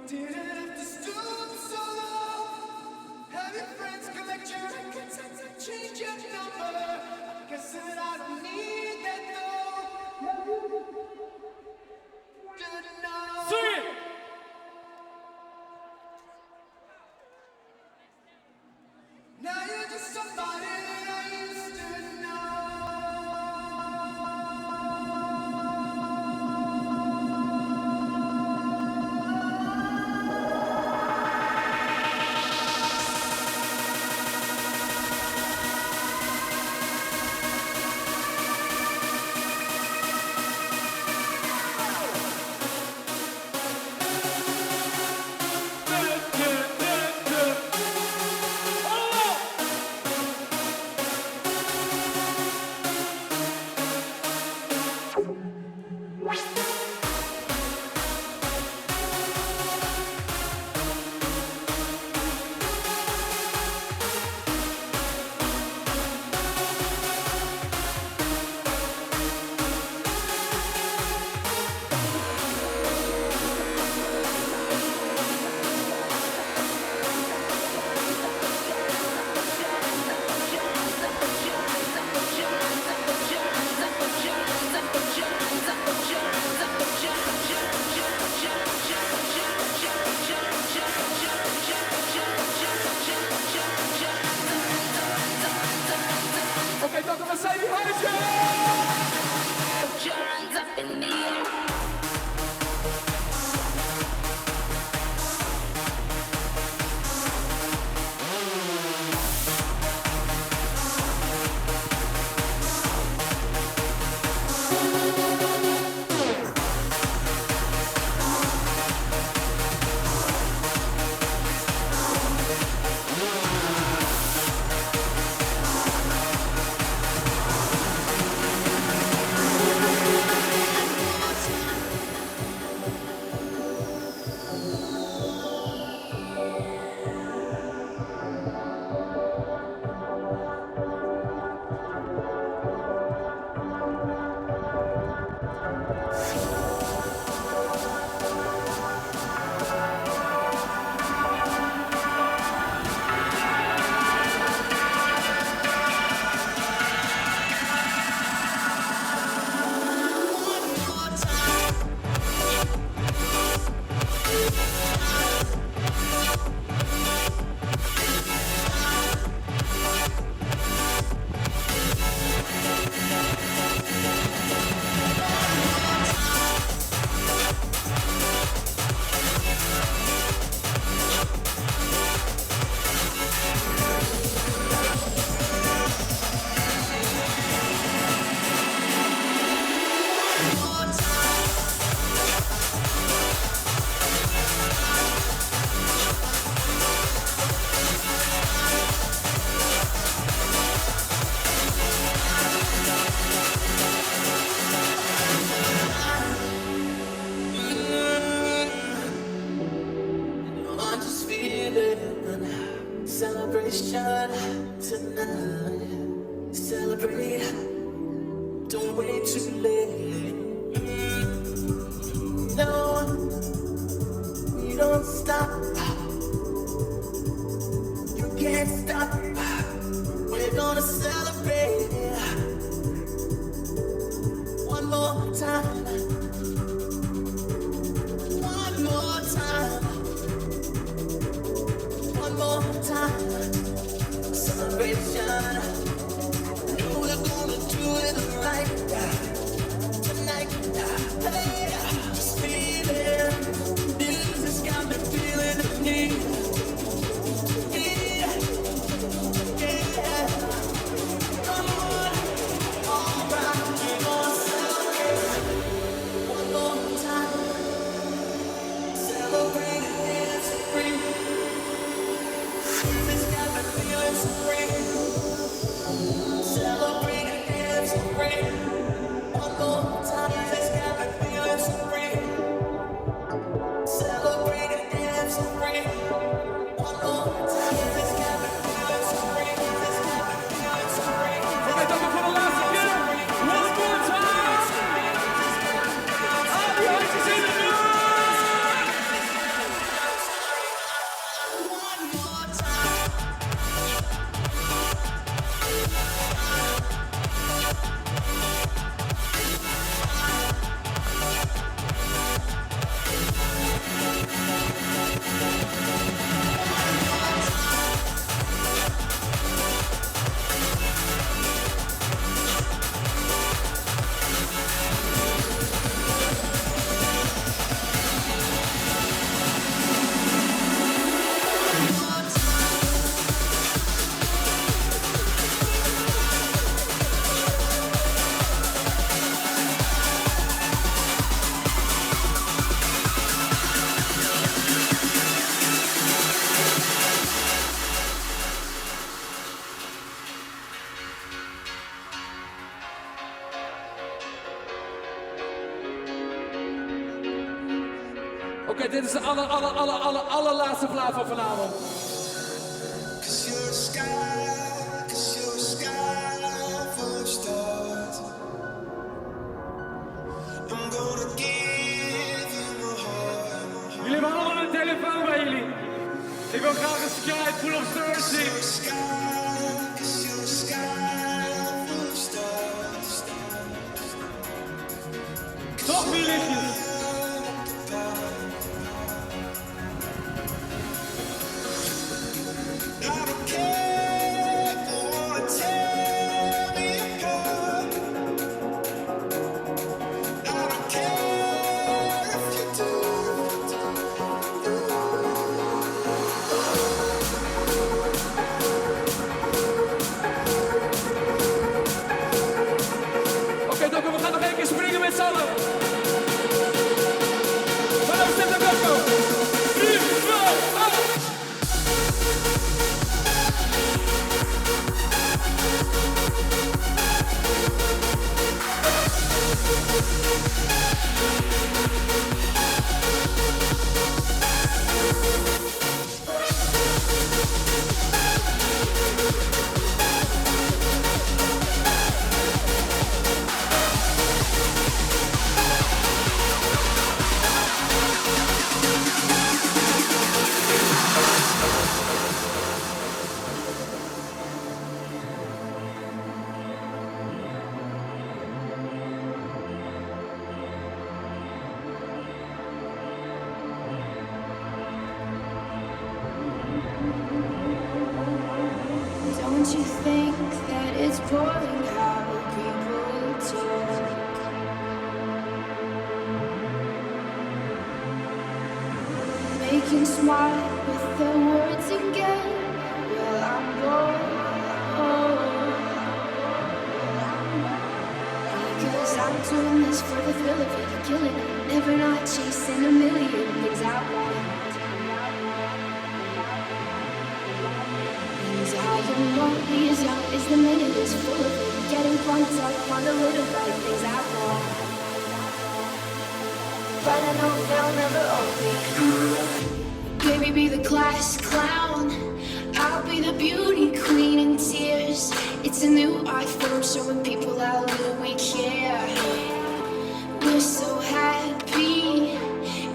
Didn't have to stoop so low. Have your friends collect your records and change your number. I guess that I don't need that though. Good enough. Sing it! Now you're just somebody that I used to know. Okay, Dr. Mercedes, behind you! Put your hands up in the air. I'm just feeling celebration tonight. Celebrate, don't wait too late. No, we don't stop. You can't stop. We're gonna celebrate one more time. One more time. One more time. Celebration. And we're gonna do it right tonight. Hey, just feeling. Music's got me feeling the need. Yeah, yeah. Come on, alright, we're gonna celebrate one more time. Celebrate and dance free. Music's got me feeling so free. Celebrate and dance free. One more time. Music's got me feeling so free. Celebrate and dance free. One more time. Music's got me feeling so free. Music's got me feeling so free. Okay, Dr. for the last again. One more time. All the ice is in the room. is de allerlaatste plaat van vanavond. Cause you're a sky full of stars. I'm gonna give you my heart. Jullie hebben allemaal een telefoon bij jullie. Ik wil graag een Sky Full of Stars zien. Cause you're a sky full of stars. Nog meer lichtjes. I don't care, I wanna tear me apart. I don't care if you do. Oké, Dokkum, we gaan nog één keer springen met z'n allen. Vanaf Step naar Dokkum. 3, 2, 1. Don't you think that it's boring how people talk? Making smart with their words again. Well, I'm bored. Because I'm doing this for the thrill of it, killing it. Never not chasing a million things I want. I am only as young as the minute is full of it. Getting pumped up on the little bright things I want. But I know they'll never own me. Baby, be the class clown. I'll be the beauty queen in tears. It's a new art form showing people how little we care. We're so happy,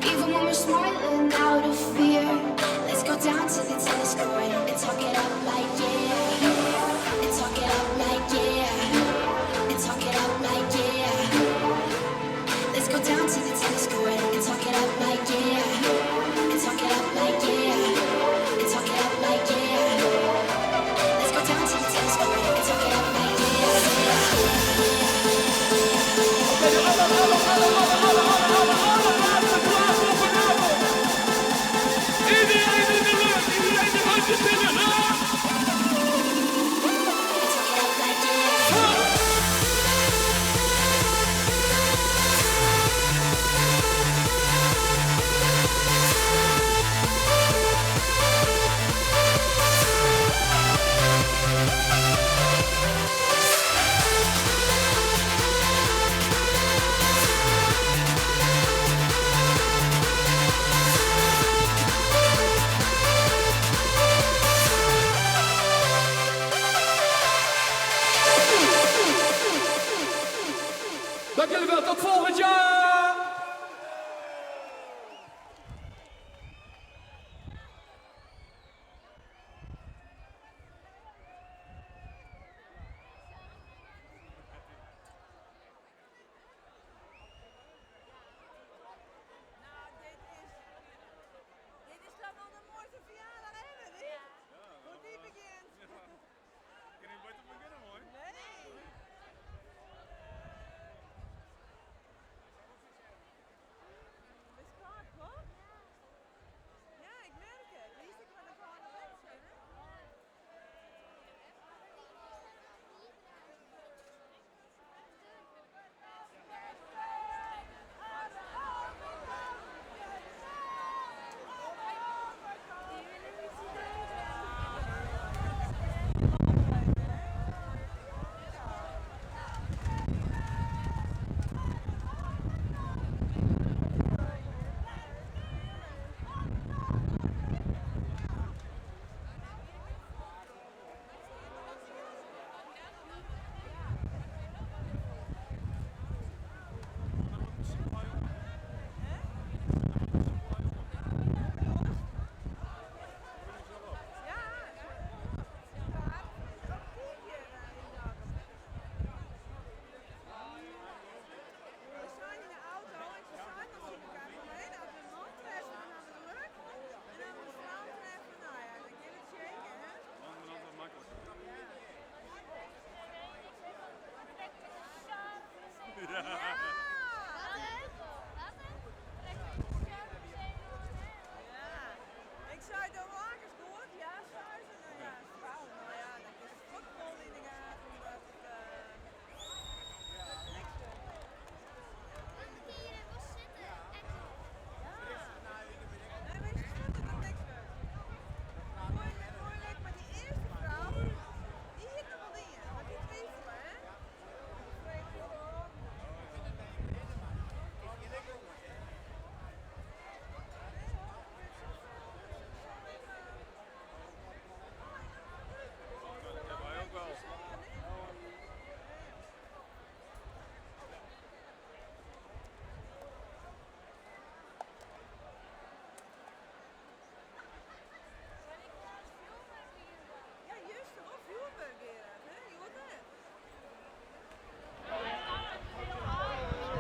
even when we're smiling out of fear. Let's go down to the tennis court and talk it up like yeah. And talk it up like yeah. And talk it up like yeah. Let's go down to the tennis court and talk it up like yeah. And talk it up like yeah. And talk it up like yeah. Let's go down to the tennis court and talk it up like yeah.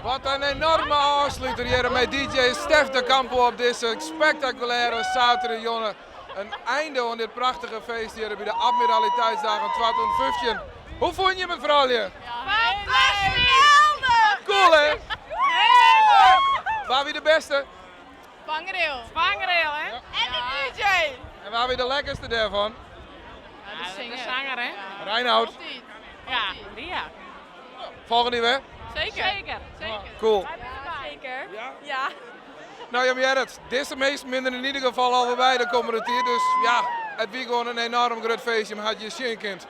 Wat een enorme aansluiter hier met DJ Stef de Campo op deze spectaculaire zaterdag, jongen. Een einde aan dit prachtige feest hier bij de Admiraliteitsdagen 2015. Hoe vond je me, vrouwtje? Fantastisch! Cool, hè? Waar wie de beste? Vangrail. Vangrail, hè? Ja. En de DJ. En waar wie de lekkerste daarvan? De zanger, hè? Reinoud. Ja, Ria. Volgende weer? Zeker. Cool. Zeker. Ja. Nou ja, maar het. Deze meest minder in ieder geval al bij de komende tijd. Dus ja, het was gewoon een enorm groot feestje. Maar had je zien kind.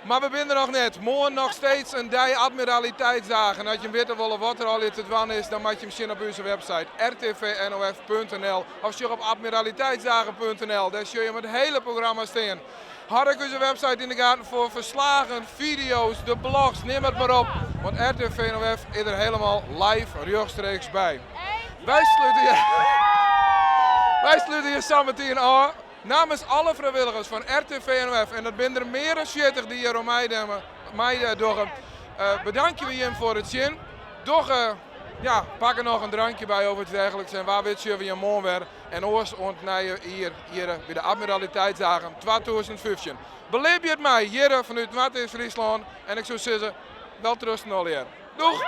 Maar we zijn er nog net. Morgen nog steeds een dag Admiraliteitsdagen. Als je weet wat er al in te doen is, dan moet je hem zien op onze website rtvnof.nl of je op admiraliteitsdagen.nl. Daar zie je met het hele programma staan. Had ik onze website in de gaten voor verslagen, video's, de blogs, neem het maar op. Want RTV NOF is er helemaal live rechtstreeks bij. Wij sluiten hier samen meteen aan. Namens alle vrijwilligers van RTV NOF, en dat zijn er meer dan 70 die hier om mij doen, bedanken we je voor het zien. Doch, pak er nog een drankje bij over het dergelijks en waar weet je weer morgen weer. En oors ontnijen hier bij de Admiraliteitsdagen 2015. Beleef je het mij hier vanuit Noord-Friesland en ik zou zeggen, wel trusten al hier. Doeg!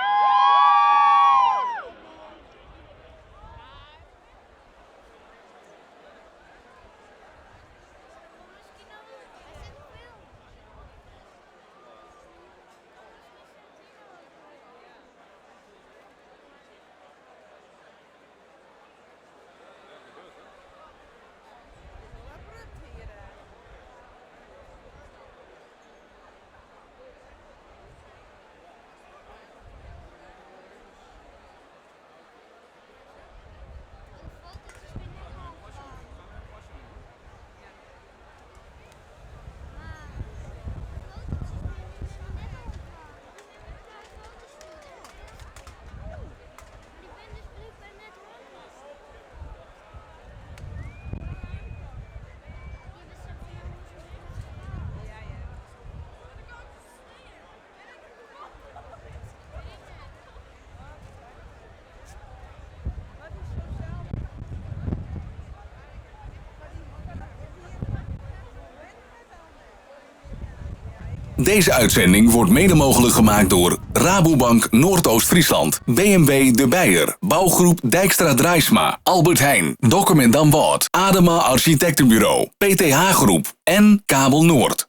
Deze uitzending wordt mede mogelijk gemaakt door Rabobank Noordoost-Friesland, BMW De Beijer, Bouwgroep Dijkstra Drijsma, Albert Heijn, Dokkum & Damwart, Adema Architectenbureau, PTH Groep en Kabel Noord.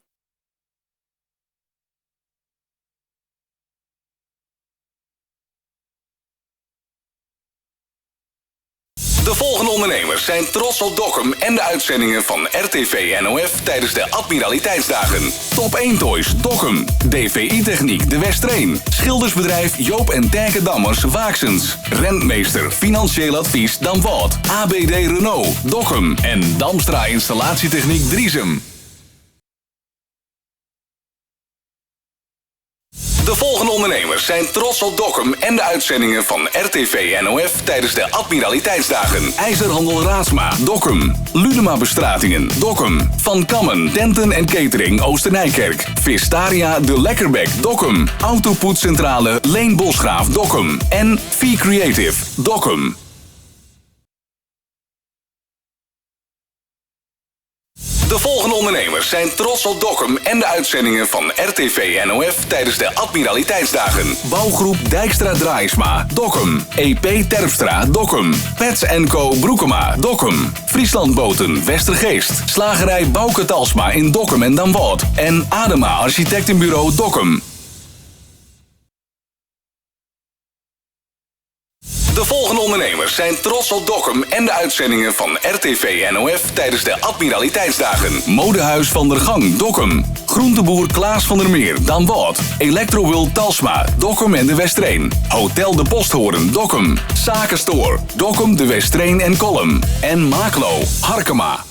De volgende ondernemers zijn trots op Dokkum en de uitzendingen van RTV NOF tijdens de Admiraliteitsdagen. Top 1 Toys Dokkum, DVI Techniek De Westreen, Schildersbedrijf Joop en Terke Dammers Waaksens, Rentmeester Financieel Advies Damwart, ABD Renault Dokkum en Damstra Installatietechniek Driesem. De volgende ondernemers zijn trots op Dokkum en de uitzendingen van RTV NOF tijdens de Admiraliteitsdagen. IJzerhandel Raadsma, Dokkum. Ludema Bestratingen, Dokkum. Van Kammen, Tenten en Catering Oosternijkerk. Vistaria De Lekkerbek, Dokkum. Autopoetscentrale Leen Bosgraaf, Dokkum. En V-Creative, Dokkum. De volgende ondernemers zijn trots op Dokkum en de uitzendingen van RTV NOF tijdens de Admiraliteitsdagen. Bouwgroep Dijkstra Drijsma, Dokkum. EP Terpstra, Dokkum. Pets & Co Broekema, Dokkum. Frieslandboten Westergeest. Slagerij Bouke Talsma in Dokkum en Damwart. En Adema Architectenbureau Dokkum. De volgende ondernemers zijn trots op Dokkum en de uitzendingen van RTV NOF tijdens de Admiraliteitsdagen. Modehuis Van der Gang, Dokkum. Groenteboer Klaas van der Meer, Damwart. Electrowil Talsma, Dokkum en de Westreen. Hotel de Posthoorn, Dokkum. Zakenstoor, Dokkum de Westreen en Kolm. En Maaklo, Harkema.